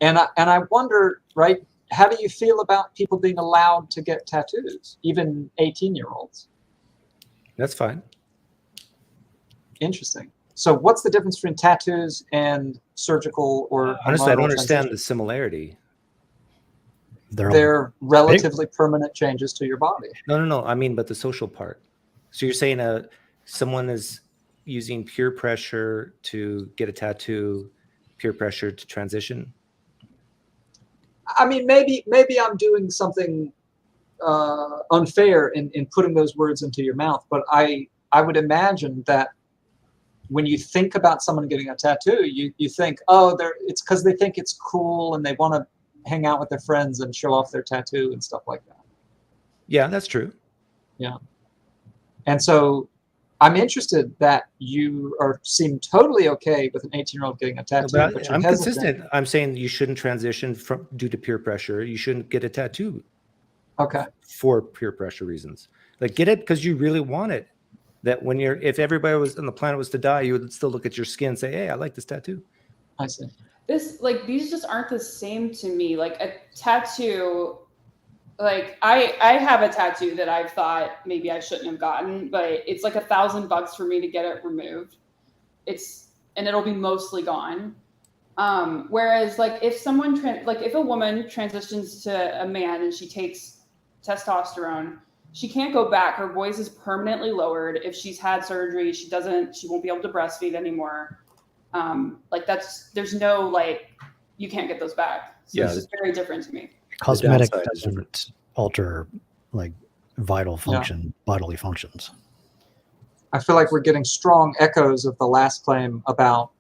And I wonder, right, how do you feel about people being allowed to get tattoos, even 18-year-olds? That's fine. Interesting. So what's the difference between tattoos and surgical or honestly, I don't understand the similarity. They're relatively permanent changes to your body. No. I mean, but the social part. So you're saying someone is using peer pressure to get a tattoo, peer pressure to transition? I mean, maybe I'm doing something unfair in putting those words into your mouth, but I would imagine that when you think about someone getting a tattoo, you think, it's because they think it's cool and they want to hang out with their friends and show off their tattoo and stuff like that. Yeah, that's true. Yeah. And so I'm interested that you seem totally okay with an 18-year-old getting a tattoo. But But you're I'm hesitant. consistent. I'm saying you shouldn't transition due to peer pressure. You shouldn't get a tattoo Okay. for peer pressure reasons. Like, get it because you really want it. That if everybody was on the planet was to die, you would still look at your skin and say, "Hey, I like this tattoo." I see. These just aren't the same to me. Like a tattoo, like I have a tattoo that I've thought maybe I shouldn't have gotten, but it's like $1,000 for me to get it removed. And it'll be mostly gone. Whereas like if if a woman transitions to a man and she takes testosterone, she can't go back. Her voice is permanently lowered. If she's had surgery, she won't be able to breastfeed anymore. There's no like, you can't get those back. So it's just very different to me. Cosmetic downside is doesn't alter like bodily functions. I feel like we're getting strong echoes of the last claim about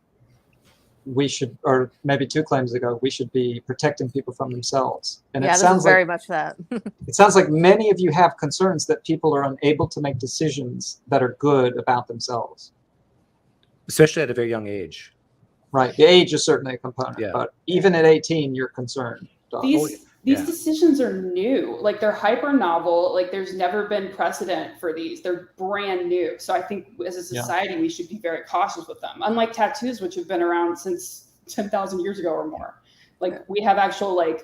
or maybe 2 claims ago, we should be protecting people from themselves. And Yeah, it this sounds is very like much that. it sounds like many of you have concerns that people are unable to make decisions that are good about themselves. Especially at a very young age. Right. The age is certainly a component, Yeah. but even at 18, you're concerned. Doc. These decisions are new. Like they're hyper novel. Like there's never been precedent for these. They're brand new. So I think as a society, we should be very cautious with them. Unlike tattoos, which have been around since 10,000 years ago or more. Like we have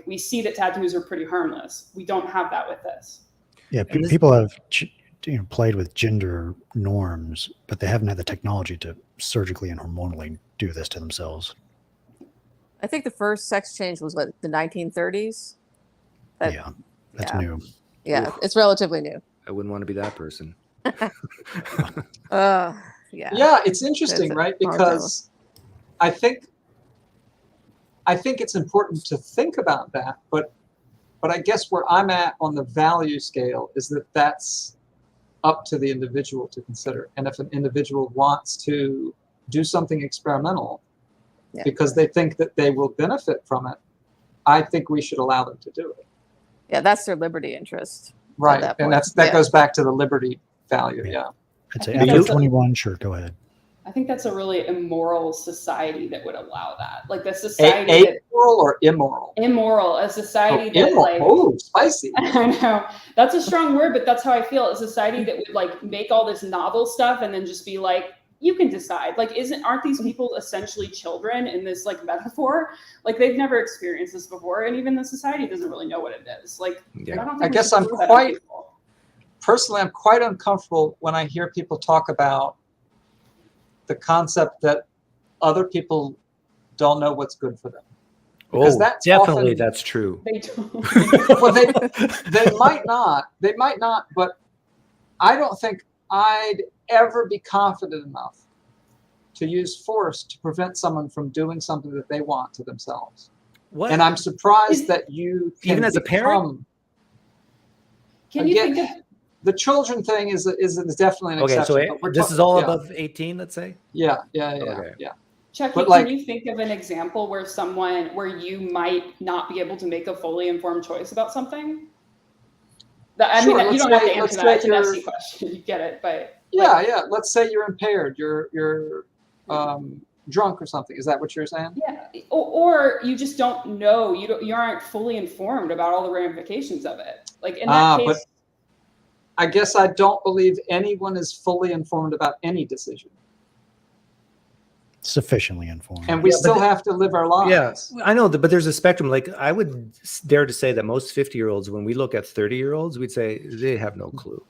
we see that tattoos are pretty harmless. We don't have that with this. Yeah, people have played with gender norms, but they haven't had the technology to surgically and hormonally do this to themselves. I think the first sex change was the 1930s. That's new. Yeah, Oof. it's relatively new. I wouldn't want to be that person. Yeah. Yeah, it's interesting, That's right? Because I think it's important to think about that, but I guess where I'm at on the value scale is that's up to the individual to consider. And if an individual wants to do something experimental because they think that they will benefit from it, I think we should allow them to do it. Yeah, that's their liberty interest. Right. That And point. that goes back to the liberty value. Yeah. I'd say I think after that's 21, sure, go ahead. I think that's a really immoral society that would allow that. Like the society Amoral or immoral? Immoral, a society that immoral. Spicy. I know that's a strong word, but that's how I feel. A society that would like make all this novel stuff and then just be like, you can decide. Like, aren't these people essentially children in this like metaphor? Like they've never experienced this before, and even the society doesn't really know what it is. Like, I guess I'm quite uncomfortable when I hear people talk about the concept that other people don't know what's good for them. Because that's definitely often, that's true. They don't. Well, they might not, but I don't think I'd ever be confident enough to use force to prevent someone from doing something that they want to themselves. What? And I'm surprised that you can even as a parent. Can you think of the children thing is definitely an exception. So this is all above 18, let's say? Yeah. Chucky, But can you think of an example where you might not be able to make a fully informed choice about something? I mean, you don't have to answer that. It's an FC question. You get it, but yeah. Let's say you're impaired. You're drunk or something. Is that what you're saying? Yeah. Or you just don't know. You aren't fully informed about all the ramifications of it. Like in that case. But I guess I don't believe anyone is fully informed about any decision. Sufficiently informed. And we still have to live our lives. Yeah, I know, but there's a spectrum. Like I would dare to say that most 50-year-olds, when we look at 30-year-olds, we'd say they have no clue.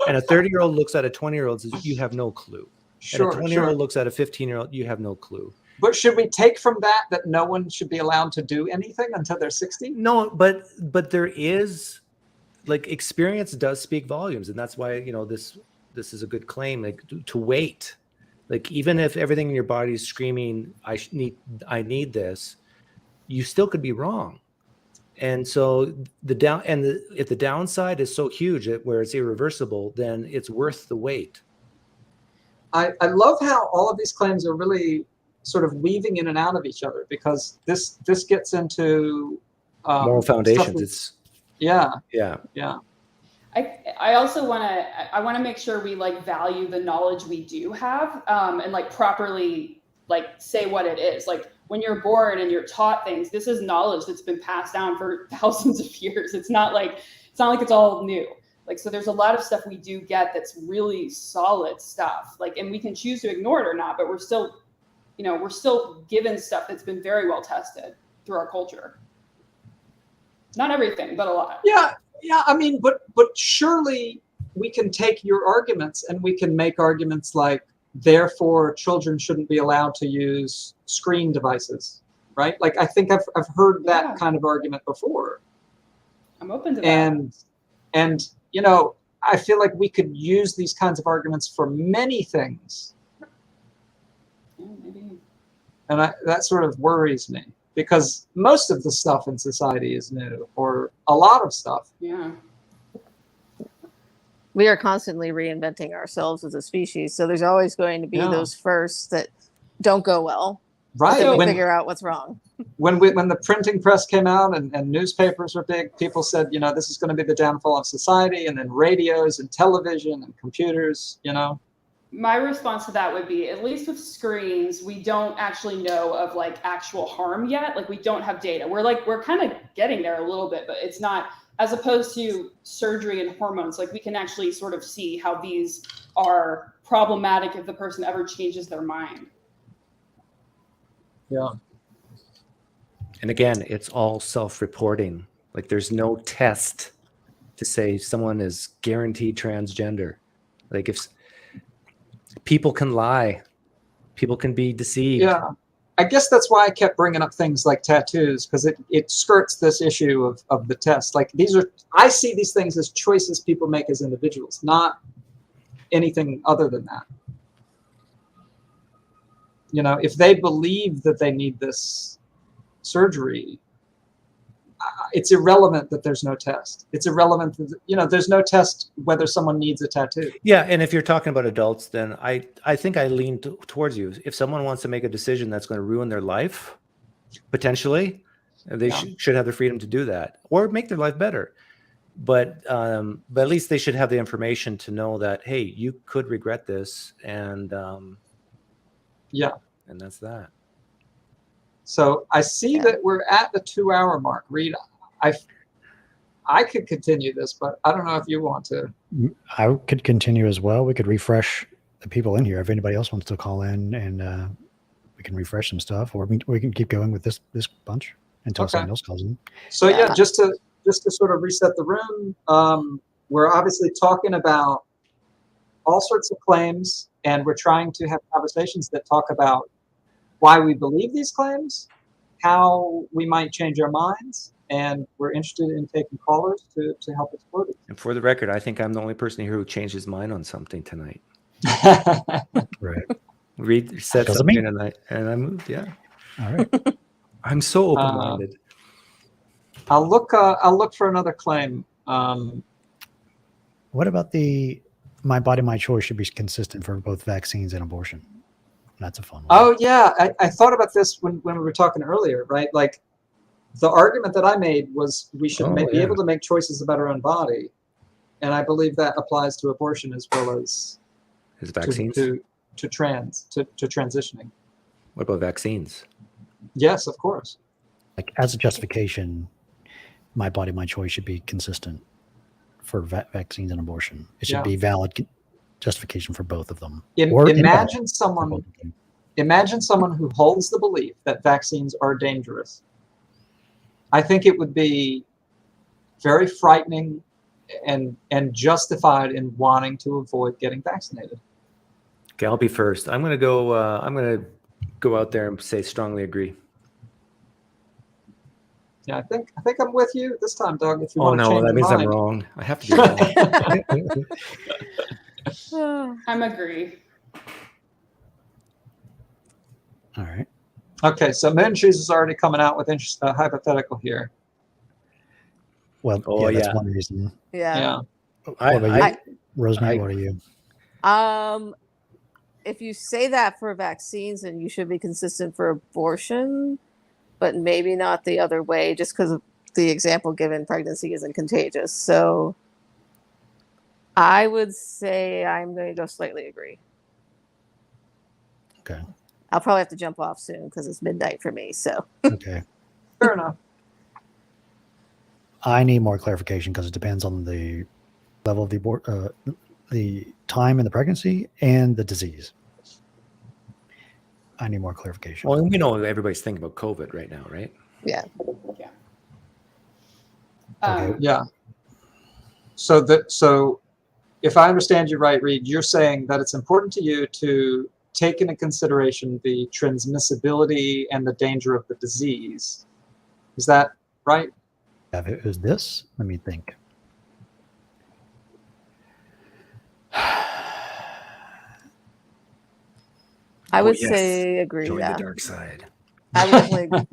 And a 30-year-old looks at a 20-year-old and says, you have no clue. Sure, and a 20-year-old looks at a 15-year-old, you have no clue. But should we take from that no one should be allowed to do anything until they're 60? No, but there is, like, experience does speak volumes, and that's why this is a good claim. Like to wait, like even if everything in your body is screaming, I need this, you still could be wrong. And so if the downside is so huge where it's irreversible, then it's worth the wait. I love how all of these claims are really sort of weaving in and out of each other, because this gets into moral foundations. Yeah. I also want to make sure we like value the knowledge we do have, and like properly like say what it is. Like when you're born and you're taught things, this is knowledge that's been passed down for thousands of years. It's not like it's all new. Like, so there's a lot of stuff we do get that's really solid stuff. Like, and we can choose to ignore it or not, but we're still given stuff that's been very well tested through our culture. Not everything, but a lot. Yeah. I mean, but surely we can take your arguments and we can make arguments like, therefore, children shouldn't be allowed to use screen devices, right? Like, I think I've heard that kind of argument before. I'm open to that. And you know, I feel like we could use these kinds of arguments for many things. Yeah, maybe. And that sort of worries me, because most of the stuff in society is new, or a lot of stuff. Yeah. We are constantly reinventing ourselves as a species, so there's always going to be those firsts that don't go well. Right. So we figure out what's wrong. When the printing press came out and newspapers were big, people said, you know, this is going to be the downfall of society, and then radios and television and computers, you know. My response to that would be, at least with screens, we don't actually know of like actual harm yet. Like, we don't have data. We're kind of getting there a little bit, but it's not, as opposed to surgery and hormones, like we can actually sort of see how these are problematic if the person ever changes their mind. Yeah. And again, it's all self-reporting. Like, there's no test to say someone is guaranteed transgender. Like, if people can lie, people can be deceived. Yeah. I guess that's why I kept bringing up things like tattoos, because it skirts this issue of the test. Like, I see these things as choices people make as individuals, not anything other than that. You know, if they believe that they need this surgery, it's irrelevant that there's no test. It's irrelevant that, you know, there's no test whether someone needs a tattoo. Yeah, and if you're talking about adults, then I think I lean towards you. If someone wants to make a decision that's going to ruin their life, potentially, they should have the freedom to do that, or make their life better. But at least they should have the information to know that, hey, you could regret this, and and that's that. So I see that we're at the 2-hour mark. Reed, I could continue this, but I don't know if you want to. I could continue as well. We could refresh the people in here. If anybody else wants to call in, and we can refresh some stuff, or we can keep going with this bunch until someone else calls in. So just to sort of reset the room, we're obviously talking about all sorts of claims, and we're trying to have conversations that talk about why we believe these claims, how we might change our minds, and we're interested in taking callers to help explore this. And for the record, I think I'm the only person here who changed his mind on something tonight. Right. Reed said something tonight, and I moved. Yeah. All right. I'm so open-minded. I'll look for another claim. What about the "my body, my choice" should be consistent for both vaccines and abortion? That's a fun one. Oh yeah, I thought about this when we were talking earlier, right? Like, the argument that I made was we should be able to make choices about our own body, and I believe that applies to abortion as well as vaccines to transitioning. What about vaccines? Yes, of course. Like, as a justification, "my body, my choice" should be consistent for vaccines and abortion. It should be valid justification for both of them. Imagine someone who holds the belief that vaccines are dangerous. I think it would be very frightening and justified in wanting to avoid getting vaccinated. Okay, I'll be first. I'm gonna go out there and say strongly agree. Yeah, I think I'm with you this time, Doug. If you want to change that means your mind. I'm wrong. I have to be wrong. I'm agree. All right. Okay, so Moonshoes is already coming out with a hypothetical here. Well, that's one reason. Yeah. What about you? Rosemary, what are you? If you say that for vaccines, then you should be consistent for abortion, but maybe not the other way, just because the example given, pregnancy isn't contagious. So I would say I'm going to go slightly agree. Okay. I'll probably have to jump off soon because it's midnight for me. So Okay. Fair enough. I need more clarification because it depends on the level of the time in the pregnancy and the disease. I need more clarification. Well, we know everybody's thinking about COVID right now, right? yeah, Okay. Yeah. So if I understand you right, Reed, you're saying that it's important to you to take into consideration the transmissibility and the danger of the disease. Is that right? If it was this, let me think. I would yes. say agree. Join Yeah, the dark side. I would definitely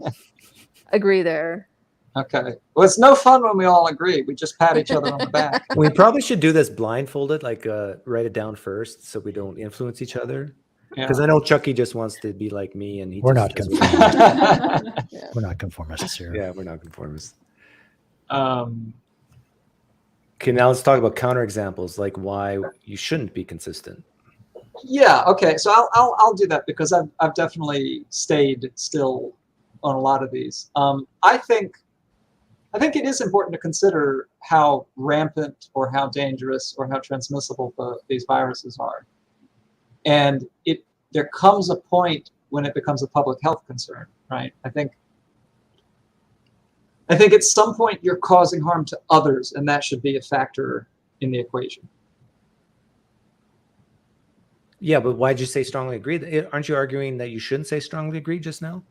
agree there. Okay. Well, it's no fun when we all agree. We just pat each other on the back. We probably should do this blindfolded, like write it down first so we don't influence each other. Yeah. Because I know Chucky just wants to be like me, and We're just not does conformists. Yeah. We're not conformists here. Yeah, we're not conformists. um, Okay, now let's talk about counterexamples, like why you shouldn't be consistent. yeah. Okay. So I'll do that because I've definitely stayed still on a lot of these. I think it is important to consider how rampant or how dangerous or how transmissible these viruses are. And there comes a point when it becomes a public health concern, right? I think at some point you're causing harm to others, and that should be a factor in the equation. Yeah, but why'd you say strongly agree? Aren't you arguing that you shouldn't say strongly agree just now?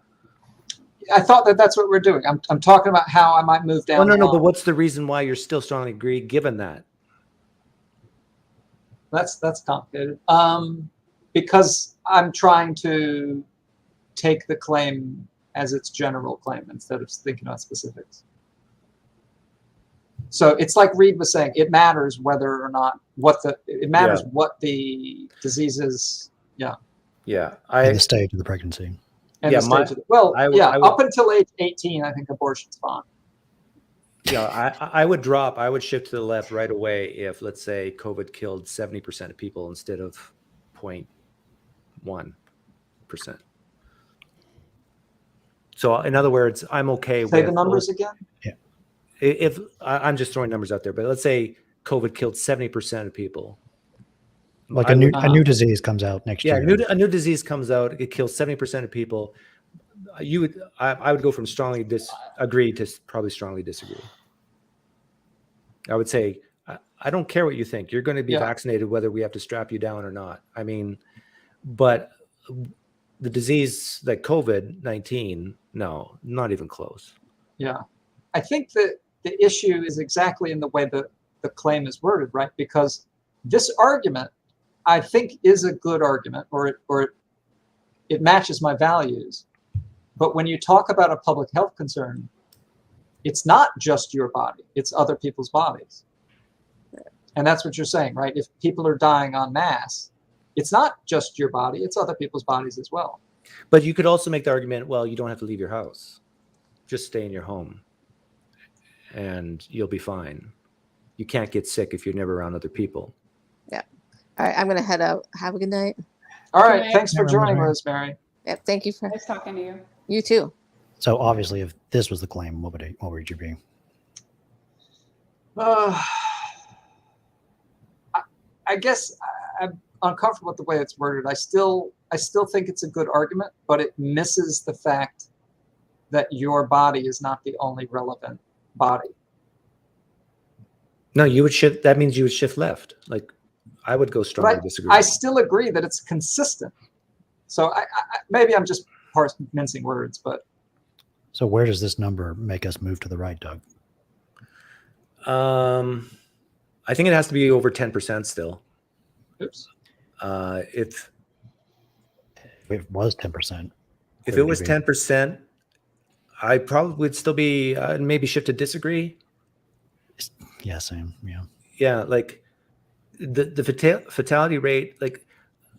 I thought that's what we're doing. I'm talking about how I might move down. Oh, no, the line. but what's the reason why you're still strongly agree given that? That's complicated. Because I'm trying to take the claim as its general claim instead of thinking about specifics. So it's like Reed was saying, it matters whether or not what the disease is. Yeah. Yeah, And the stage of the pregnancy. And Yeah, the stage of it. Well, I would- up until age 18, I think abortion's fine. Yeah, I would shift to the left right away if, let's say, COVID killed 70% of people instead of 0.1%. So in other words, I'm okay Say with the numbers again. If I'm just throwing numbers out there, but let's say COVID killed 70% of people. Like a new disease comes out next year. Yeah, a new disease comes out. It kills 70% of people. I would go from strongly disagree to probably strongly disagree. I would say, I don't care what you think. You're going to be vaccinated whether we have to strap you down or not. I mean, but the disease like COVID-19, no, not even close. Yeah. I think that the issue is exactly in the way that the claim is worded, right? Because this argument, I think, is a good argument, or it matches my values. But when you talk about a public health concern, it's not just your body, it's other people's bodies. And that's what you're saying, right? If people are dying en masse, it's not just your body, it's other people's bodies as well. But you could also make the argument, well, you don't have to leave your house. Just stay in your home and you'll be fine. You can't get sick if you're never around other people. Yeah. All right, I'm going to head out. Have a good night. All right. Good Thanks for night, joining, Rosemary. Rosemary. Yep. Thank you for Nice talking to you. you too. So obviously, if this was the claim, what would you be? I guess I'm uncomfortable with the way it's worded. I still think it's a good argument, but it misses the fact that your body is not the only relevant body. No, you would shift. That means you would shift left. Like I would go strongly disagree. I still agree that it's consistent. So I maybe I'm just mincing words, but. So where does this number make us move to the right, Doug? I think it has to be over 10% still. Oops. If It was 10%. it was 10%, I probably would still be maybe shift to disagree. Yeah, same. Yeah. Yeah, like the fatality rate. Like,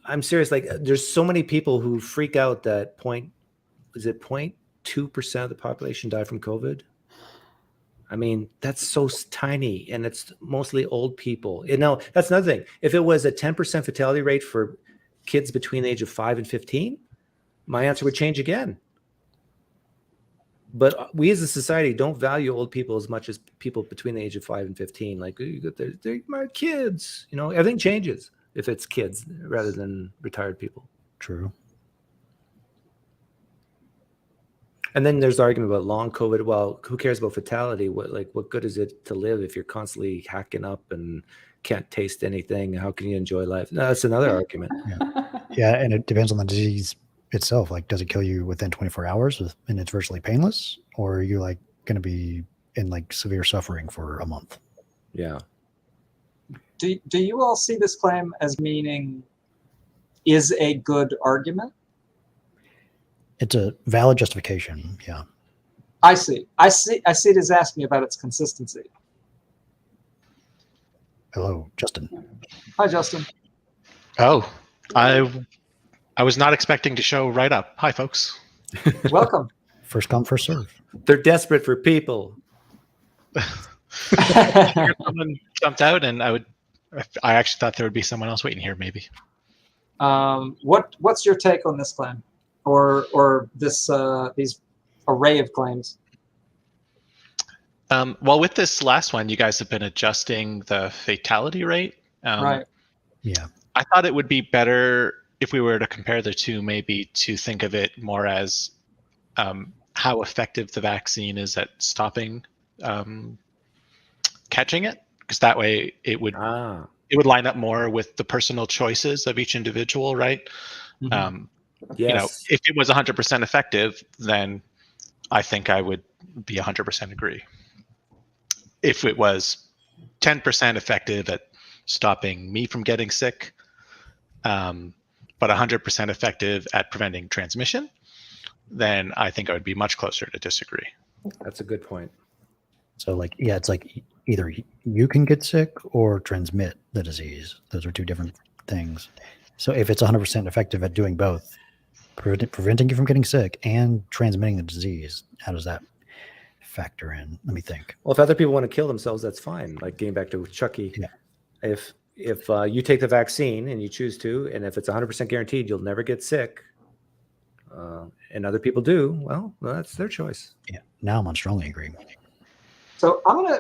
I'm serious. Like, there's so many people who freak out that 0.2% of the population died from COVID. I mean, that's so tiny, and it's mostly old people. You know, that's another thing. If it was a 10% fatality rate for kids between the age of 5 and 15, my answer would change again. But we as a society don't value old people as much as people between the age of 5 and 15. Like, they're my kids. You know, everything changes if it's kids rather than retired people. True. And then there's the argument about long COVID. Well, who cares about fatality? What good is it to live if you're constantly hacking up and can't taste anything? How can you enjoy life? No, that's another argument. Yeah, and it depends on the disease itself. Like, does it kill you within 24 hours and it's virtually painless, or are you like going to be in like severe suffering for a month? Yeah. Do you all see this claim as meaning is a good argument? It's a valid justification. Yeah. I see it as asking about its consistency. Hello, Justin. Hi, Justin. Oh, I was not expecting to show right up. Hi, folks. Welcome. First come, first serve. They're desperate for people. Someone jumped out, and I actually thought there would be someone else waiting here, maybe. What's your take on this claim, or this these array of claims? Well, with this last one, you guys have been adjusting the fatality rate. Right. Yeah. I thought it would be better if we were to compare the two, maybe to think of it more as how effective the vaccine is at stopping catching it, because that way it would line up more with the personal choices of each individual, right? Mm-hmm. Yes. You know, if it was 100% effective, then I think I would be 100% agree. If it was 10% effective at stopping me from getting sick, but 100% effective at preventing transmission, then I think I would be much closer to disagree. That's a good point. So like, yeah, it's like either you can get sick or transmit the disease. Those are two different things. So if it's 100% effective at doing both, preventing you from getting sick and transmitting the disease, how does that factor in? Let me think. Well, if other people want to kill themselves, that's fine. Like getting back to Chucky, Yeah. If you take the vaccine and you choose to, and if it's 100% guaranteed, you'll never get sick, and other people do, well, that's their choice. Yeah. Now I'm on strongly agreeing. So I'm gonna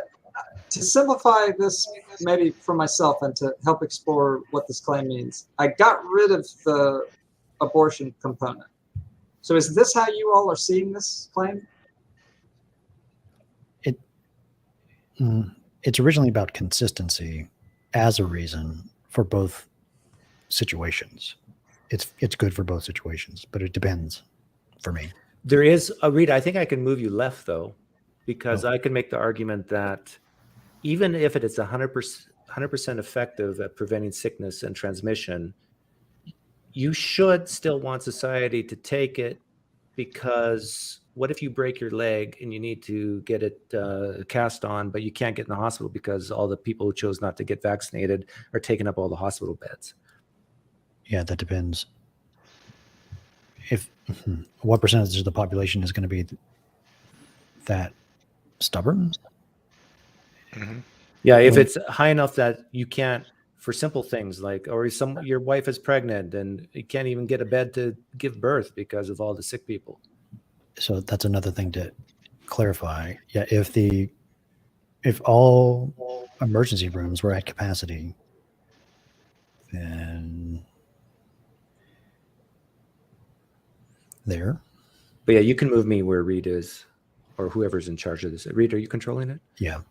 to simplify this maybe for myself and to help explore what this claim means. I got rid of the abortion component. So is this how you all are seeing this claim? It's originally about consistency as a reason for both situations. It's good for both situations, but it depends for me. There is a read. I think I can move you left though, because I can make the argument that even if it is 100% effective at preventing sickness and transmission, you should still want society to take it, because what if you break your leg and you need to get it cast on, but you can't get in the hospital because all the people who chose not to get vaccinated are taking up all the hospital beds? Yeah, that depends. What percentage of the population is going to be that stubborn? Mm-hmm. Yeah, if it's high enough that you can't, for simple things like, or your wife is pregnant and you can't even get a bed to give birth because of all the sick people. So that's another thing to clarify. Yeah, if all emergency rooms were at capacity, then there. But yeah, you can move me where Reed is, or whoever's in charge of this. Reed, are you controlling it? Yeah,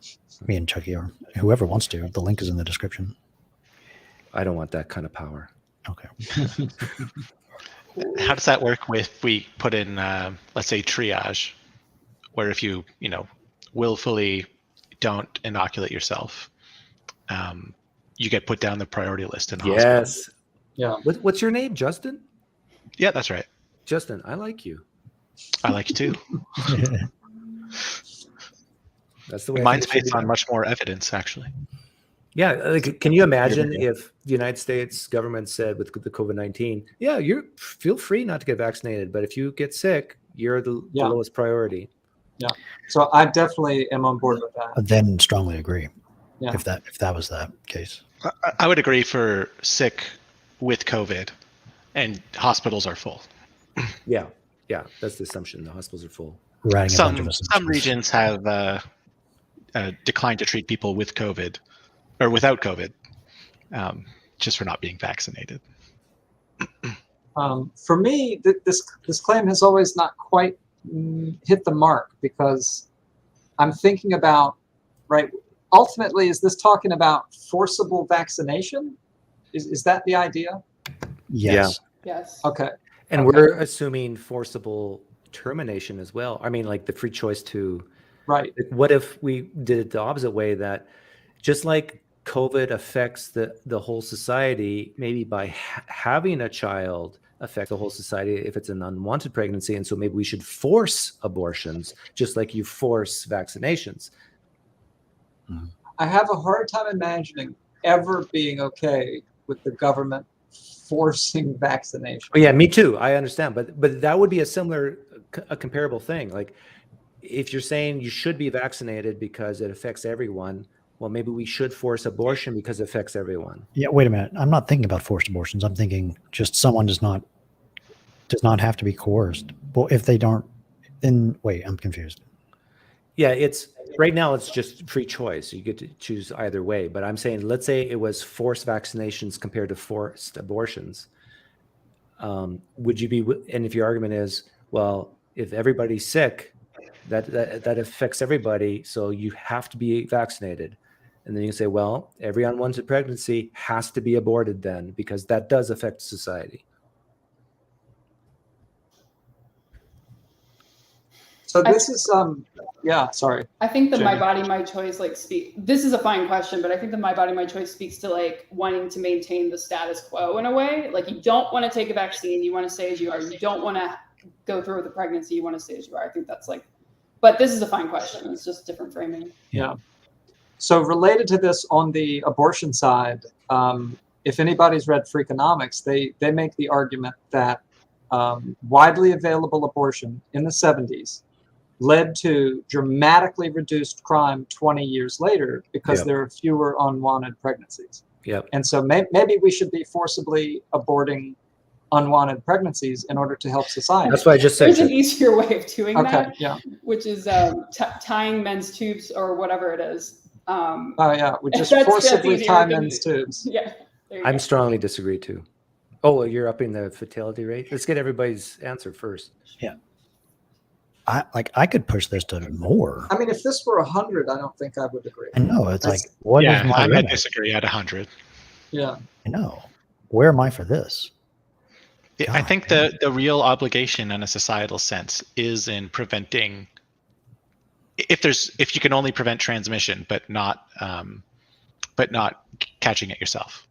me and Chucky, or whoever wants to. The link is in the description. I don't want that kind of power. Okay. How does that work if we put in, let's say, triage, where if you willfully don't inoculate yourself, you get put down the priority list in the hospital? Yes. Yeah. What's your name, Justin? Yeah, that's right. Justin, I like you. I like you too. That's the way. Mine's based on much more evidence, actually. Yeah, like, can you imagine if the United States government said with the COVID-19, yeah, you feel free not to get vaccinated, but if you get sick, you're the lowest priority. So I definitely am on board with that. Then strongly agree. Yeah. If that was the case. I would agree for sick with COVID, and hospitals are full. Yeah, that's the assumption. The hospitals are full. Writing a bunch of Some assumptions. regions have declined to treat people with COVID or without COVID, just for not being vaccinated. For me, this claim has always not quite hit the mark, because I'm thinking about, right, ultimately, is this talking about forcible vaccination? Is that the idea? Yes. Yes. Okay. And Okay. we're assuming forcible termination as well. I mean, like the free choice to, Right. what if we did it the opposite way, that just like COVID affects the whole society, maybe by having a child affect the whole society if it's an unwanted pregnancy. And so maybe we should force abortions, just like you force vaccinations. I have a hard time imagining ever being okay with the government forcing vaccination. Oh, yeah, me too. I understand. But that would be a similar, a comparable thing. Like if you're saying you should be vaccinated because it affects everyone, well, maybe we should force abortion because it affects everyone. Yeah. Wait a minute. I'm not thinking about forced abortions. I'm thinking just someone does not have to be coerced. Well, if they don't, then wait, I'm confused. Yeah, it's right now it's just free choice. You get to choose either way. But I'm saying, let's say it was forced vaccinations compared to forced abortions. Would you be? And if your argument is, well, if everybody's sick, that affects everybody, so you have to be vaccinated. And then you can say, well, every unwanted pregnancy has to be aborted then, because that does affect society. So this is yeah, sorry. I think the my Jamie. body, my choice, this is a fine question, but I think the my body, my choice speaks to like wanting to maintain the status quo in a way. Like you don't want to take a vaccine, you want to stay as you are. You don't want to go through with the pregnancy, you want to stay as you are. I think that's like, but this is a fine question. It's just different framing. Yeah. So related to this on the abortion side, if anybody's read Freakonomics, they make the argument that widely available abortion in the 70s led to dramatically reduced crime 20 years later because Yep. there are fewer unwanted pregnancies. Yep. And so maybe we should be forcibly aborting unwanted pregnancies in order to help society. That's what I just said. There's an Chip. easier way of doing Okay, that, yeah. which is tying men's tubes or whatever it is. Oh yeah, we just That's forcibly easier tie than- men's tubes. Yeah. There you I'm go. strongly disagree too. Oh, you're upping the fatality rate? Let's get everybody's answer first. I could push this to more. I mean, if this were 100, I don't think I would agree. I know it's like, That's- what is Yeah, my I limit? disagree at 100. Yeah. I know. Where am I for this? I God, think the real obligation in a societal sense is in preventing, if you can only prevent transmission, but not catching it yourself.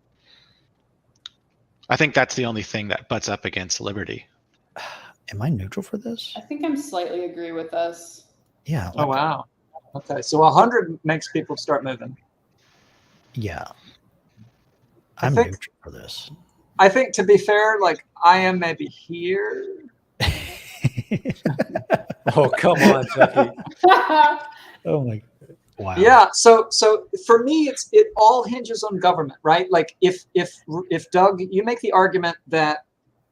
I think that's the only thing that butts up against liberty. Am I neutral for this? I think I'm slightly agree with us. Yeah. Oh wow. Okay, so 100 makes people start moving. Yeah. I I'm think- neutral for this. I think, to be fair, like I am maybe here. Oh, come on, Chucky. Oh my. Wow. Yeah. So for me, it all hinges on government, right? Like if Doug, you make the argument that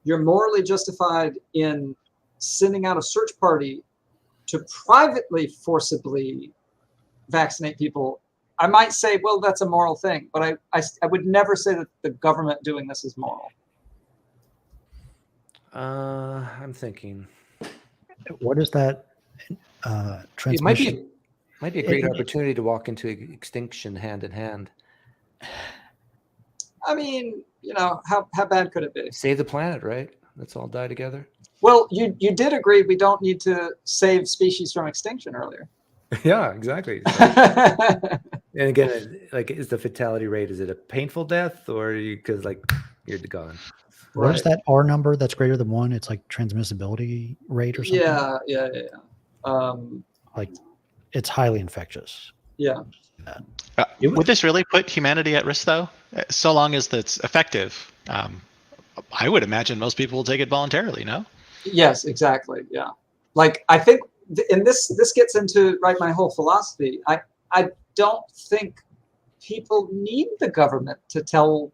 you're morally justified in sending out a search party to privately forcibly vaccinate people, I might say, well, that's a moral thing, but I would never say that the government doing this is moral. I'm thinking What is that? it Transmission. might be a great opportunity to walk into extinction hand in hand. I mean, how bad could it be? Save the planet, right? Let's all die together. Well, you did agree we don't need to save species from extinction earlier. Yeah, exactly. And again, like, is the fatality rate, is it a painful death, or because like you're gone? What is that R number that's greater than 1? It's like transmissibility rate or something. Yeah. Like it's highly infectious. Yeah. Would this really put humanity at risk, though? So long as that's effective, I would imagine most people will take it voluntarily. No. Yes, exactly. Yeah. Like I think and this gets into my whole philosophy. I don't think people need the government to tell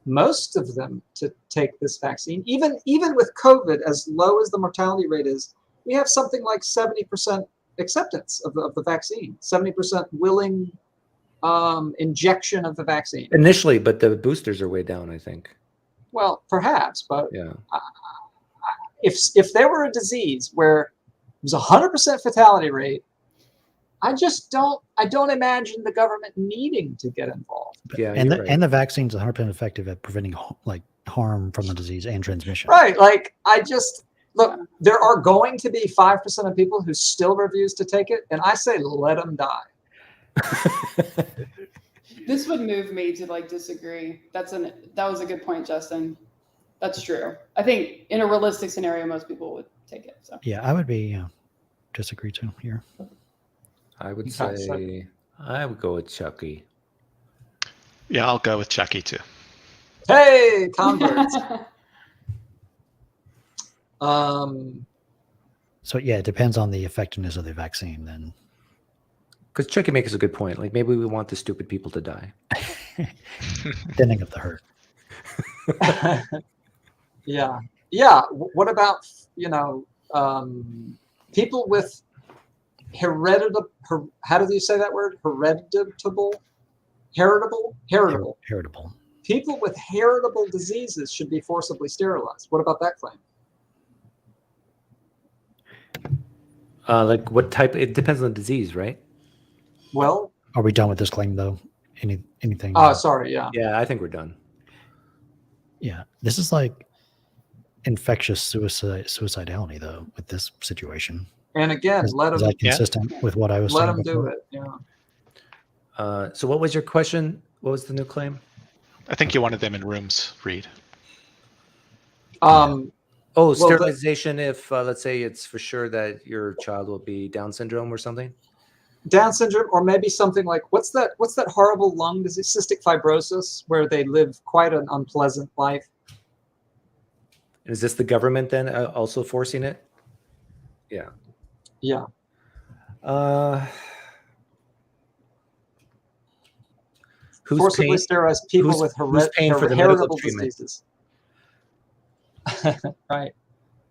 most of them to take this vaccine. Even with COVID, as low as the mortality rate is, we have something like 70% acceptance of the vaccine, 70% willing injection of the vaccine. Initially, but the boosters are way down, I think. Well, perhaps, but Yeah. If there were a disease where it was 100% fatality rate, I don't imagine the government needing to get involved. Yeah, And you're the right. and the vaccine's 100% effective at preventing harm from the disease and transmission. Right. Like look, there are going to be 5% of people who still refuse to take it, and I say let them die. This would move me to disagree. That was a good point, Justin. That's true. I think in a realistic scenario, most people would take it. So Yeah, I would be disagree too here. I would Okay, say I would go with Chucky. Yeah, I'll go with Chucky too. Hey, converts. So yeah, it depends on the effectiveness of the vaccine then. Because Chucky makes a good point. Like maybe we want the stupid people to die. Thinning of the herd. Yeah. Yeah. What about, people with heritable, how do you say that word? Heritable? Heritable. People with heritable diseases should be forcibly sterilized. What about that claim? Like what type? It depends on the disease, right? Well, Are we done with this claim though? Anything? oh, sorry. Yeah. Yeah, I think we're done. Yeah, this is like infectious suicidality though with this situation. And again, Is let that them consistent with what I was let saying them do before? it. Yeah. So what was your question? What was the new claim? I think you wanted them in rooms, Reed. Oh, the- sterilization if, let's say it's for sure that your child will be Down syndrome or something? Down syndrome, or maybe something like what's that horrible lung disease, cystic fibrosis, where they live quite an unpleasant life. Is this the government then also forcing it? Yeah. Yeah. Who's Forcibly paying? sterilize people who's- with who's paying for the medical heritable treatment? diseases. Right.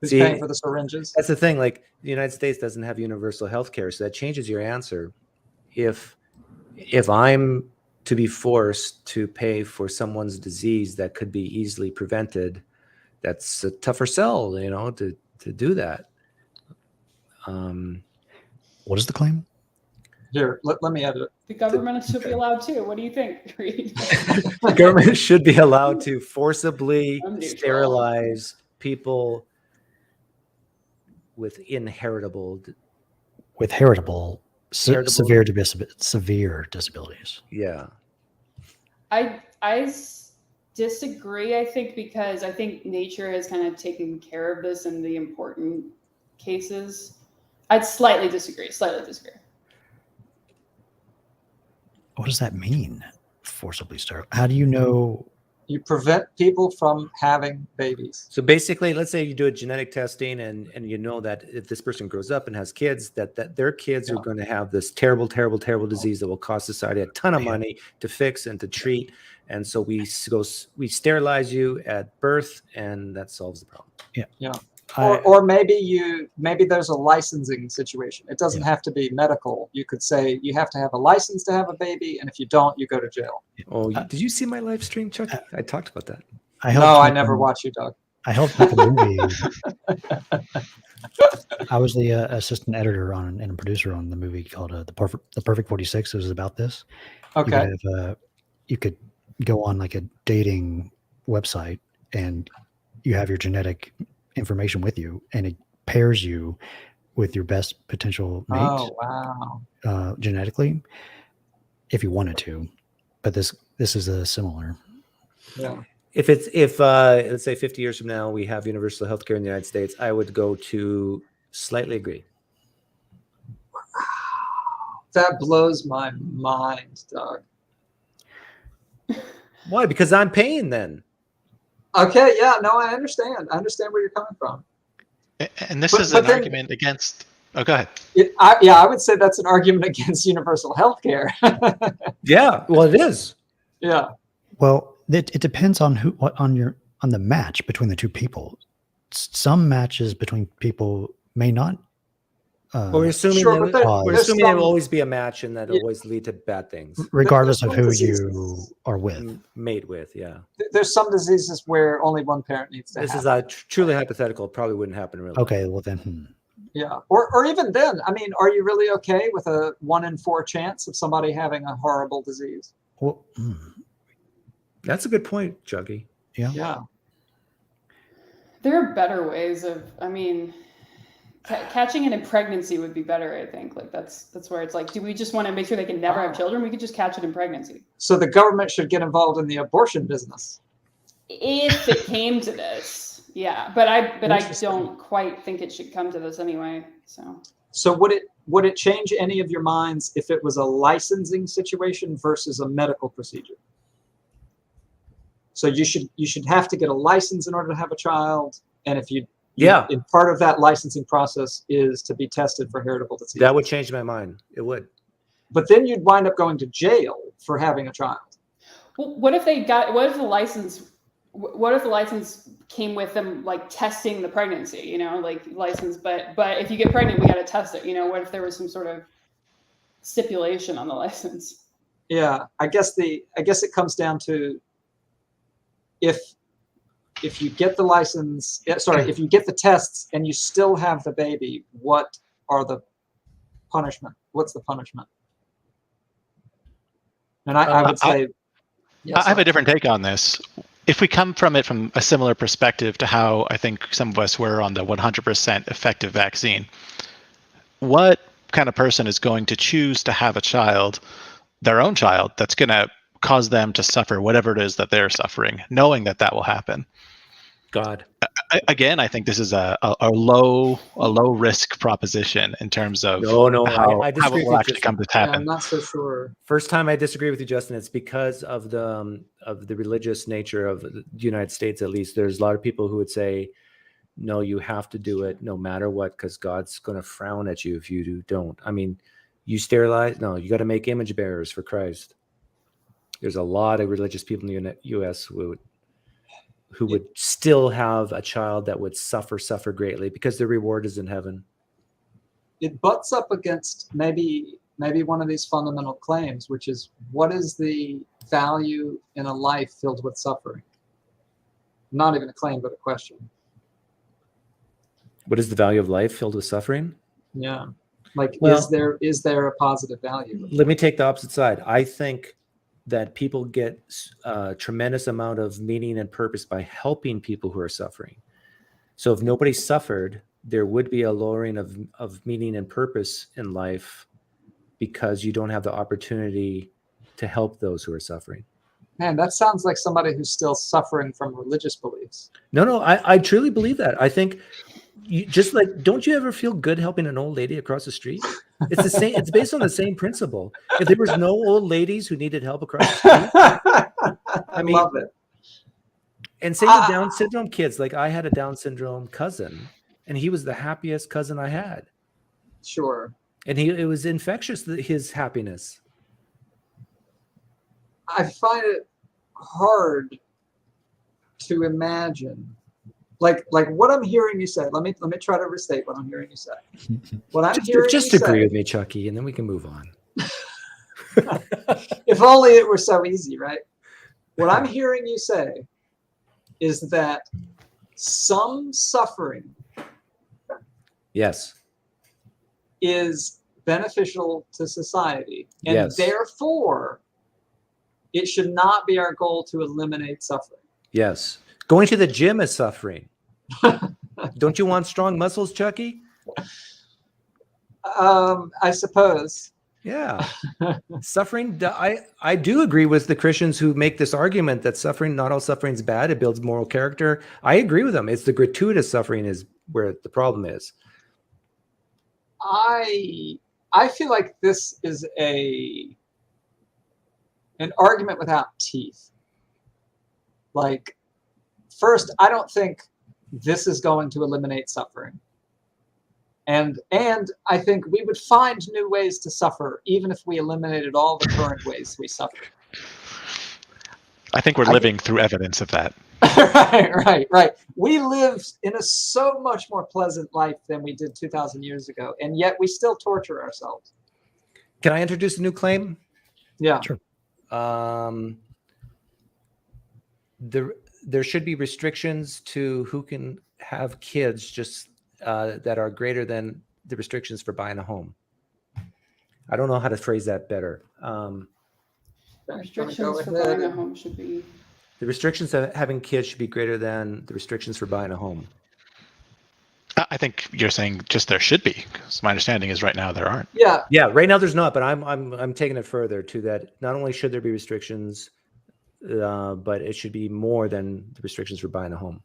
Who's See, paying for the syringes? That's the thing. Like the United States doesn't have universal health care, so that changes your answer. If I'm to be forced to pay for someone's disease that could be easily prevented, that's a tougher sell, to do that. What is the claim? Here, let me edit it. the government should be allowed to. What do you think, Reed? The government should be allowed to forcibly I'm neutral. sterilize people with inheritable. With heritable, Heritable. severe disabilities. Yeah. I disagree, I think, because I think nature has kind of taken care of this in the important cases. I'd slightly disagree. What does that mean? Forcibly sterile. How do you know? You prevent people from having babies. So basically, let's say you do a genetic testing and you know that if this person grows up and has kids, that their kids are going to have this terrible, terrible, terrible disease that will cost society a ton of money to fix and to treat. And so we sterilize you at birth, and that solves the problem. Yeah. Or maybe there's a licensing situation. It doesn't have to be medical. You could say you have to have a license to have a baby, and if you don't, you go to jail. Oh, did you see my live stream, Chuck? I talked about that. I never watch you, Doug. I helped make a movie. I was the assistant editor and a producer on the movie called The Perfect 46. It was about this. Okay. You could go on like a dating website and you have your genetic information with you, and it pairs you with your best potential mate. Oh wow! Genetically, if you wanted to, but this is a similar. Yeah. If let's say 50 years from now we have universal health care in the United States, I would go to slightly agree. That blows my mind, Doug. Why? Because I'm paying then. Okay, yeah, no, I understand. I understand where you're coming from. And this But- is but an then- argument against Oh, go ahead. I would say that's an argument against universal health care. Yeah, well, it is. Yeah. Well, it depends on on the match between the two people. Some matches between people may not. But we're assuming Sure, but we're there's assuming there will some- always be a match, and that Yeah. always lead to bad things. regardless of some who diseases- you are with. Mate with, yeah. There's some diseases where only one parent needs to This have is a truly hypothetical. It probably wouldn't happen really. Okay, well then, Yeah, or even then, I mean, are you really okay with a 1 in 4 chance of somebody having a horrible disease? well, That's a good point, Juggy. yeah. Yeah. There are better ways of, I mean, catching it in pregnancy would be better, I think. Like that's where it's like, do we just want to make sure they can never have children? We could just catch it in pregnancy. So the government should get involved in the abortion business. If it came to this, yeah. But I Interesting. don't quite think it should come to this anyway. So would it change any of your minds if it was a licensing situation versus a medical procedure? So you should have to get a license in order to have a child, and if and part of that licensing process is to be tested for heritable disease. That would change my mind. It would. But then you'd wind up going to jail for having a child. Well, what if the license came with them like testing the pregnancy, you know, like license, but if you get pregnant, we got to test it. You know, what if there was some sort of stipulation on the license? Yeah, I guess it comes down to if you get the license, if you get the tests and you still have the baby, what are the punishment? What's the punishment? And I would say, I have a different take on this. If we come from it from a similar perspective to how I think some of us were on the 100% effective vaccine, what kind of person is going to choose to have a child, their own child, that's going to cause them to suffer whatever it is that they're suffering, knowing that will happen? God. Again, I think this is a low risk proposition in terms of how I it disagree will with actually you, come to I'm happen. not so sure. First time I disagree with you, Justin. It's because of the religious nature of the United States. At least there's a lot of people who would say, no, you have to do it no matter what, because God's going to frown at you if you don't. I mean, you sterilize? No, you got to make image bearers for Christ. There's a lot of religious people in the U.S. who would still have a child that would suffer greatly because the reward is in heaven. It butts up against maybe one of these fundamental claims, which is, what is the value in a life filled with suffering? Not even a claim, but a question. What is the value of life filled with suffering? Yeah. Like, Well, is there a positive value? Let me take the opposite side. I think that people get a tremendous amount of meaning and purpose by helping people who are suffering. So if nobody suffered, there would be a lowering of meaning and purpose in life because you don't have the opportunity to help those who are suffering. Man, that sounds like somebody who's still suffering from religious beliefs. No, I truly believe that. I think don't you ever feel good helping an old lady across the street? It's the same. It's based on the same principle. If there was no old ladies who needed help across the street, I love it. And say the Down syndrome kids, like I had a Down syndrome cousin, and he was the happiest cousin I had. Sure. And it was infectious, his happiness. I find it hard to imagine, like what I'm hearing you say. Let me try to restate what I'm hearing you say. What I'm hearing Just you agree say, with me, Chucky, and then we can move on. if only it were so easy, right? What I'm hearing you say is that some suffering, Yes, is beneficial to society, and yes, therefore it should not be our goal to eliminate suffering. yes. Going to the gym is suffering. Don't you want strong muscles, Chucky? I suppose. Yeah. Suffering. I do agree with the Christians who make this argument that suffering, not all suffering is bad. It builds moral character. I agree with them. It's the gratuitous suffering is where the problem is. I feel like this is an argument without teeth. Like, first, I don't think this is going to eliminate suffering. And I think we would find new ways to suffer, even if we eliminated all the current ways we suffer. I think we're living through evidence of that. Right. We live in a so much more pleasant life than we did 2,000 years ago, and yet we still torture ourselves. Can I introduce a new claim? Yeah. Sure. There should be restrictions to who can have kids just that are greater than the restrictions for buying a home. I don't know how to phrase that better. Restrictions for buying a home should be. The restrictions of having kids should be greater than the restrictions for buying a home. I think you're saying just there should be, because my understanding is right now there aren't. Yeah. Yeah, right now there's not, but I'm taking it further to that. Not only should there be restrictions, but it should be more than the restrictions for buying a home.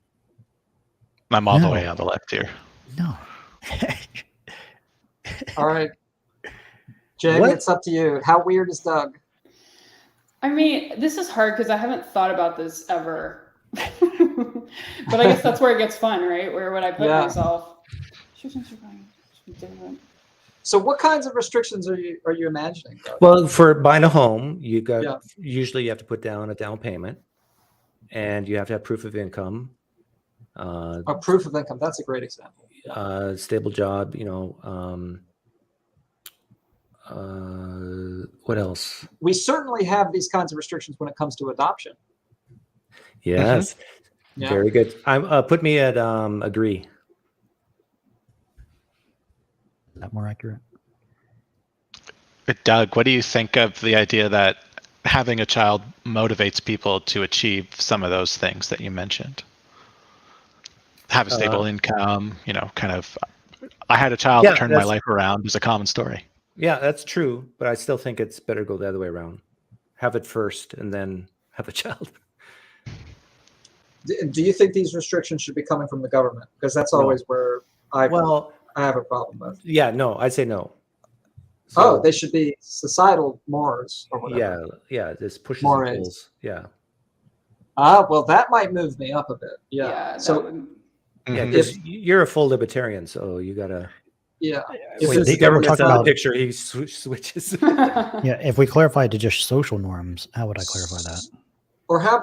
I'm all the way on the left here. No. All right. Jamie, What? it's up to you. How weird is Doug? I mean, this is hard because I haven't thought about this ever. But I guess that's where it gets fun, right? Where would I put myself? So what kinds of restrictions are you imagining, Doug? Well, for buying a home, usually you have to put down a down payment, and you have to have proof of income. A proof of income. That's a great example. Stable job, what else? We certainly have these kinds of restrictions when it comes to adoption. Yes. Yeah. Very good. Put me at agree. Is that more accurate? Doug, what do you think of the idea that having a child motivates people to achieve some of those things that you mentioned? Have a stable income, kind of. I had a child that turned my life around is a common story. Yeah, that's true, but I still think it's better to go the other way around. Have it first and then have a child. Do you think these restrictions should be coming from the government? Because that's always where I have a problem with. Yeah, no, I'd say no. So, they should be societal mores or whatever. Yeah, this pushes More and pulls. Yeah. Well, that might move me up a bit. Yeah. So yeah, because you're a full libertarian, so you gotta. Yeah. When the government's out of the picture, he switches. Yeah, if we clarify to just social norms, how would I clarify that? Or how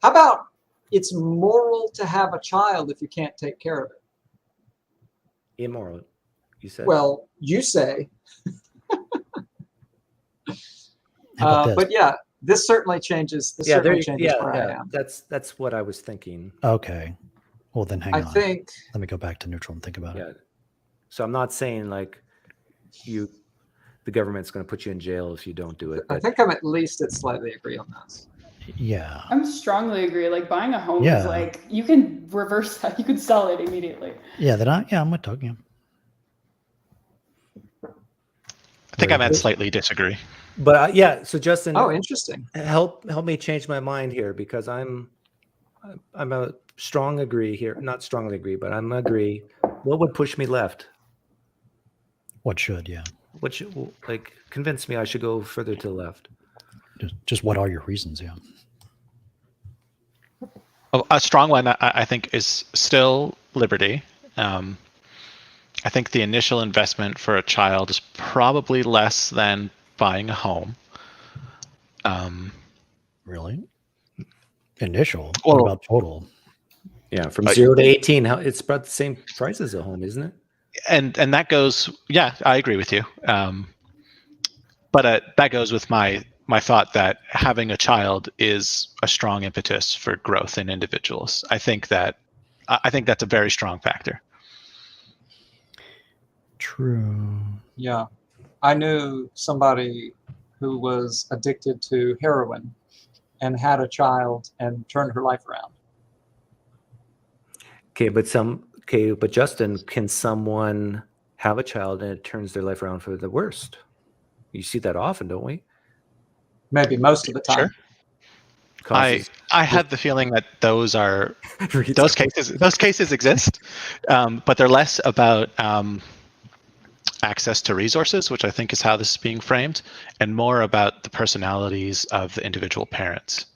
about it's moral to have a child if you can't take care of it? Immoral, you said. Well, you say. How about this? But yeah, this certainly changes. This certainly changes where I am. That's what I was thinking. Okay. Well, then hang on. I think. Let me go back to neutral and think about it. So I'm not saying like the government's going to put you in jail if you don't do it. I think I'm at least at slightly agree on this. Yeah. I'm strongly agree. Like buying a home is like you can reverse that. You can sell it immediately. Yeah, I'm with Doug. Yeah. I think I might slightly disagree. But so Justin. Oh, interesting. Help me change my mind here because I'm a strong agree here. Not strongly agree, but I'm agree. What would push me left? What should? Yeah. What should convince me I should go further to the left? Just what are your reasons? Yeah. A strong one, I think, is still liberty. I think the initial investment for a child is probably less than buying a home. Really? Initial? Well, what about total? Yeah, from 0 to 18, it's about the same price as a home, isn't it? And that goes, I agree with you. But that goes with my thought that having a child is a strong impetus for growth in individuals. I think that's a very strong factor. True. Yeah. I knew somebody who was addicted to heroin and had a child and turned her life around. But Justin, can someone have a child and it turns their life around for the worst? You see that often, don't we? Maybe most of the time. Sure. I have the feeling that those cases exist, but they're less about access to resources, which I think is how this is being framed, and more about the personalities of the individual parents.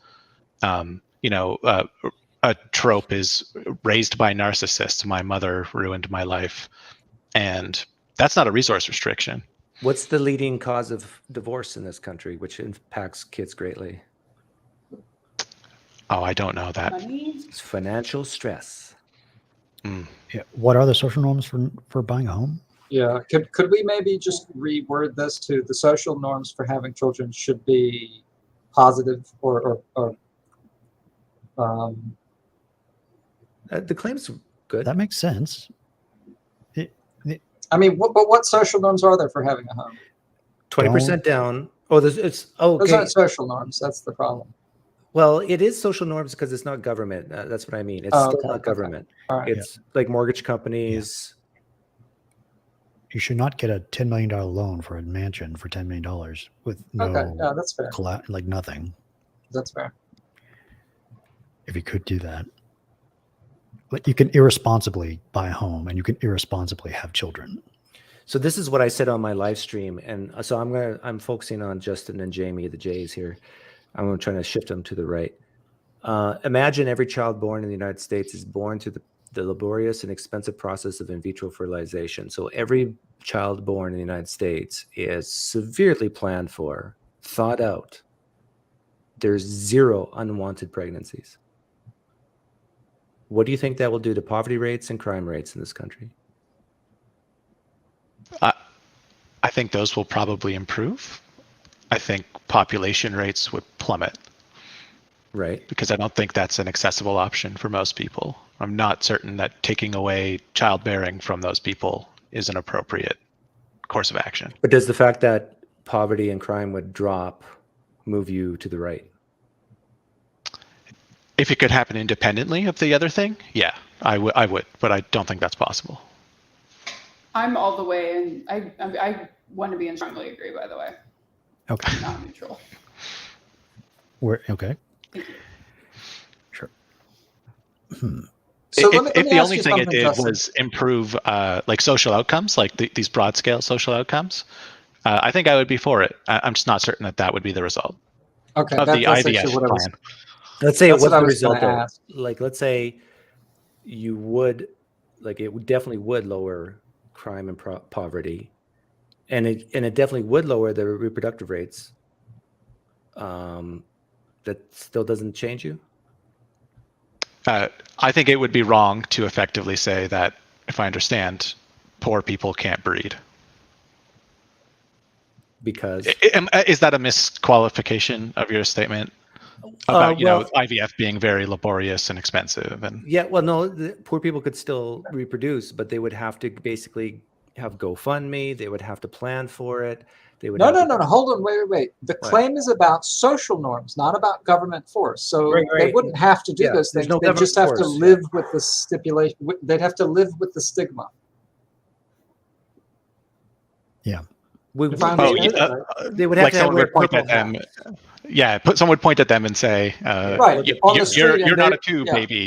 a trope is raised by narcissists. My mother ruined my life. And that's not a resource restriction. What's the leading cause of divorce in this country, which impacts kids greatly? Oh, I don't know that. Money? It's financial stress. Yeah. What are the social norms for buying a home? Yeah. Could we maybe just reword this to the social norms for having children should be positive or The claim's good. That makes sense. I mean, what social norms are there for having a home? 20% down. Oh, it's okay. Those aren't social norms. That's the problem. Well, it is social norms because it's not government. That's what I mean. It's still not government. All right. It's like mortgage companies. You should not get a $10 million loan for a mansion for $10 million with no, Okay. Yeah, that's fair. like nothing. That's fair. If you could do that. Like you can irresponsibly buy a home and you can irresponsibly have children. So this is what I said on my live stream, and so I'm focusing on Justin and Jamie, the Jays here. I'm trying to shift them to the right. Imagine every child born in the United States is born to the laborious and expensive process of in vitro fertilization. So every child born in the United States is severely planned for, thought out. There's 0 unwanted pregnancies. What do you think that will do to poverty rates and crime rates in this country? I think those will probably improve. I think population rates would plummet. Right. Because I don't think that's an accessible option for most people. I'm not certain that taking away childbearing from those people is an appropriate course of action. But does the fact that poverty and crime would drop move you to the right? If it could happen independently of the other thing, yeah, I would, but I don't think that's possible. I'm all the way, and I want to be in strongly agree, by the way. Okay. I'm not neutral. Okay. Thank you. Sure. So if the only thing it did Justin. was improve like social outcomes, like these broad scale social outcomes, I think I would be for it. I'm just not certain that would be the result Okay, of the that's IVF actually what I was. plan. Let's say it That's was what I the was result gonna though. ask. Like, let's say you would, like, it would definitely would lower crime and poverty, and it definitely would lower the reproductive rates. That still doesn't change you. I think it would be wrong to effectively say that, if I understand, poor people can't breed. Because Is that a misqualification of your statement about IVF being very laborious and expensive? And yeah, well, no, poor people could still reproduce, but they would have to basically have GoFundMe. They would have to plan for it. They would No. have Hold on. Wait. The claim is about social norms, not about government force. So Right. they wouldn't have to do Yeah, those there's things. no They just government have to force, live with the stipulation. They'd have to live with the stigma. Yeah. If I understand it right. They would have like to someone wear would point purple at them. hats. Yeah, someone would point at them and say, Right, on the street, you're and not they- a tube yeah. baby.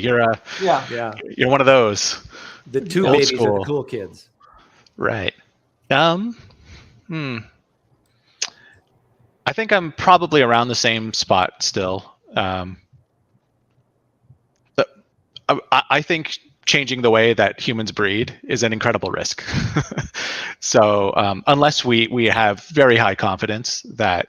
Yeah. You're one of those. The two Old babies are school. the cool kids. Right. I think I'm probably around the same spot still. I think changing the way that humans breed is an incredible risk. So unless we have very high confidence that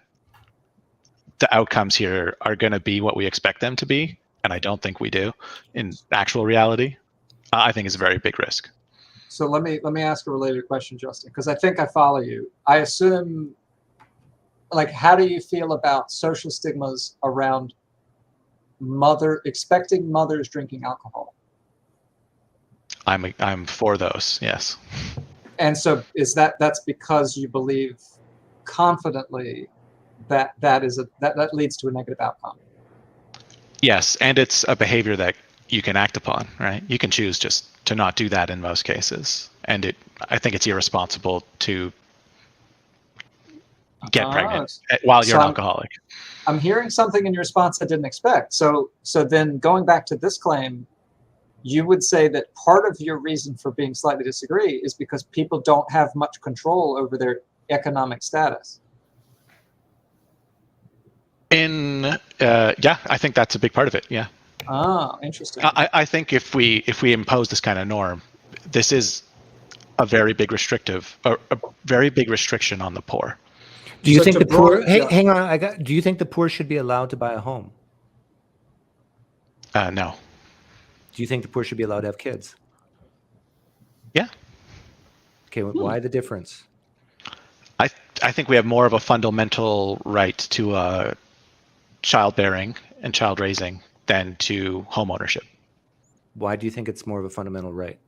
the outcomes here are going to be what we expect them to be, and I don't think we do in actual reality, I think it's a very big risk. So let me ask a related question, Justin, because I think I follow you. I assume, like, how do you feel about social stigmas around expecting mothers drinking alcohol? I'm for those, yes. And so that's because you believe confidently that leads to a negative outcome. Yes, and it's a behavior that you can act upon, right? You can choose just to not do that in most cases. And I think it's irresponsible to get pregnant while you're an alcoholic. I'm hearing something in your response I didn't expect. So then going back to this claim, you would say that part of your reason for being slightly disagree is because people don't have much control over their economic status. Yeah, I think that's a big part of it. Yeah. Ah, interesting. I think if we impose this kind of norm, this is a very big very big restriction on the poor. Do you So think to the poor? broaden- yeah. Hang on. Do you think the poor should be allowed to buy a home? No. Do you think the poor should be allowed to have kids? Yeah. Okay. Why the difference? I think we have more of a fundamental right to childbearing and child raising than to home ownership. Why do you think it's more of a fundamental right?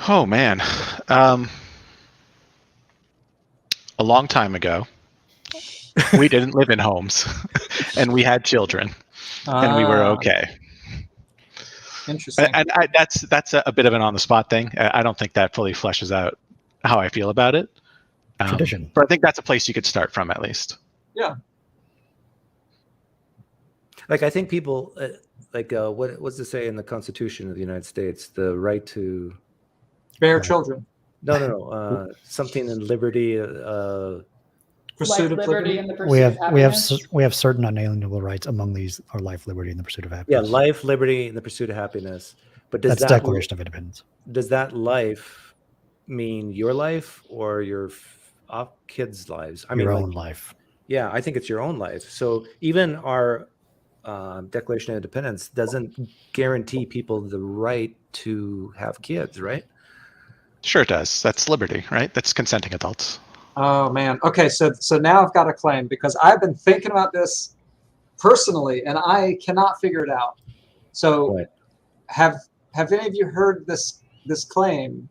Oh man, a long time ago, we didn't live in homes, and we had children, and we were okay. Interesting. And that's a bit of an on-the-spot thing. I don't think that fully fleshes out how I feel about it. Tradition. But I think that's a place you could start from at least. Yeah. Like I think people what's it say in the Constitution of the United States? The right to Bear children. no something in liberty. Pursuit of Life, liberty, and the pursuit We of have happiness. we have certain unalienable rights. Among these are life, liberty, and the pursuit of Yeah, happiness. life, liberty, and the pursuit of happiness. But does That's that Declaration of Independence. does that life mean your life or your kids' lives? I mean, Your like, own life. yeah, I think it's your own life. So even our Declaration of Independence doesn't guarantee people the right to have kids, right? Sure, it does. That's liberty, right? That's consenting adults. Oh man. Okay, so now I've got a claim because I've been thinking about this personally and I cannot figure it out. So Right. have any of you heard this claim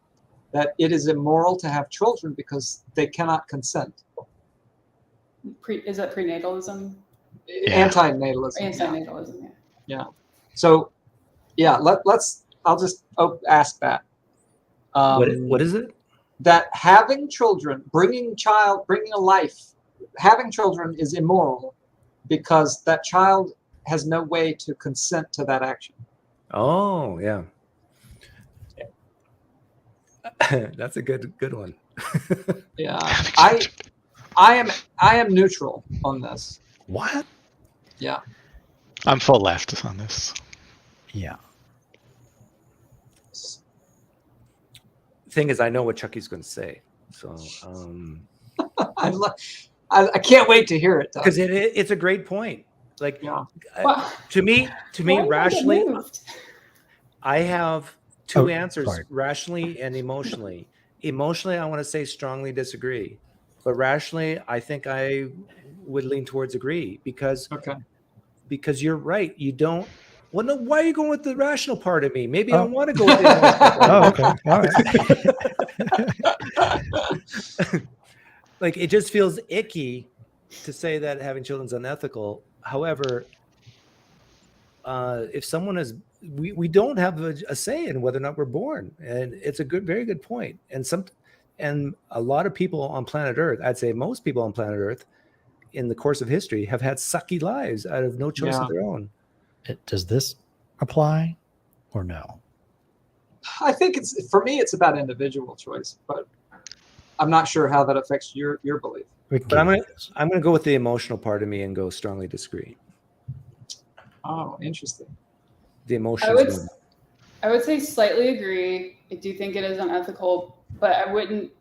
that it is immoral to have children because they cannot consent? Is that prenatalism? Yeah. Antinatalism. yeah. Antinatalism, yeah. So yeah, I'll just ask that. What is it? That having children, bringing a life, having children is immoral because that child has no way to consent to that action. Oh, yeah. That's a good one. Yeah, I am neutral on this. What? Yeah. I'm full left on this. Yeah. Thing is, I know what Chucky's going to say, so I can't wait to hear it. Though. because it's a great point. Like Yeah. Well, to me, why did I get rationally, moved? I have two Oh, answers: sorry. rationally and emotionally. Emotionally, I want to say strongly disagree, but rationally, I think I would lean towards agree because you're right. You don't. Well, no. Why are you going with the rational part of me? Maybe I Oh. want to go with the emotional part. Oh, okay. All right. Like it just feels icky to say that having children is unethical. However, if someone is, we don't have a say in whether or not we're born, and it's a very good point. And a lot of people on planet Earth, I'd say most people on planet Earth, in the course of history, have had sucky lives out of no choice of their own. Does this apply or no? I think for me it's about individual choice, but I'm not sure how that affects your belief. But I'm gonna go with the emotional part of me and go strongly disagree. Oh, interesting. The emotions. I would say slightly agree. I do think it is unethical, but I wouldn't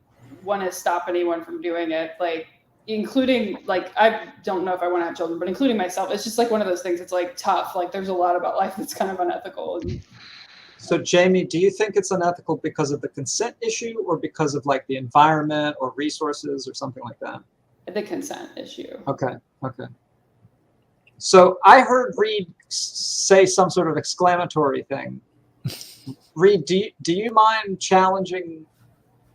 want to stop anyone from doing it. Like, including, like, I don't know if I want to have children, but including myself, it's just like one of those things. It's like tough. Like, there's a lot about life that's kind of unethical. So, Jamie, do you think it's unethical because of the consent issue or because of like the environment or resources or something like that? The consent issue. Okay. So I heard Reed say some sort of exclamatory thing. Reed, do you mind challenging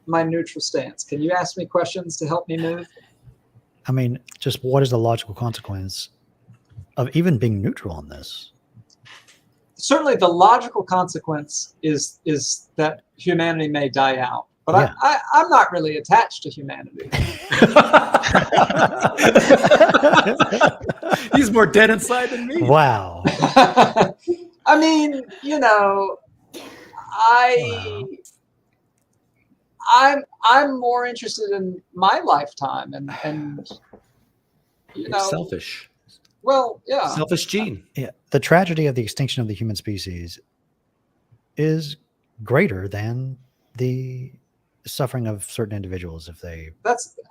my neutral stance? Can you ask me questions to help me move? I mean, just what is the logical consequence of even being neutral on this? Certainly the logical consequence is that humanity may die out. But Yeah. I'm not really attached to humanity. He's more dead inside than me. Wow. I mean, I'm more interested in my lifetime and You're selfish. Well, yeah. Selfish gene. Yeah, the tragedy of the extinction of the human species is greater than the suffering of certain individuals if they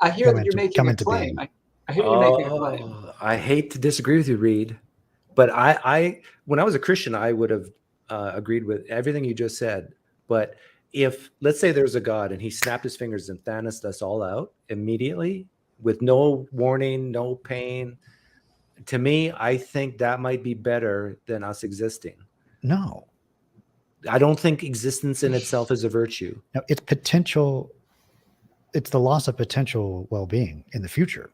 I hear come that you're into- making come a into claim. being. I hear you making a claim. I hate to disagree with you, Reed, but I when I was a Christian, I would have agreed with everything you just said. But if, let's say there's a God and he snapped his fingers and Thanos us all out immediately with no warning, no pain, to me, I think that might be better than us existing. No, I don't think existence in itself is a virtue. no, it's potential. It's the loss of potential well-being in the future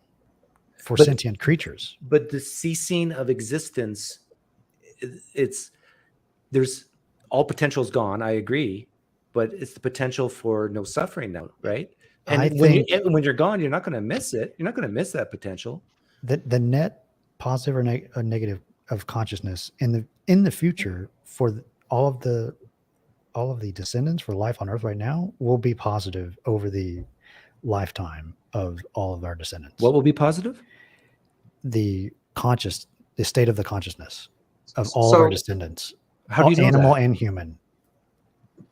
for But- sentient creatures. But the ceasing of existence, there's all potential's gone. I agree, but it's the potential for no suffering now, right? And I when you're gone, you're not going to miss it. You're not going to miss that potential. The net positive or negative of consciousness in the future for all of the descendants for life on Earth right now will be positive over the lifetime of all of our descendants. What will be positive? The state of the consciousness of all of our descendants, How do you know animal that? and human.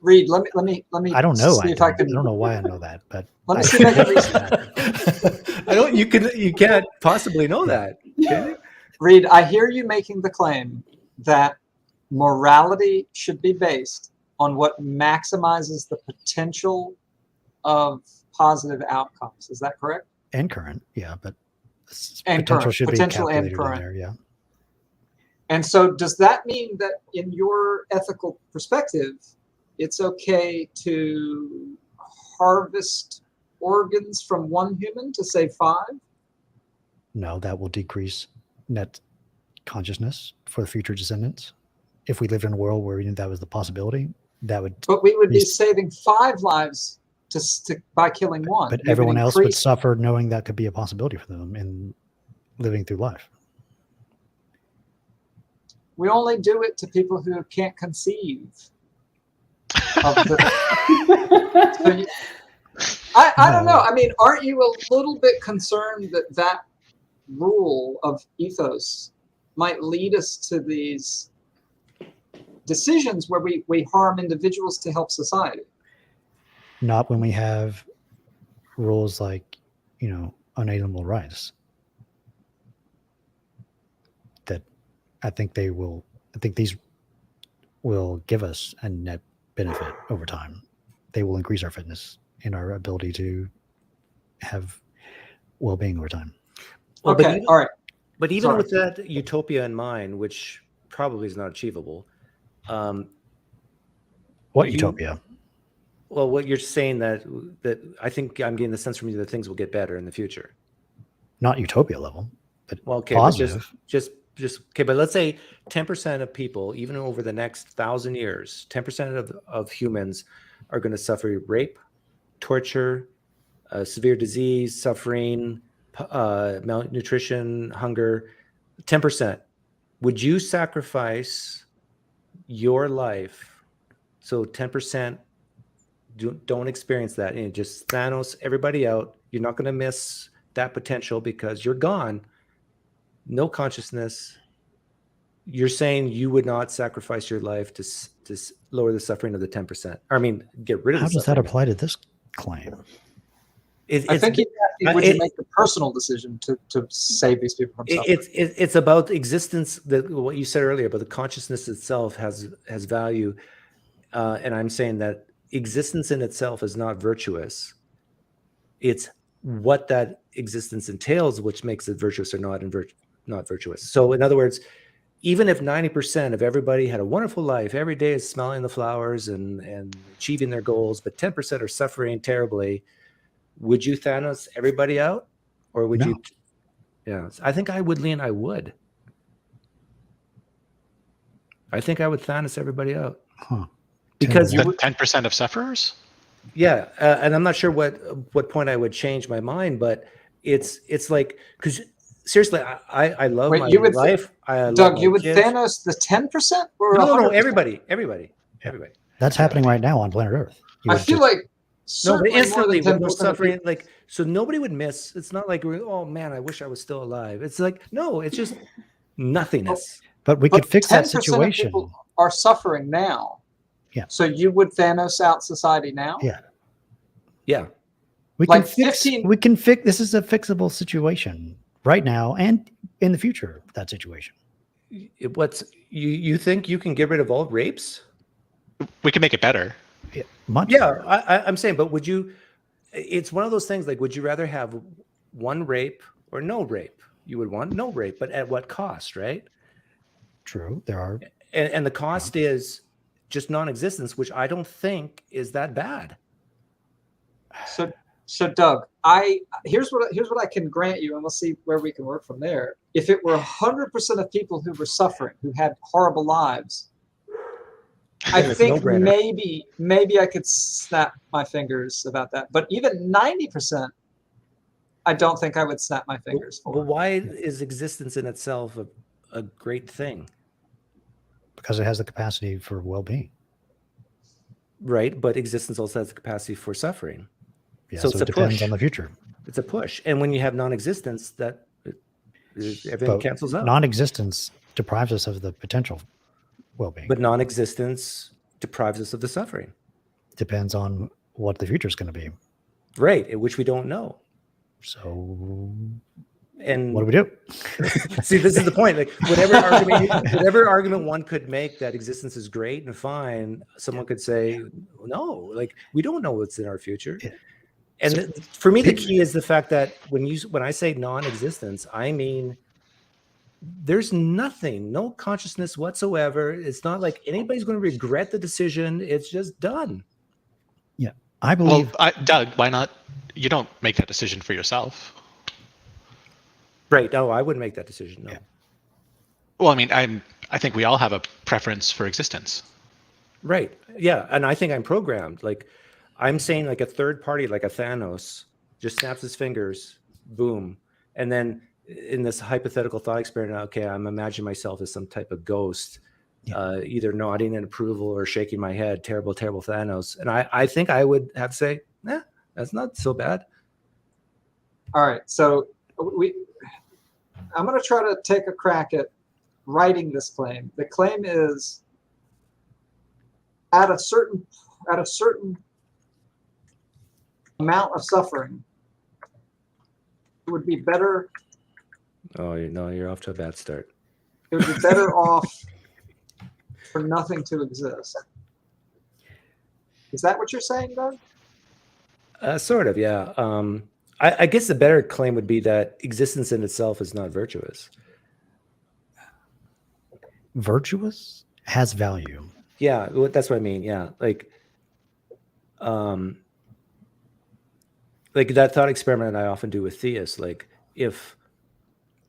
Reed, let me. I don't know. See if I can. I don't know why I know that, but Let me see if I can reason. I don't. You can't possibly know that. Can you? Reed, I hear you making the claim that morality should be based on what maximizes the potential of positive outcomes. Is that correct? and current, yeah, but And potential current. should Potential be and calculated in current. there, yeah. And so does that mean that in your ethical perspective, it's okay to harvest organs from one human to save 5? No, that will decrease net consciousness for the future descendants. If we lived in a world where we knew that was the possibility, that would. But we would be Yes. saving 5 lives by killing one. But We would everyone else would increase- suffer knowing that could be a possibility for them in living through life. We only do it to people who can't conceive. Of the, so I don't know. I mean, aren't you a little bit concerned that that rule of ethos might lead us to these decisions where we harm individuals to help society? Not when we have rules like, unalienable rights. That I think these will give us a net benefit over time. They will increase our fitness and our ability to have well-being over time. Well, Okay, all right. But even Sorry. with that utopia in mind, which probably is not achievable, What You- utopia? well, what you're saying that I think I'm getting the sense from you that things will get better in the future. Not utopia level, but Well, okay, but positive. just okay, but let's say 10% of people, even over the next 1,000 years, 10% of humans are going to suffer rape, torture, severe disease, suffering, malnutrition, hunger. 10%. Would you sacrifice your life so 10% don't experience that and just Thanos everybody out? You're not going to miss that potential because you're gone. No consciousness. You're saying you would not sacrifice your life to lower the suffering of the 10%. I mean, get rid of How the does that suffering. apply to this claim? I think he's asking, would it- you make the personal decision to save these people from suffering? it's about existence. What you said earlier about the consciousness itself has value, and I'm saying that existence in itself is not virtuous. It's what that existence entails which makes it virtuous or not, and not virtuous. So, in other words, even if 90% of everybody had a wonderful life, every day is smelling the flowers and achieving their goals, but 10% are suffering terribly, would you Thanos everybody out? Or would No. you? Yeah, I think I would, Leon. I would. I think I would Thanos everybody out. Huh. Because Ten- you The 10% of sufferers? Yeah, and I'm not sure what point I would change my mind, but it's like, because seriously, I love Wait, my you would life. I love Doug, my you would kids. Thanos the 10% or No, 100%? everybody. That's happening right now on planet Earth. You I would feel just- like No, but certainly more instantly than with no 10% of suffering, people. like, so nobody would miss. It's not like, oh man, I wish I was still alive. It's like, no, it's just Nothingness. But we could fix that 10% of situation. people are suffering now. Yeah. So you would Thanos out society now? Yeah. Yeah. We Like can fix. 15 We can fix. This is a fixable situation right now and in the future. That situation. What's you think you can get rid of all rapes? We can make it better. Yeah, much. Yeah, better. I'm saying, but would you? It's one of those things. Like, would you rather have one rape or no rape? You would want no rape, but at what cost, right? True. There are. And the cost is just non-existence, which I don't think is that bad. So Doug, here's what I can grant you, and we'll see where we can work from there. If it were 100% of people who were suffering, who had horrible lives, I Then it's think no-brainer. maybe I could snap my fingers about that. But even 90%, I don't think I would snap my fingers for. Well, why is existence in itself a great thing? Because it has the capacity for well-being. Right, but existence also has the capacity for suffering. Yeah, So so, it's it a depends push. on the future. It's a push. And when you have non-existence, that everything But cancels out. non-existence deprives us of the potential well-being. But non-existence deprives us of the suffering. Depends on what the future is going to be. Right, which we don't know. So And what do we do? see, this is the point. Like whatever argument one could make that existence is great and fine, someone could say, no, like we don't know what's in our future. Yeah. And So- for me, the key is the fact that when I say non-existence, I mean there's nothing, no consciousness whatsoever. It's not like anybody's going to regret the decision. It's just done. I believe Doug, why not? You don't make that decision for yourself. Right. No, I wouldn't make that decision. No. Yeah. Well, I mean, I think we all have a preference for existence. Right. Yeah. And I think I'm programmed. Like I'm saying like a third party, like a Thanos, just snaps his fingers, boom. And then in this hypothetical thought experiment, okay, I'm imagining myself as some type of ghost, either nodding in approval or shaking my head, terrible, terrible Thanos. And I think I would have to say, that's not so bad. All right, so I'm going to try to take a crack at writing this claim. The claim is at a certain amount of suffering, it would be better. Oh, no, you're off to a bad start. It would be better off for nothing to exist. Is that what you're saying, Doug? Sort of, yeah. I guess the better claim would be that existence in itself is not virtuous. virtuous has value. Yeah, that's what I mean. Yeah, like that thought experiment I often do with theists. Like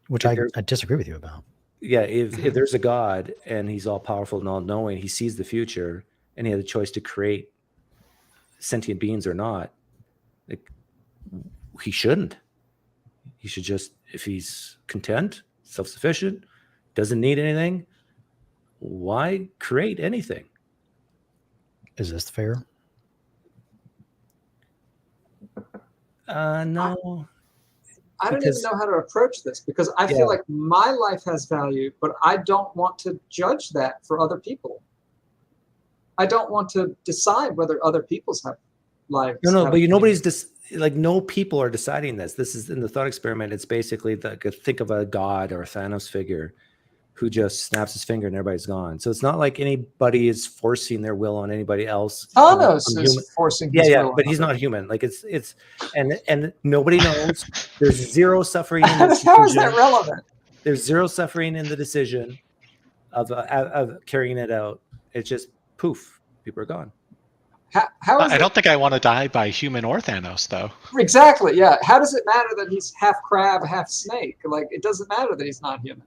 Which I disagree with you about. Yeah, if there's a God and he's all powerful and all knowing, he sees the future and he had the choice to create sentient beings or not, like he shouldn't. He should just, if he's content, self-sufficient, doesn't need anything, why create anything? Is this fair? No. I don't even know how to approach this because I feel like my life has value, but I don't want to judge that for other people. I don't want to decide whether other people's have lives. No, but nobody's no people are deciding this. This is in the thought experiment. It's basically think of a god or a Thanos figure who just snaps his finger and everybody's gone. So it's not like anybody is forcing their will on anybody else. Thanos is forcing his will. But he's not human. Like it's and nobody knows. There's zero suffering in the decision. How is that relevant? There's zero suffering in the decision of carrying it out. It's just poof, people are gone. How is I don't think I want to die by human or Thanos, though. Exactly, yeah. How does it matter that he's half crab, half snake? Like, it doesn't matter that he's not human.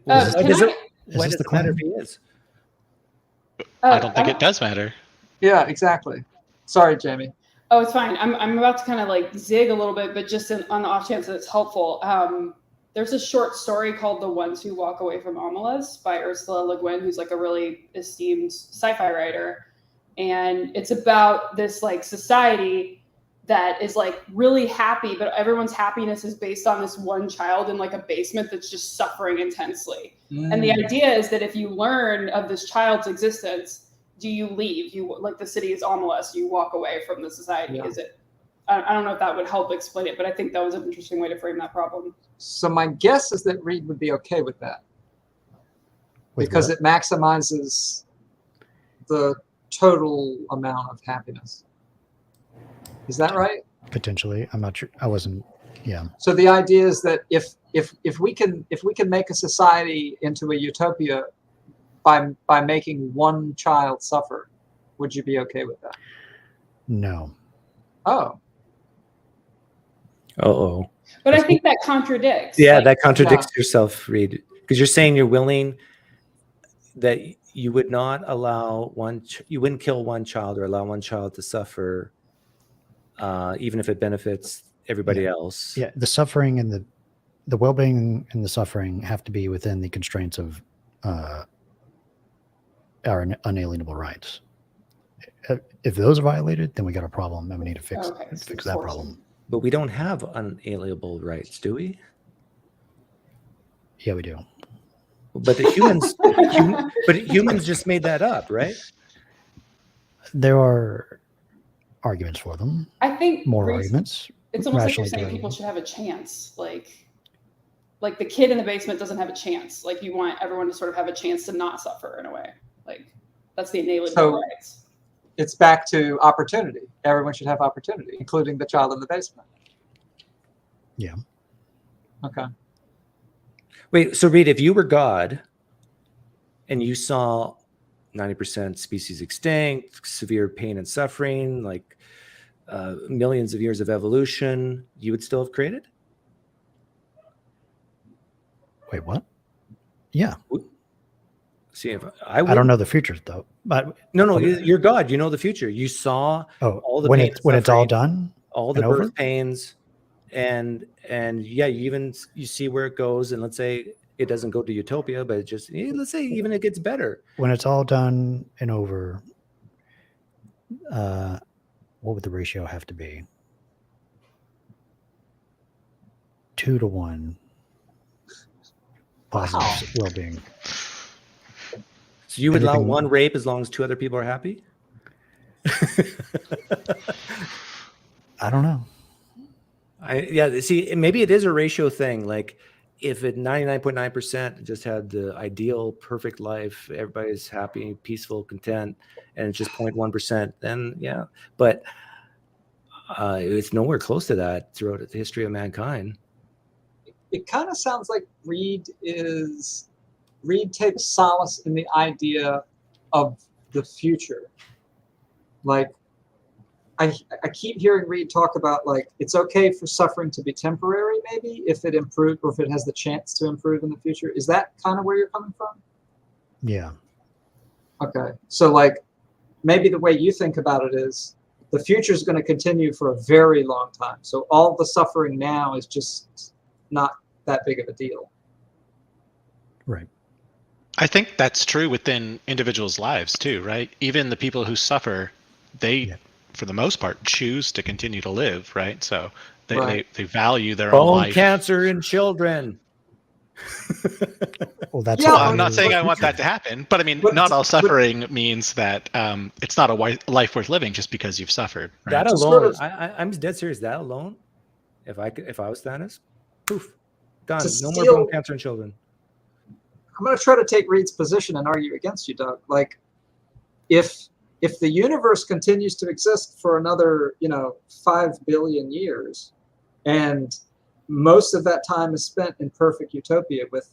Why does it matter if he is? I don't think it does matter. Yeah, exactly. Sorry, Jamie. Oh, it's fine. I'm about to kind of like zig a little bit, but just on the off chance that it's helpful. There's a short story called The Ones Who Walk Away from Omelas by Ursula Le Guin, who's like a really esteemed sci-fi writer. And it's about this like society that is like really happy, but everyone's happiness is based on this one child in like a basement that's just suffering intensely. And the idea is that if you learn of this child's existence, do you leave? You like the city is ominous. You walk away from the society. Yeah. Is it? I don't know if that would help explain it, but I think that was an interesting way to frame that problem. So my guess is that Reed would be okay with that With because what? it maximizes the total amount of happiness. Is that right? Potentially, I'm not sure. I wasn't. Yeah. So the idea is that if we can make a society into a utopia by making one child suffer, would you be okay with that? No. Oh, Uh-oh. But I think that contradicts. Yeah, like, that contradicts yourself, Reed, because you're saying you're willing that you would not allow you wouldn't kill one child or allow one child to suffer, even if it benefits everybody else. Yeah. The suffering and the well-being and the suffering have to be within the constraints of our unalienable rights. If those are violated, then we got a problem, and we need to fix that problem. But we don't have unalienable rights, do we? Yeah, we do. But the humans, but humans just made that up, right? There are arguments for them. I think More Reed's- arguments. It's almost like you're rationally saying debated. people should have a chance. Like the kid in the basement doesn't have a chance. Like you want everyone to sort of have a chance to not suffer in a way. Like that's the inalienable So- rights. it's back to opportunity. Everyone should have opportunity, including the child in the basement. Yeah. Okay. Wait, so Reed, if you were God and you saw 90% species extinct, severe pain and suffering, like millions of years of evolution, you would still have created? Wait, what? Yeah. See, if I don't know the future though. But No, you're God. You know the future. You saw all the when pain when it's all suffering, done, all the and birth over? pains, and yeah, you see where it goes. And let's say it doesn't go to utopia, but it just let's say even it gets better. when it's all done and over, what would the ratio have to be? 2 to 1. Positive well-being. So you would allow Anything- one rape as long as 2 other people are happy? I don't know. See, maybe it is a ratio thing. Like if it 99.9% just had the ideal perfect life, everybody's happy, peaceful, content, and it's just 0.1%, then yeah. But it's nowhere close to that throughout the history of mankind. It kind of sounds like Reed takes solace in the idea of the future. Like, I keep hearing Reed talk about, like, it's okay for suffering to be temporary, maybe, if it improved or if it has the chance to improve in the future. Is that kind of where you're coming from? Yeah. Okay. So, like, maybe the way you think about it is the future is going to continue for a very long time. So all the suffering now is just not that big of a deal. Right. I think that's true within individuals' lives too, right? Even the people who suffer, they, for the most part, choose to continue to live, right? So they value their own Bone life. cancer in children. Well, that's Yeah, what I'm not we're- saying I want that to happen, but I mean, But- not all suffering means that it's not a life worth living just because you've suffered. Right? That Just alone, sort of- I'm dead serious. That alone, if I was Thanos, poof, gone. To No more steal- bone cancer in children. I'm going to try to take Reed's position and argue against you, Doug. Like, if the universe continues to exist for another, 5 billion years, and most of that time is spent in perfect utopia with,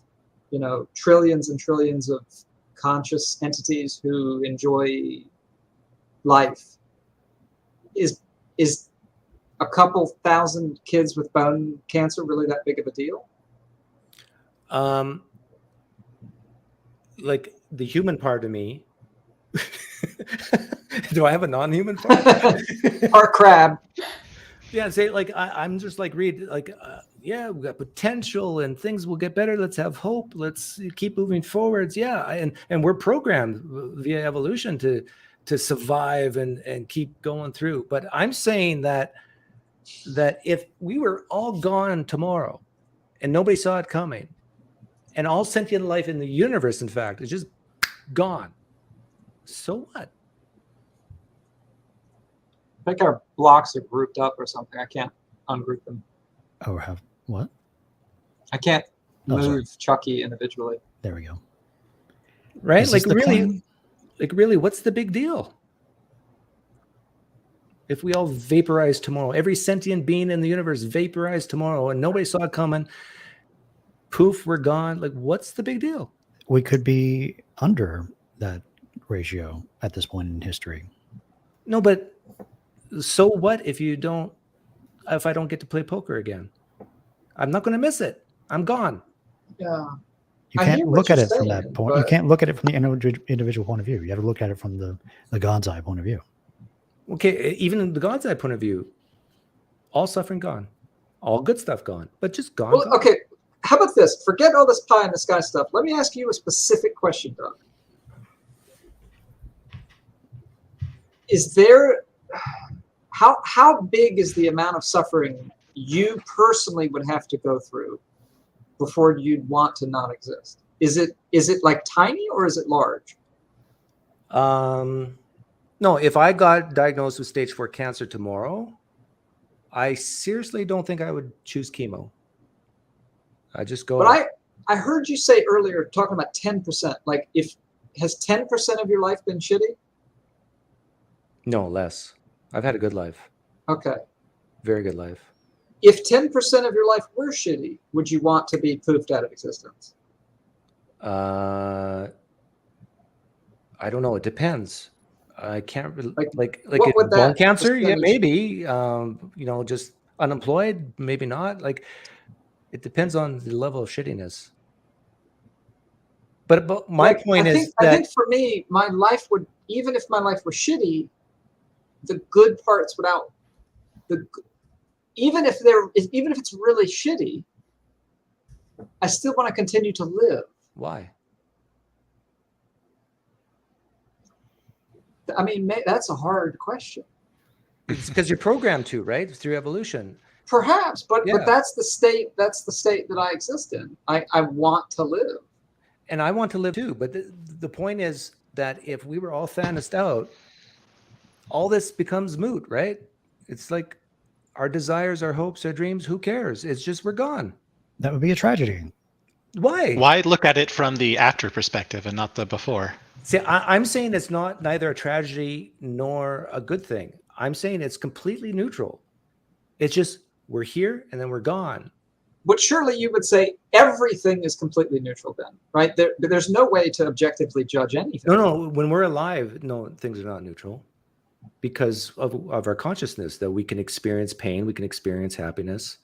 trillions and trillions of conscious entities who enjoy life, is a couple thousand kids with bone cancer really that big of a deal? Like the human part of me. Do I have a non-human part? Our crab. Yeah, say like I'm just like Reed. Like, yeah, we got potential and things will get better. Let's have hope. Let's keep moving forwards. Yeah, and we're programmed via evolution to survive and keep going through. But I'm saying that that if we were all gone tomorrow and nobody saw it coming, and all sentient life in the universe, in fact, is just gone, so what? I think our blocks are grouped up or something. I can't ungroup them. Oh, have what? I can't Oh, sorry. move Chucky individually. There we go. Right? Is Like this the really, claim? what's the big deal? If we all vaporize tomorrow, every sentient being in the universe vaporized tomorrow and nobody saw it coming, poof, we're gone. Like, what's the big deal? We could be under that ratio at this point in history. No, but so what if I don't get to play poker again? I'm not going to miss it. I'm gone. Yeah. You I hear can't what look at you're it from saying, that point. You but- can't look at it from the individual point of view. You have to look at it from the God's eye point of view. Okay, even in the God's eye point of view, all suffering gone, all good stuff gone, but just gone. Well, gone. okay. How about this? Forget all this pie in the sky stuff. Let me ask you a specific question, Doug. Is there how big is the amount of suffering you personally would have to go through before you'd want to not exist? Is it like tiny or is it large? No, if I got diagnosed with stage 4 cancer tomorrow, I seriously don't think I would choose chemo. I just go. But I heard you say earlier talking about 10%. Like, has 10% of your life been shitty? No, less. I've had a good life. Okay. Very good life. If 10% of your life were shitty, would you want to be poofed out of existence? I don't know. It depends. I can't really like what would bone that cancer. Yeah, percentage- maybe. Just unemployed. Maybe not. Like, it depends on the level of shittiness. But my point is I that think for me, my life would, even if my life were shitty, the good parts would out. Even if it's really shitty, I still want to continue to live. why? I mean, that's a hard question. It's because you're programmed to, right? Through evolution. Perhaps, but Yeah. that's the state. That's the state that I exist in. I want to live. And I want to live too. But the point is that if we were all Thanosed out, all this becomes moot, right? It's like our desires, our hopes, our dreams, who cares? It's just we're gone. That would be a tragedy. Why? Why look at it from the after perspective and not the before? See, I'm saying it's not neither a tragedy nor a good thing. I'm saying it's completely neutral. It's just we're here and then we're gone. But surely you would say everything is completely neutral then, right? There's no way to objectively judge anything. No. When we're alive, no, things are not neutral because of our consciousness that we can experience pain, we can experience happiness.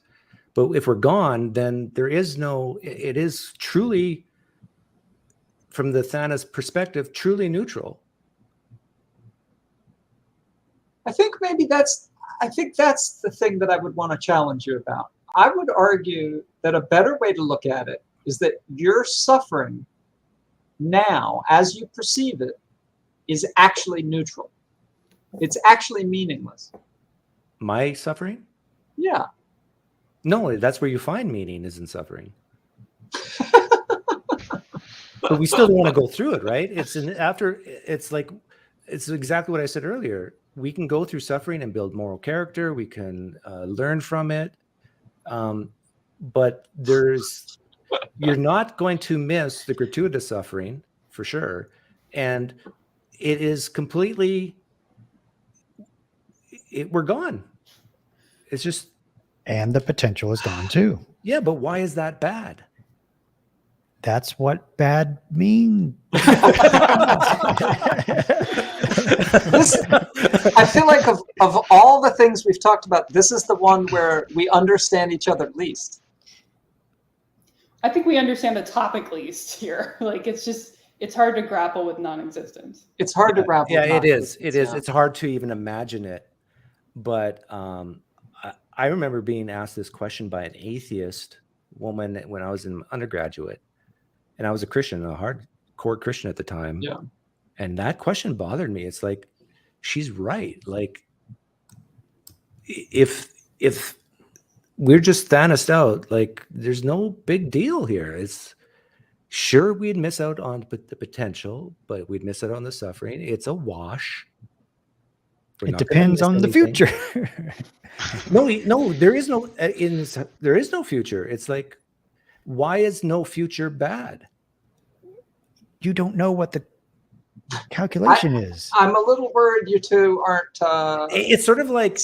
But if we're gone, then there is no, it is truly, from the Thanos perspective, truly neutral. I think that's the thing that I would want to challenge you about. I would argue that a better way to look at it is that your suffering now, as you perceive it, is actually neutral. It's actually meaningless. My suffering? Yeah. No, that's where you find meaning, is in suffering. But we still don't want to go through it, right? It's exactly what I said earlier. We can go through suffering and build moral character. We can learn from it. But you're not going to miss the gratuitous suffering for sure. And it is completely, we're gone. It's just. And the potential is gone too. Yeah, but why is that bad? That's what bad means. I feel like of all the things we've talked about, this is the one where we understand each other least. I think we understand the topic least here. Like, it's hard to grapple with non-existence. It's hard to grapple. Yeah, with it is. non-existence, It is. yeah. It's hard to even imagine it. But I remember being asked this question by an atheist woman when I was an undergraduate, and I was a Christian, a hardcore Christian at the time. Yeah. And that question bothered me. It's like, she's right. Like, if if we're just Thanos out, like there's no big deal here. It's sure we'd miss out on the potential, but we'd miss out on the suffering. It's a wash. We're It not gonna depends miss on the anything. future. No, there is no there is no future. It's like, why is no future bad? You don't know what the calculation is. I'm a little worried you two aren't It's sort of like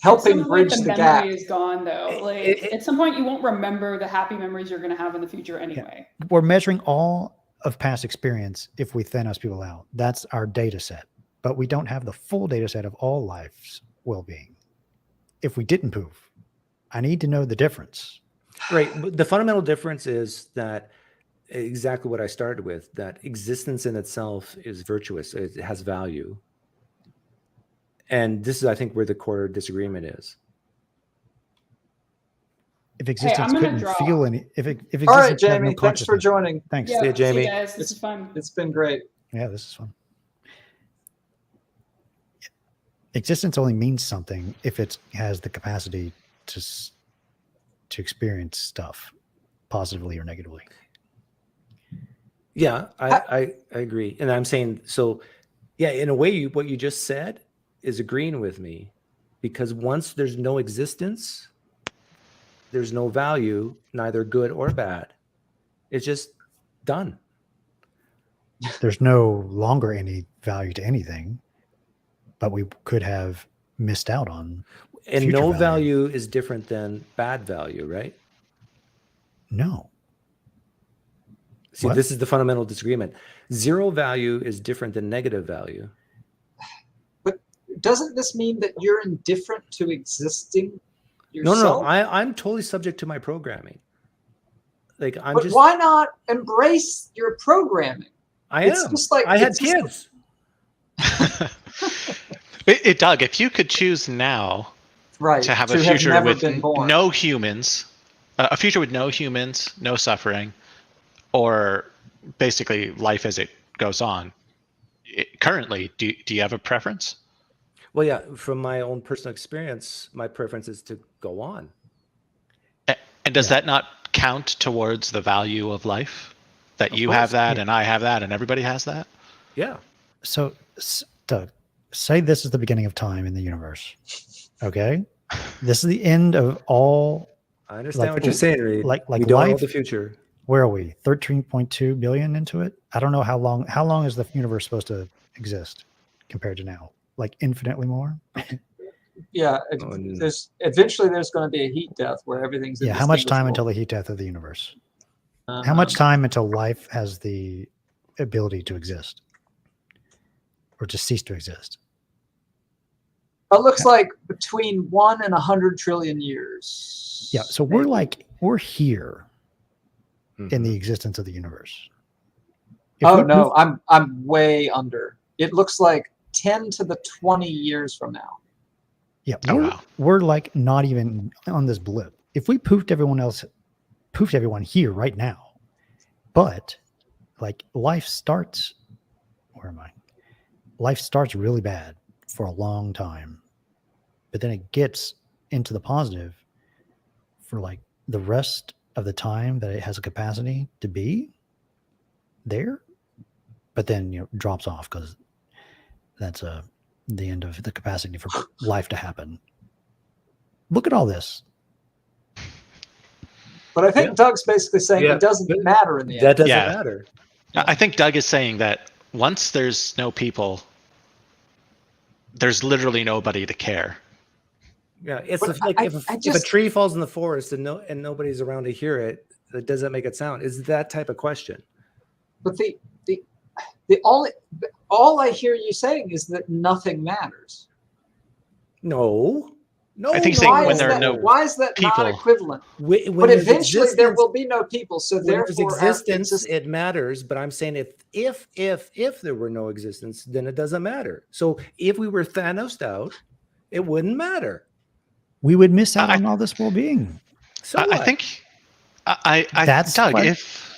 helping Some of, bridge the the memory gap. is gone though. Like at some point, you won't remember the happy memories you're going to have in the future anyway. We're measuring all of past experience if we Thanos people out. That's our data set. But we don't have the full data set of all life's well-being. If we didn't poof, I need to know the difference. right. But the fundamental difference is that exactly what I started with, that existence in itself is virtuous. It has value. And this is, I think, where the core disagreement is. If existence gonna couldn't draw. feel any, if existence All right, had no Jamie, thanks for consciousness- joining. Thanks. Yeah, See ya, Jamie. See you guys. This is fun. It's been great. Yeah, this is fun. Existence only means something if it has the capacity to experience stuff positively or negatively. Yeah, I agree. And I'm saying, so yeah, in a way, what you just said is agreeing with me, because once there's no existence, there's no value, neither good or bad. It's just done. There's no longer any value to anything, but we could have missed out on. And future no value is different than bad value, right? No. See, What? this is the fundamental disagreement. Zero value is different than negative value. But doesn't this mean that you're indifferent to existing No, yourself? I'm totally subject to my programming. Like I'm But just, why not embrace your programming? it's am. Just like, I had it's just kids. Doug, if you could choose now Right. to have a have future never with been born. no humans, a future with no humans, no suffering, or basically life as it goes on, currently, do you have a preference? Well, yeah, from my own personal experience, my preference is to go on. And does that not count towards the value of life? That Of you course, have that, yeah. and I have that, and everybody has that? Yeah. So, Doug, say this is the beginning of time in the universe. Okay? This is the end of all. I understand Like- what you're saying, Reed. like we don't know life- the future. Where are we? 13.2 billion into it? I don't know how long. How long is the universe supposed to exist compared to now? Like infinitely more? Yeah. Oh, and- There's eventually there's going to be a heat death where everything's Yeah. How much time indistinguishable. until the heat death of the universe? How Uh-huh. much time until life has the ability to exist or to cease to exist? It looks like between 1 and 100 trillion years. Yeah. So we're here in Mhm. the existence of the universe. If Oh we no, move- I'm way under. It looks like 10 to the 20 years from now. Yeah, Oh, we're, wow. we're like not even on this blip. If we poofed everyone here right now, but like life starts, where am I? Life starts really bad for a long time, but then it gets into the positive for like the rest of the time that it has a capacity to be there, but then drops off because that's the end of the capacity for life to happen. Look at all this. But I think Yeah. Doug's basically saying Yeah. it doesn't matter in the That end. doesn't Yeah. matter. I think Doug is saying that once there's no people, there's literally nobody to care. Yeah, it's But like I if a just- tree falls in the forest and nobody's around to hear it, it doesn't make it sound. Is that type of question? But the all I hear you saying is that nothing matters. No. I think saying Why when is there are that, no why is that people. not equivalent? When But there's eventually there existence- will be no people. So when there's therefore, our existence, it matters. But I'm saying if there were no existence, then it doesn't matter. So if we were Thanosed out, it wouldn't matter. We would miss out I- on all this well-being. So I what? think I That's Doug, what- if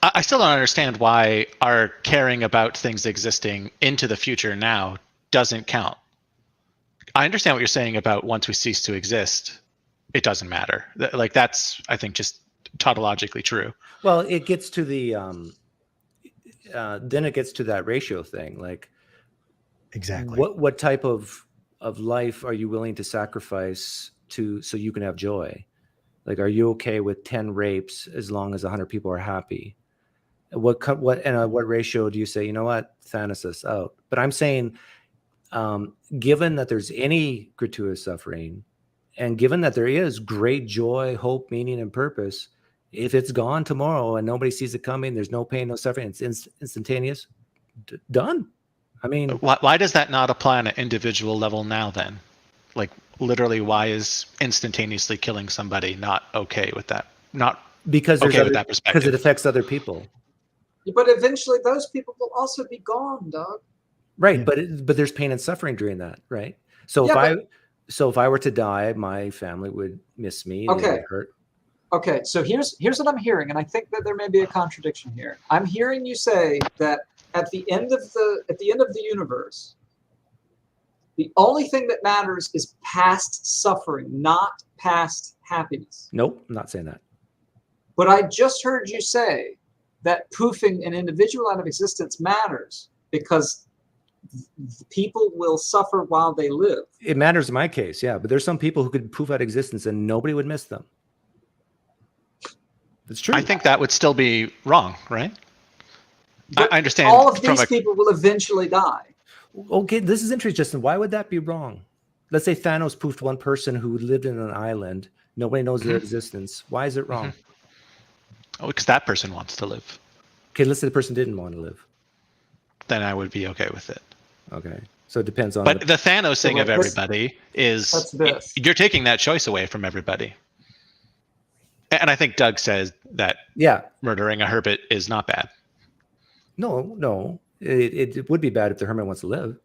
I still don't understand why our caring about things existing into the future now doesn't count. I understand what you're saying about once we cease to exist, it doesn't matter. Like that's, I think, just tautologically true. Well, it gets to the then it gets to that ratio thing. Like, Exactly. what type of life are you willing to sacrifice so you can have joy? Like, are you okay with 10 rapes as long as 100 people are happy? What ratio do you say, you know what, Thanos us out? But I'm saying, given that there's any gratuitous suffering, and given that there is great joy, hope, meaning, and purpose, if it's gone tomorrow and nobody sees it coming, there's no pain, no suffering, it's instantaneous, done. I mean, Why does that not apply on an individual level now then? Like literally, why is instantaneously killing somebody not okay with that? Not because okay with that perspective. because it affects other people. But eventually those people will also be gone, Doug. Right, Yeah. but there's pain and suffering during that, right? So Yeah, if I were to die, my family would miss me. They Okay. would hurt. Okay, so here's what I'm hearing, and I think that there may be a contradiction here. I'm hearing you say that at the end of the universe, the only thing that matters is past suffering, not past happiness. Nope, I'm not saying that. But I just heard you say that poofing an individual out of existence matters because people will suffer while they live. It matters in my case, yeah. But there's some people who could poof out existence and nobody would miss them. That's true. I think that would still be wrong, right? But I understand. all of from these people will eventually die. Okay, this is interesting, Justin. Why would that be wrong? Let's say Thanos poofed one person who lived in an island. Nobody knows their existence. Why is it wrong? Oh, because that person wants to live. Okay, let's say the person didn't want to live. Then I would be okay with it. Okay, so it depends on. But the Thanos thing of this- everybody is That's this. you're taking that choice away from everybody. And I think Doug says that Yeah, murdering a hermit is not bad. no, it would be bad if the hermit wants to live.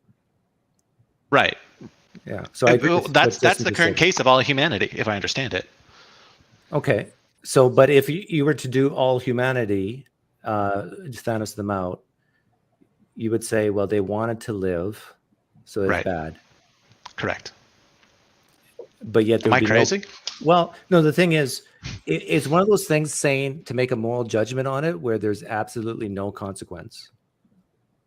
Right. Yeah, so I agree. Well, with that's what the Justin just current said. case of all humanity, if I understand it. Okay, so but if you were to do all humanity, Thanos them out, you would say, well, they wanted to live, so it's Right. bad. Correct. But yet there Am I would be crazy? Well, no, the thing is, it's one of those things saying to make a moral judgment on it where there's absolutely no consequence.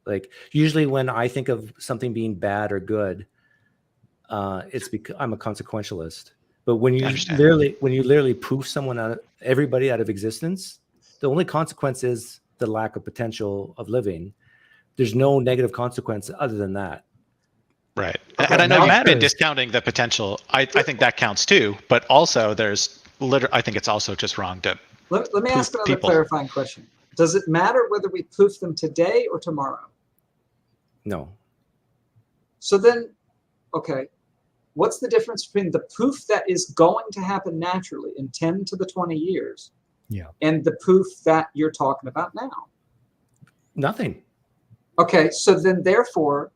Like usually when I think of something being bad or good, it's because I'm a consequentialist. But when you understand. literally poof everybody out of existence, the only consequence is the lack of potential of living. There's no negative consequence other than that. Right. Okay, And I know now- you've been matters. discounting the potential. I think that counts too. But also I think it's also just wrong to Let me ask another people. clarifying question. Does it matter whether we poof them today or tomorrow? No. So then, okay, what's the difference between the poof that is going to happen naturally in 10 to the 20 years Yeah. and the poof that you're talking about now? Nothing. Okay, so then therefore,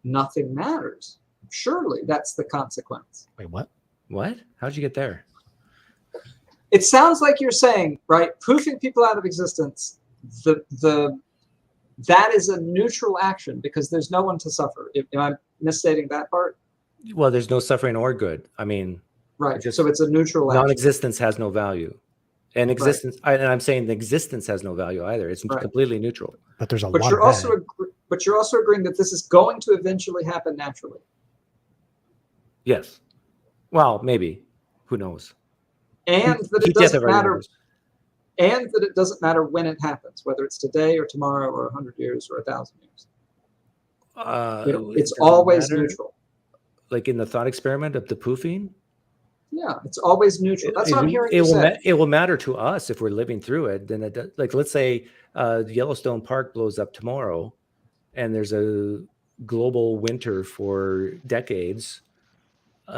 nothing matters. Surely that's the consequence. Wait, what? What? How'd you get there? It sounds like you're saying, right, poofing people out of existence, that is a neutral action because there's no one to suffer. Am I misstating that part? Well, there's no suffering or good. I mean, Right. Just So it's a neutral action. non-existence has no value. And existence, and I'm saying the existence has no value either. It's Right. completely neutral. But there's a But lot you're of also bad. but you're also agreeing that this is going to eventually happen naturally. Yes. Well, maybe. Who knows? And that it Keep death doesn't of our matter universe. and that it doesn't matter when it happens, whether it's today or tomorrow or 100 years or 1,000 years. It's It doesn't always matter. neutral. Like in the thought experiment of the poofing, Yeah, it's always neutral. That's what I'm hearing you say. It will matter to us if we're living through it. Then it does, like let's say Yellowstone Park blows up tomorrow, and there's a global winter for decades.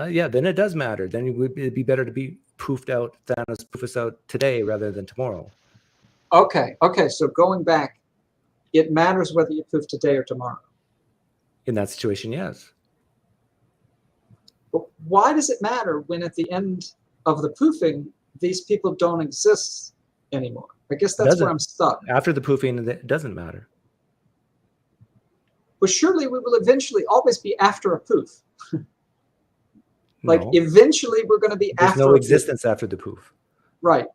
Yeah, then it does matter. Then it'd be better to be poofed out, Thanos poof us out today rather than tomorrow. Okay. So going back, it matters whether you poof today or tomorrow. In that situation, yes. But why does it matter when at the end of the poofing, these people don't exist anymore? I guess that's Doesn't. where I'm stuck. After the poofing, it doesn't matter. Well, surely we will eventually always be after a poof. Like No, eventually we're going to be there's after no a poof. existence after the poof. Right.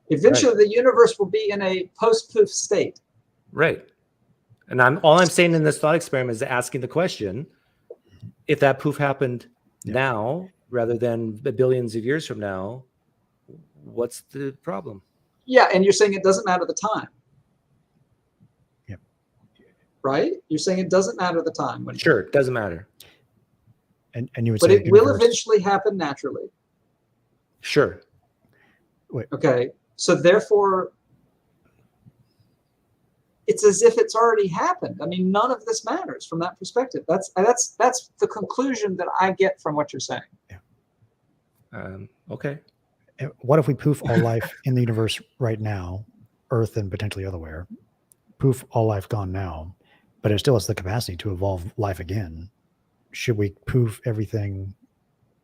Eventually the universe will be in a post-poof state. Right. And all I'm saying in this thought experiment is asking the question, if that poof happened now rather than billions of years from now, what's the problem? Yeah, and you're saying it doesn't matter the time. Yep. Right? You're saying it doesn't matter the time. When Sure, it doesn't matter. And you would but say it will universe- eventually happen naturally. Sure. Okay. So therefore, it's as if it's already happened. I mean, none of this matters from that perspective. That's the conclusion that I get from what you're saying. Okay. What if we poof all life in the universe right now, Earth and potentially otherwhere? Poof all life gone now, but it still has the capacity to evolve life again. Should we poof everything?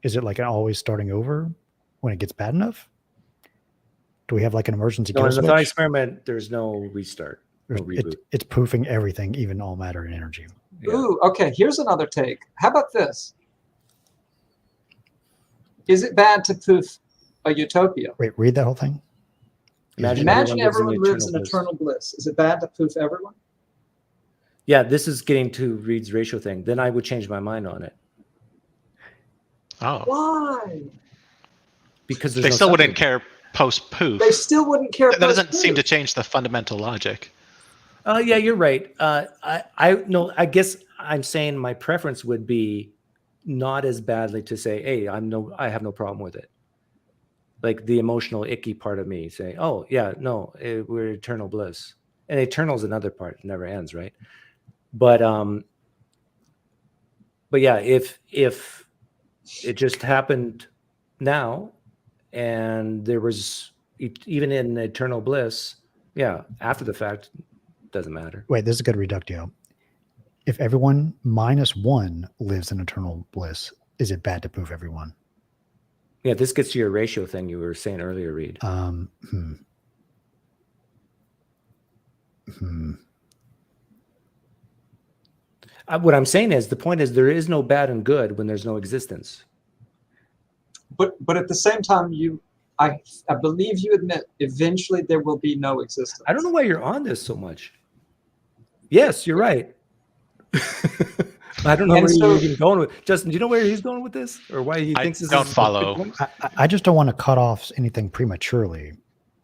Is it like an always starting over when it gets bad enough? Do we have like an emergency No, kill in the thought switch? experiment, there's no restart. No reboot. It's poofing everything, even all matter and energy. Yeah. Ooh, okay. Here's another take. How about this? Is it bad to poof a utopia? Wait, read that whole thing. Imagine everyone lives in bliss. eternal bliss. Is it bad to poof everyone? Yeah, this is getting to Reed's ratio thing. Then I would change my mind on it Oh, Why? because they there's no still wouldn't substance. care post poof. They still wouldn't care. That doesn't post-poof. seem to change the fundamental logic. Oh, yeah, you're right. I guess I'm saying my preference would be not as badly to say, hey, I have no problem with it. Like the emotional icky part of me saying, oh yeah, no, we're eternal bliss. And eternal is another part, it never ends, right? But yeah, if it just happened now and there was even in eternal bliss, yeah, after the fact, doesn't matter. Wait, this is a good reductio. If everyone -1 lives in eternal bliss, is it bad to poof everyone? Yeah, this gets to your ratio thing you were saying earlier, Reed. What I'm saying is the point is there is no bad and good when there's no existence. But at the same time, I believe you admit eventually there will be no existence. I don't know why you're on this so much. Yes, you're right. I don't know And where so- you're even going with Justin. Do you know where he's going with this, or why he I thinks this don't is a good follow. point? I just don't want to cut off anything prematurely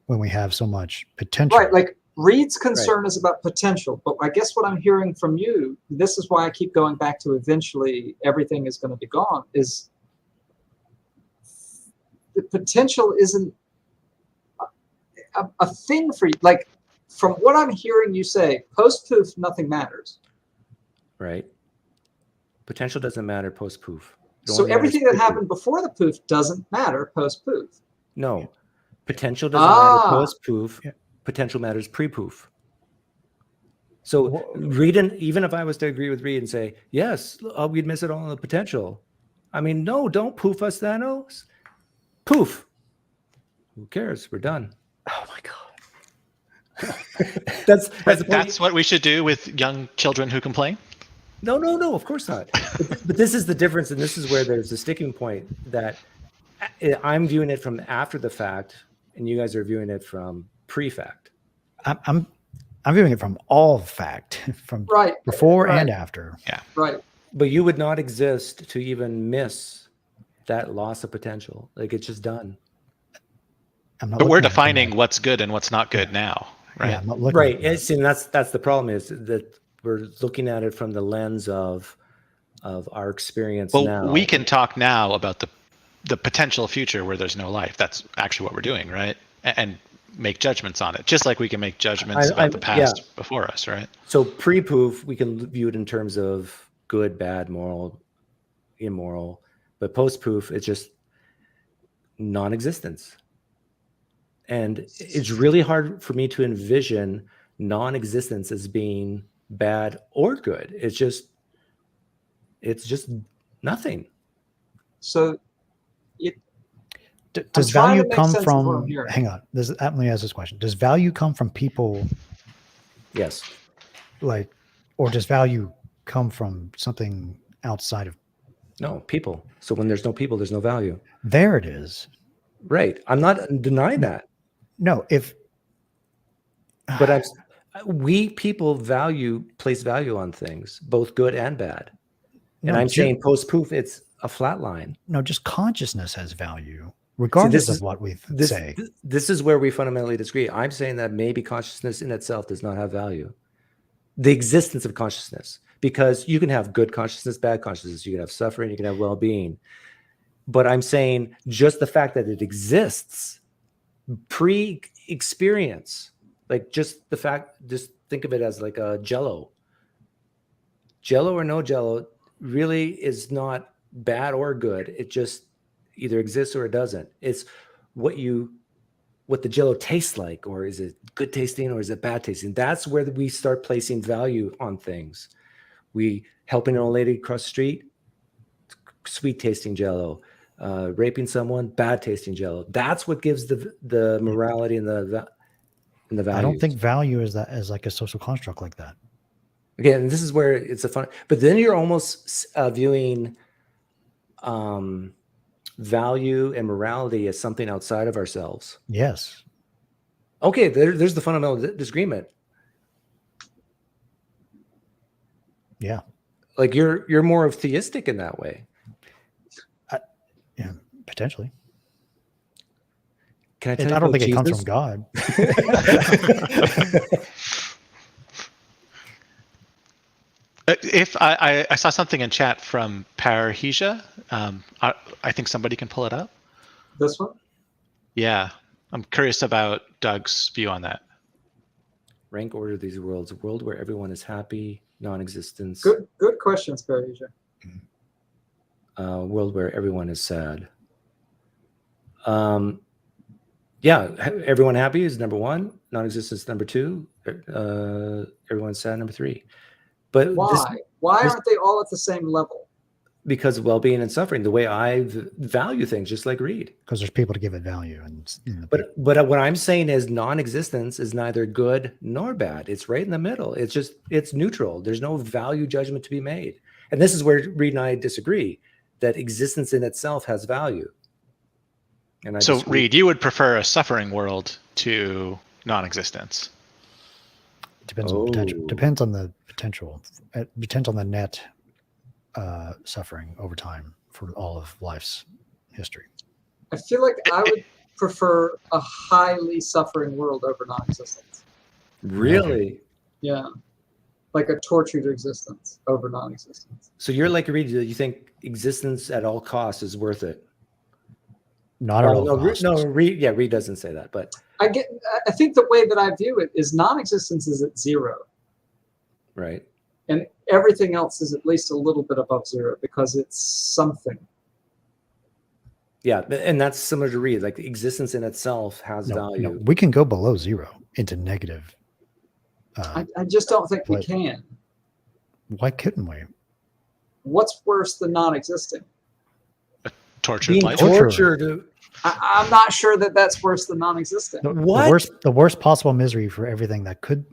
when we have so much potential. Right, like Reed's concern is about potential, but I guess what I'm hearing from you, this is why I keep going back to eventually everything is going to be gone, is the potential isn't a thing for you. Like, from what I'm hearing you say, post-poof, nothing matters. Right. Potential doesn't matter post poof. So everything that happened before the poof doesn't matter post-poof. No, potential doesn't matter post poof. Yeah. Potential matters pre poof. So even if I was to agree with Reed and say yes, we'd miss it all on the potential. I mean, no, don't poof us, Thanos. Poof. Who cares? We're done. Oh my god. That's what we should do with young children who complain. No, of course not. But this is the difference, and this is where there's a sticking point that I'm viewing it from after the fact, and you guys are viewing it from pre-fact. I'm viewing it from all fact, from Right. before Right. and after. Right. But you would not exist to even miss that loss of potential. Like it's just done. I'm not But we're looking at it from defining that- what's good and what's not good now, right? Yeah, I'm not looking Right. at that. And that's the problem is that we're looking at it from the lens of our experience Well, now. we can talk now about the potential future where there's no life. That's actually what we're doing, right? And make judgments on it, just like we can make judgments about the past before us, right? So pre-poof, we can view it in terms of good, bad, moral, immoral. But post-poof, it's just non-existence. And it's really hard for me to envision non-existence as being bad or good. It's just nothing. So Does trying value to make come sense of what I'm from? hearing. Hang on. Let me ask this question. Does value come from people Yes. like Or does value come from something outside of? No, people. So when there's no people, there's no value. There it is. Right. I'm not denying that. No, if But we people place value on things, both good and bad. And no, I'm saying post-proof, it's a flat line. no, just consciousness has value, regardless of what we say. This is where we fundamentally disagree. I'm saying that maybe consciousness in itself does not have value. The existence of consciousness, because you can have good consciousness, bad consciousness, you can have suffering, you can have well-being. But I'm saying just the fact that it exists pre-experience, like just the fact, just think of it as like a Jello or no Jello really is not bad or good. It just either exists or it doesn't. It's what the Jello tastes like, or is it good tasting or is it bad tasting? That's where we start placing value on things. We helping an old lady across the street, sweet tasting Jello. Raping someone, bad tasting Jello. That's what gives the morality and the value. I don't think value is that as like a social construct like that. Again, this is where it's a fun. But then you're almost viewing value and morality as something outside of ourselves. Yes. Okay, there's the fundamental disagreement. Yeah. Like you're more of theistic in that way. Yeah, potentially. Can I tell you I don't think about it comes Jesus? from God. If I saw something in chat from Parhesia, I think somebody can pull it up. This one? Yeah, I'm curious about Doug's view on that. Rank order these worlds: a world where everyone is happy, non-existence. Good questions, Parhesia. World where everyone is sad. Yeah, everyone happy is number one. Non-existence number two. Everyone's sad number three. But why aren't they all at the same level? Because of well-being and suffering, the way I value things, just like Reed. Because there's people to give it value, But what I'm saying is non-existence is neither good nor bad. It's right in the middle. It's neutral. There's no value judgment to be made. And this is where Reed and I disagree. That existence in itself has value. And So, Reed, you would prefer a suffering world to non-existence? Depends on potential. Depends on the potential. It depends on the net suffering over time for all of life's history. I feel like I would prefer a highly suffering world over non-existence. Really? Yeah. Like a tortured existence over non-existence. So you're like Reed, you think existence at all costs is worth it? Not at all costs. Reed doesn't say that, but I think the way that I view it is non-existence is at zero. Right. And everything else is at least a little bit above zero because it's something. Yeah, and that's similar to Reed. Like existence in itself has value. No, we can go below zero into negative. I just don't think we can. Why couldn't we? What's worse than non-existing? Tortured Being life? tortured. I'm not sure that that's worse than non-existing. What? The worst possible misery for everything that could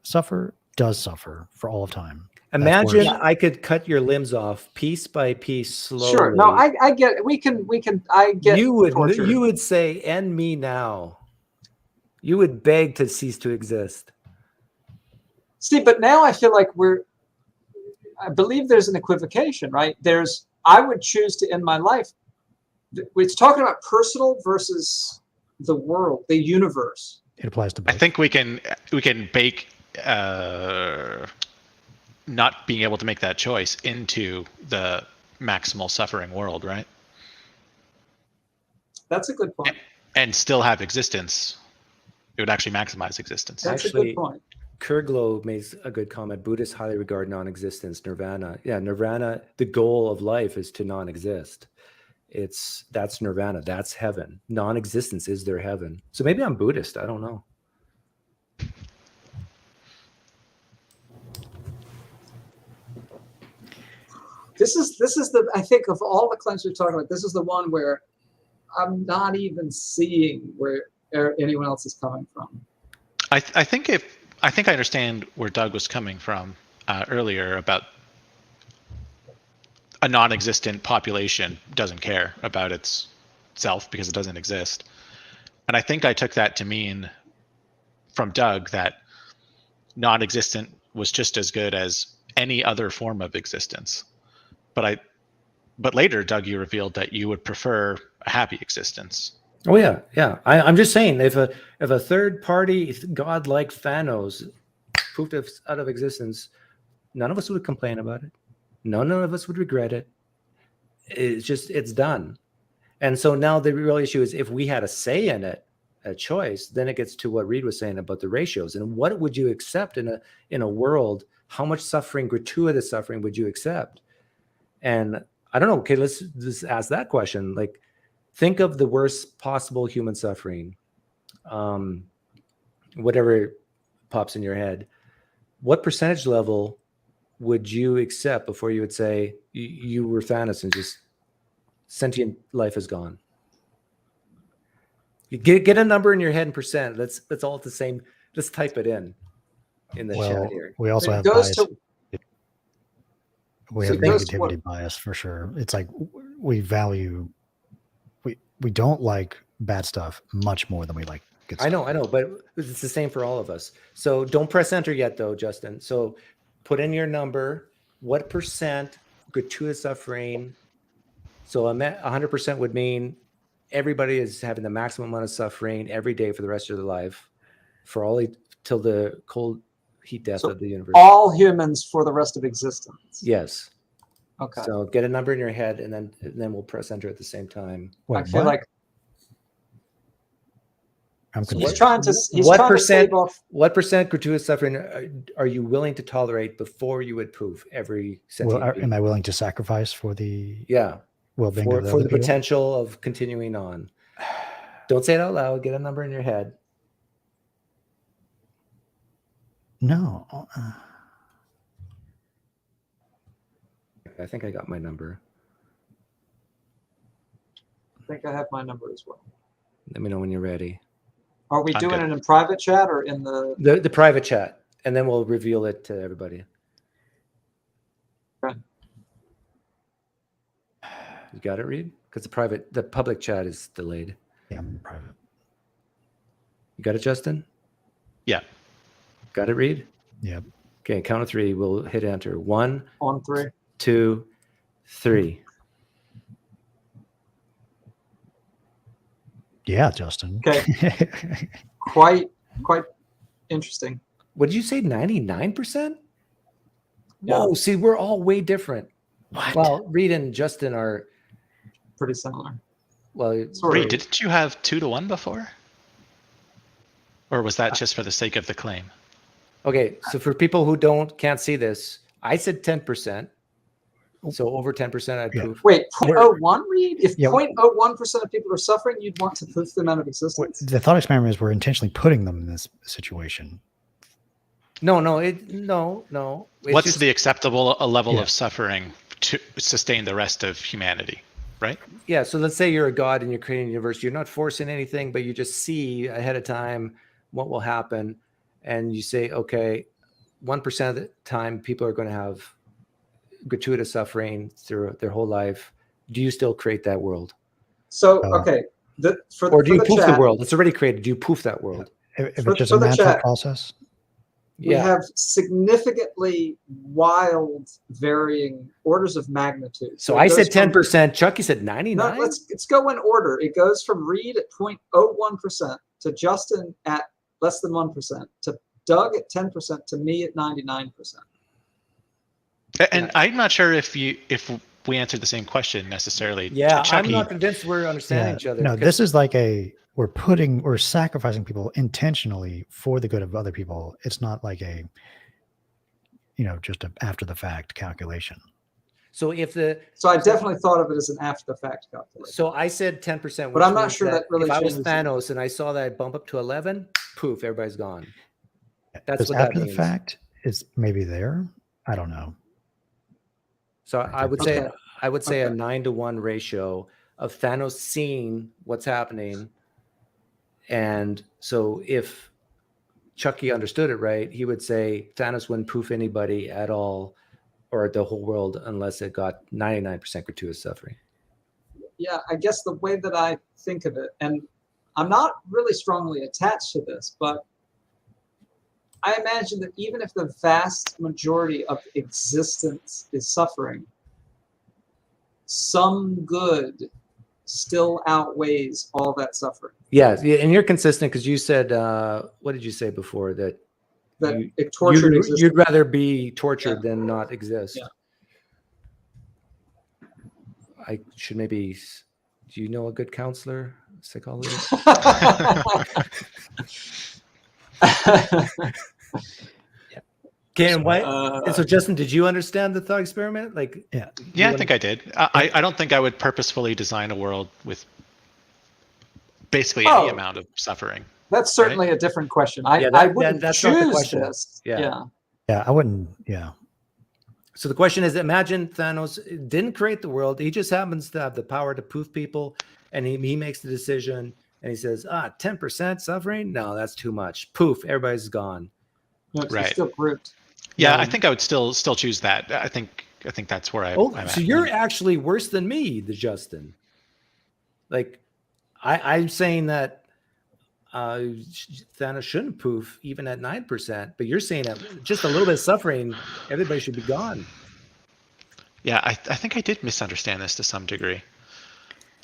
suffer does suffer for all of time. Imagine I could cut your limbs off piece by piece slowly. Sure. No, I get it. We can. I get. You would. torture. You would say, "End me now." You would beg to cease to exist. See, but now I feel like I believe there's an equivocation, right? I would choose to end my life. It's talking about personal versus the world, the universe. It applies to both. I think we can bake not being able to make that choice into the maximal suffering world, right? That's a good point. And still have existence. It would actually maximize existence. That's Actually, a good point. Kurglo makes a good comment. Buddhists highly regard non-existence, nirvana. Yeah, nirvana, the goal of life is to non-exist. That's nirvana, that's heaven. Non-existence is their heaven. So maybe I'm Buddhist, I don't know. This is the, I think of all the claims we're talking about, this is the one where I'm not even seeing where anyone else is coming from. I think if I think I understand where Doug was coming from earlier about a non-existent population doesn't care about itself because it doesn't exist. And I think I took that to mean from Doug that non-existent was just as good as any other form of existence. But later, Doug, you revealed that you would prefer a happy existence. Oh yeah, yeah. I'm just saying, if a third party god like Thanos poofed us out of existence, none of us would complain about it. None of us would regret it. It's done. And so now the real issue is if we had a say in it, a choice, then it gets to what Reed was saying about the ratios and what would you accept in a world? How much suffering, gratuitous suffering, would you accept? And I don't know. Okay, let's just ask that question. Like, think of the worst possible human suffering, whatever pops in your head. What percentage level would you accept before you would say you were Thanos and just sentient life is gone? You get a number in your head in percent. Let's all at the same. Let's type it in the chat here. We also It have goes bias. to- We So have it goes to negativity what- bias for sure. It's like we value, we don't like bad stuff much more than we like good stuff. I know, but it's the same for all of us. So don't press enter yet, though, Justin. So put in your number. What percent gratuitous suffering? So 100% would mean everybody is having the maximum amount of suffering every day for the rest of their life, for all till the cold heat death So of the universe. All humans for the rest of existence. Yes. Okay. So get a number in your head, and then we'll press enter at the same time. Wait, I feel what? like I'm he's confused. trying to. He's What trying percent- to stave off. What percent gratuitous suffering are you willing to tolerate before you would poof every sentient being? Am I willing to sacrifice for the Yeah, well-being for of the the other people? potential of continuing on. Don't say it out loud. Get a number in your head. No. I think I got my number. I think I have my number as well. Let me know when you're ready. Are we I'm doing good. it in private chat or in the? The private chat, and then we'll reveal it to everybody. Okay. You got it, Reed? Because the public chat is delayed. Yeah, I'm private. You got it, Justin? Yeah. Got it, Reed? Yep. Okay, count of three. We'll hit enter. 1, On 3. 2, 3. Yeah, Justin. Okay. Quite interesting. What did you say? 99%? Yeah. Whoa, see, we're all way different. What? Well, Reed and Justin are, Pretty similar. well, Sort Reed, of. didn't you have 2-to-1 before? Or was that just for the sake of the claim? okay. So for people who can't see this, I said 10%. So over 10%, I'd Yeah. proof. Wait, 0.01 Read? If Yeah. 0.01% of people are suffering, you'd want to poof them out of existence? The thought experiment is we're intentionally putting them in this situation. No. It's What's just- the acceptable level Yeah. of suffering to sustain the rest of humanity, right? Yeah, so let's say you're a god and you're creating a universe. You're not forcing anything, but you just see ahead of time what will happen. And you say, okay, 1% of the time people are going to have gratuitous suffering through their whole life. Do you still create that world? So, Uh, okay. Or do you poof the chat, world? It's already created. Do you poof that world? If For- it's just for a the natural chat. process, we have significantly wild varying orders of magnitude. So it I goes said from- 10%. Chucky said No, 99. let's go in order. It goes from Reed at 0.01% to Justin at less than 1% to Doug at 10% to me at 99%. And I'm not sure if we answered the same question necessarily. Yeah, Chucky, I'm not convinced we're understanding yeah. each other. No, 'cause- this is like we're sacrificing people intentionally for the good of other people. It's not like just a after the fact calculation. So So I definitely thought of it as an after the fact calculation. So I said 10%. But I'm which not means sure that really if I was changes Thanos and I saw that bump up to 11, poof, everybody's gone. That's Because what that after the means. fact is maybe there. I don't know. So I would say Okay. a Okay. 9-to-1 ratio of Thanos seeing what's happening. And so if Chucky understood it right, he would say Thanos wouldn't poof anybody at all or the whole world unless it got 99% gratuitous suffering. Yeah, I guess the way that I think of it, and I'm not really strongly attached to this, but I imagine that even if the vast majority of existence is suffering, some good still outweighs all that suffering. Yeah, and you're consistent because you said, what did you say before? That Tortured existence. you'd rather be tortured than not exist. Yeah. I should maybe. Do you know a good counselor, psychologist? Okay, and why? And so, Justin, did you understand the thought experiment? Like, Yeah, I think I did. I don't think I would purposefully design a world with basically any amount of suffering. That's certainly a different question. I wouldn't that's not the choose question. this. Yeah. Yeah, I wouldn't. Yeah. So the question is, imagine Thanos didn't create the world. He just happens to have the power to poof people, and he makes the decision, and he says, 10% suffering? No, that's too much. Poof, everybody's gone. No, it's Right. still grouped. Yeah, I think I would still choose that. I think that's where I'm So at. you're actually worse than me, the Justin. Like, I'm saying that Thanos shouldn't poof even at 9%, but you're saying that just a little bit of suffering, everybody should be gone. Yeah, I think I did misunderstand this to some degree.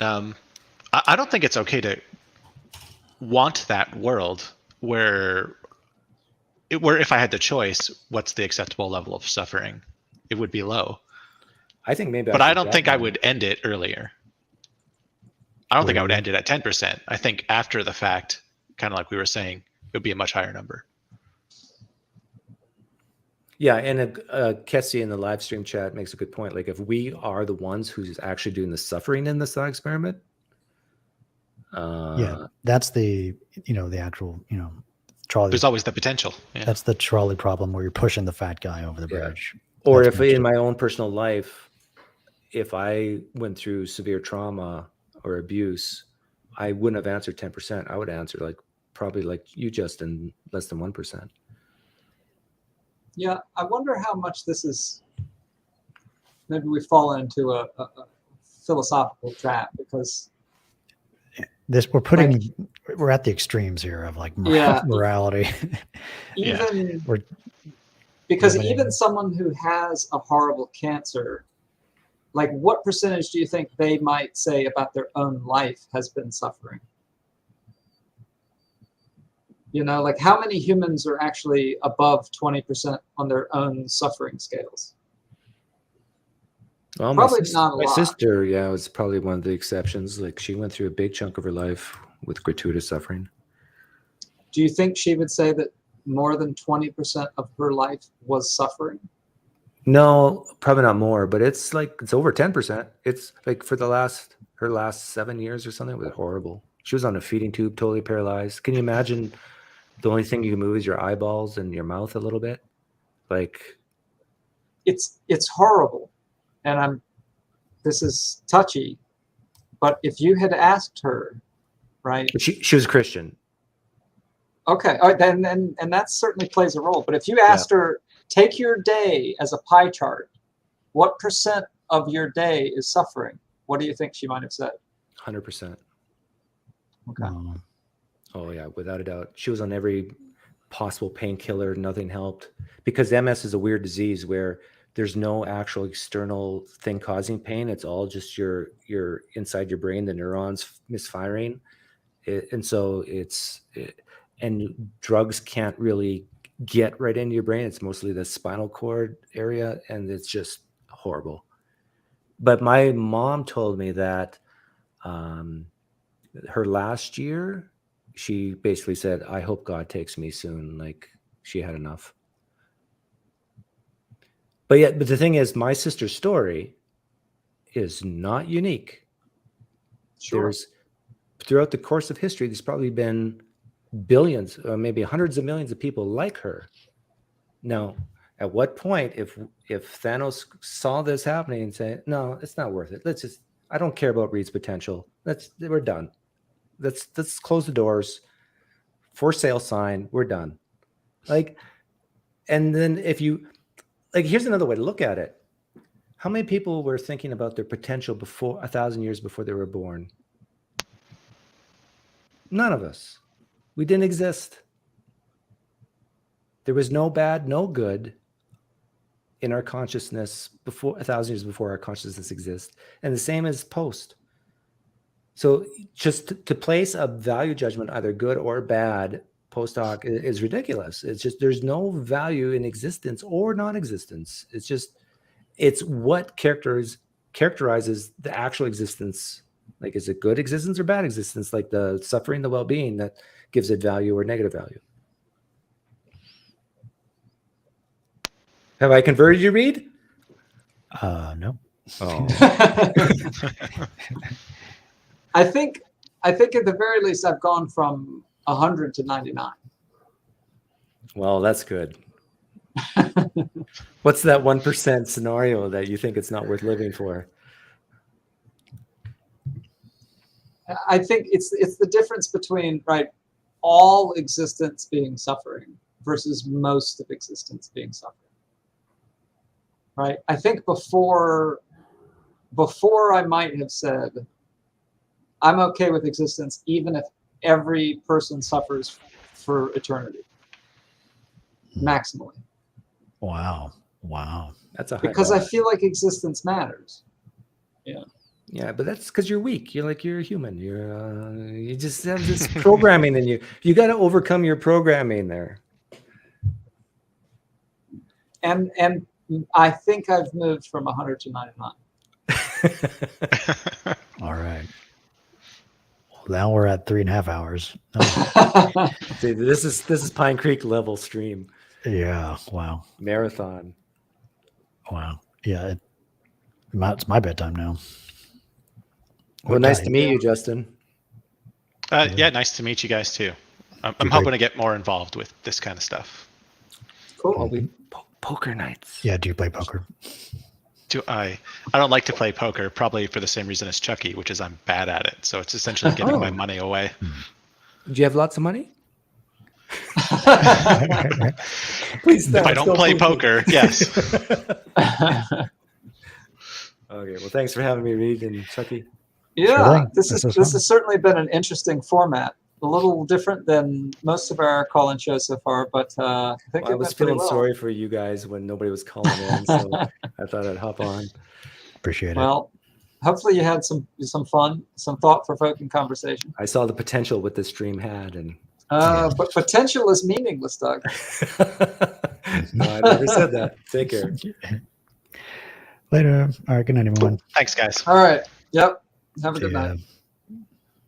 I don't think it's okay to want that world where if I had the choice, what's the acceptable level of suffering? It would be low. I think maybe, but I don't think I would end it earlier. I don't think I would end it at 10%. I think after the fact, kind of like we were saying, it would be a much higher number. Yeah, and Kessie in the live stream chat makes a good point. Like, if we are the ones who's actually doing the suffering in this thought experiment, Yeah, that's the actual trolley. There's always the potential. Yeah. That's the trolley problem where you're pushing the fat guy over the bridge. Or That's if in my own personal life, if I went through severe trauma or abuse, I wouldn't have answered 10%. I would answer probably like you, Justin, less than 1%. Yeah, I wonder how much this is. Maybe we fall into a philosophical trap because we're at the extremes here of morality. Even because even someone who has a horrible cancer, like what percentage do you think they might say about their own life has been suffering? Like how many humans are actually above 20% on their own suffering scales? Well, probably not a lot. My sister, was probably one of the exceptions. Like she went through a big chunk of her life with gratuitous suffering. Do you think she would say that more than 20% of her life was suffering? No, probably not more, but it's over 10%. It's like for her last 7 years or something, it was horrible. She was on a feeding tube, totally paralyzed. Can you imagine the only thing you can move is your eyeballs and your mouth a little bit? Like it's horrible. And this is touchy, but if you had asked her, right? She was a Christian. Okay, all right, then and that certainly plays a role. But if you asked her, take your day as a pie chart, what percent of your day is suffering? What do you think she might have said? 100%. Okay. Oh yeah, without a doubt. She was on every possible painkiller. Nothing helped because MS is a weird disease where there's no actual external thing causing pain. It's all just your inside your brain, the neurons misfiring. And drugs can't really get right into your brain. It's mostly the spinal cord area, and it's just horrible. But my mom told me that her last year, she basically said, I hope God takes me soon. Like she had enough. But the thing is, my sister's story is not unique. Sure. Throughout the course of history, there's probably been billions, maybe hundreds of millions of people like her. Now, at what point, if Thanos saw this happening and say, no, it's not worth it. I don't care about Reed's potential. We're done. Let's close the doors. For sale sign. We're done. Like, and then if you, like, here's another way to look at it. How many people were thinking about their potential before 1,000 years before they were born? None of us. We didn't exist. There was no bad, no good in our consciousness before 1,000 years before our consciousness exists. And the same as post. So just to place a value judgment, either good or bad, post hoc is ridiculous. It's just, there's no value in existence or non-existence. It's just, it's what characterizes the actual existence. Like, is it good existence or bad existence? Like the suffering, the well-being that gives it value or negative value. Have I converted you, Reed? No. Oh. I think at the very least I've gone from 100 to 99. Well, that's good. What's that 1% scenario that you think it's not worth living for? I think it's the difference between, right, all existence being suffering versus most of existence being suffering. Right? I think before I might have said I'm okay with existence even if every person suffers for eternity. Maximally. Wow. That's a high Because bar. I feel like existence matters. Yeah, but that's because you're weak. You're human. You just have this programming in you. You got to overcome your programming there. And I think I've moved from 100 to 99. All right. Well, now we're at 3.5 hours. See, this is Pine Creek level stream Yeah. Wow. marathon. Wow. Yeah. It's my bedtime now. Well, nice to meet you, Justin. Yeah, nice to meet you guys too. I'm hoping to get more involved with this kind of stuff. Cool. Poker nights. Yeah. Do you play poker? I don't like to play poker, probably for the same reason as Chucky, which is I'm bad at it. So it's essentially giving my money away. Do you have lots of money? Please If I don't play poker, yes. Okay. Well, thanks for having me, Reed and Chucky. Yeah, thing. this This is was this fun. has certainly been an interesting format. A little different than most of our call-in shows so far, but I think Well, I it was went pretty feeling well. sorry for you guys when nobody was calling in, so I thought I'd hop on. Appreciate it. Well, hopefully you had some fun, some thought-provoking conversation. I saw the potential what this stream had, and But potential is meaningless, Doug. no, I never said that. Take care. Later. All right. Good night, everyone. Thanks, guys. All right. Yep. Have a See good night. ya.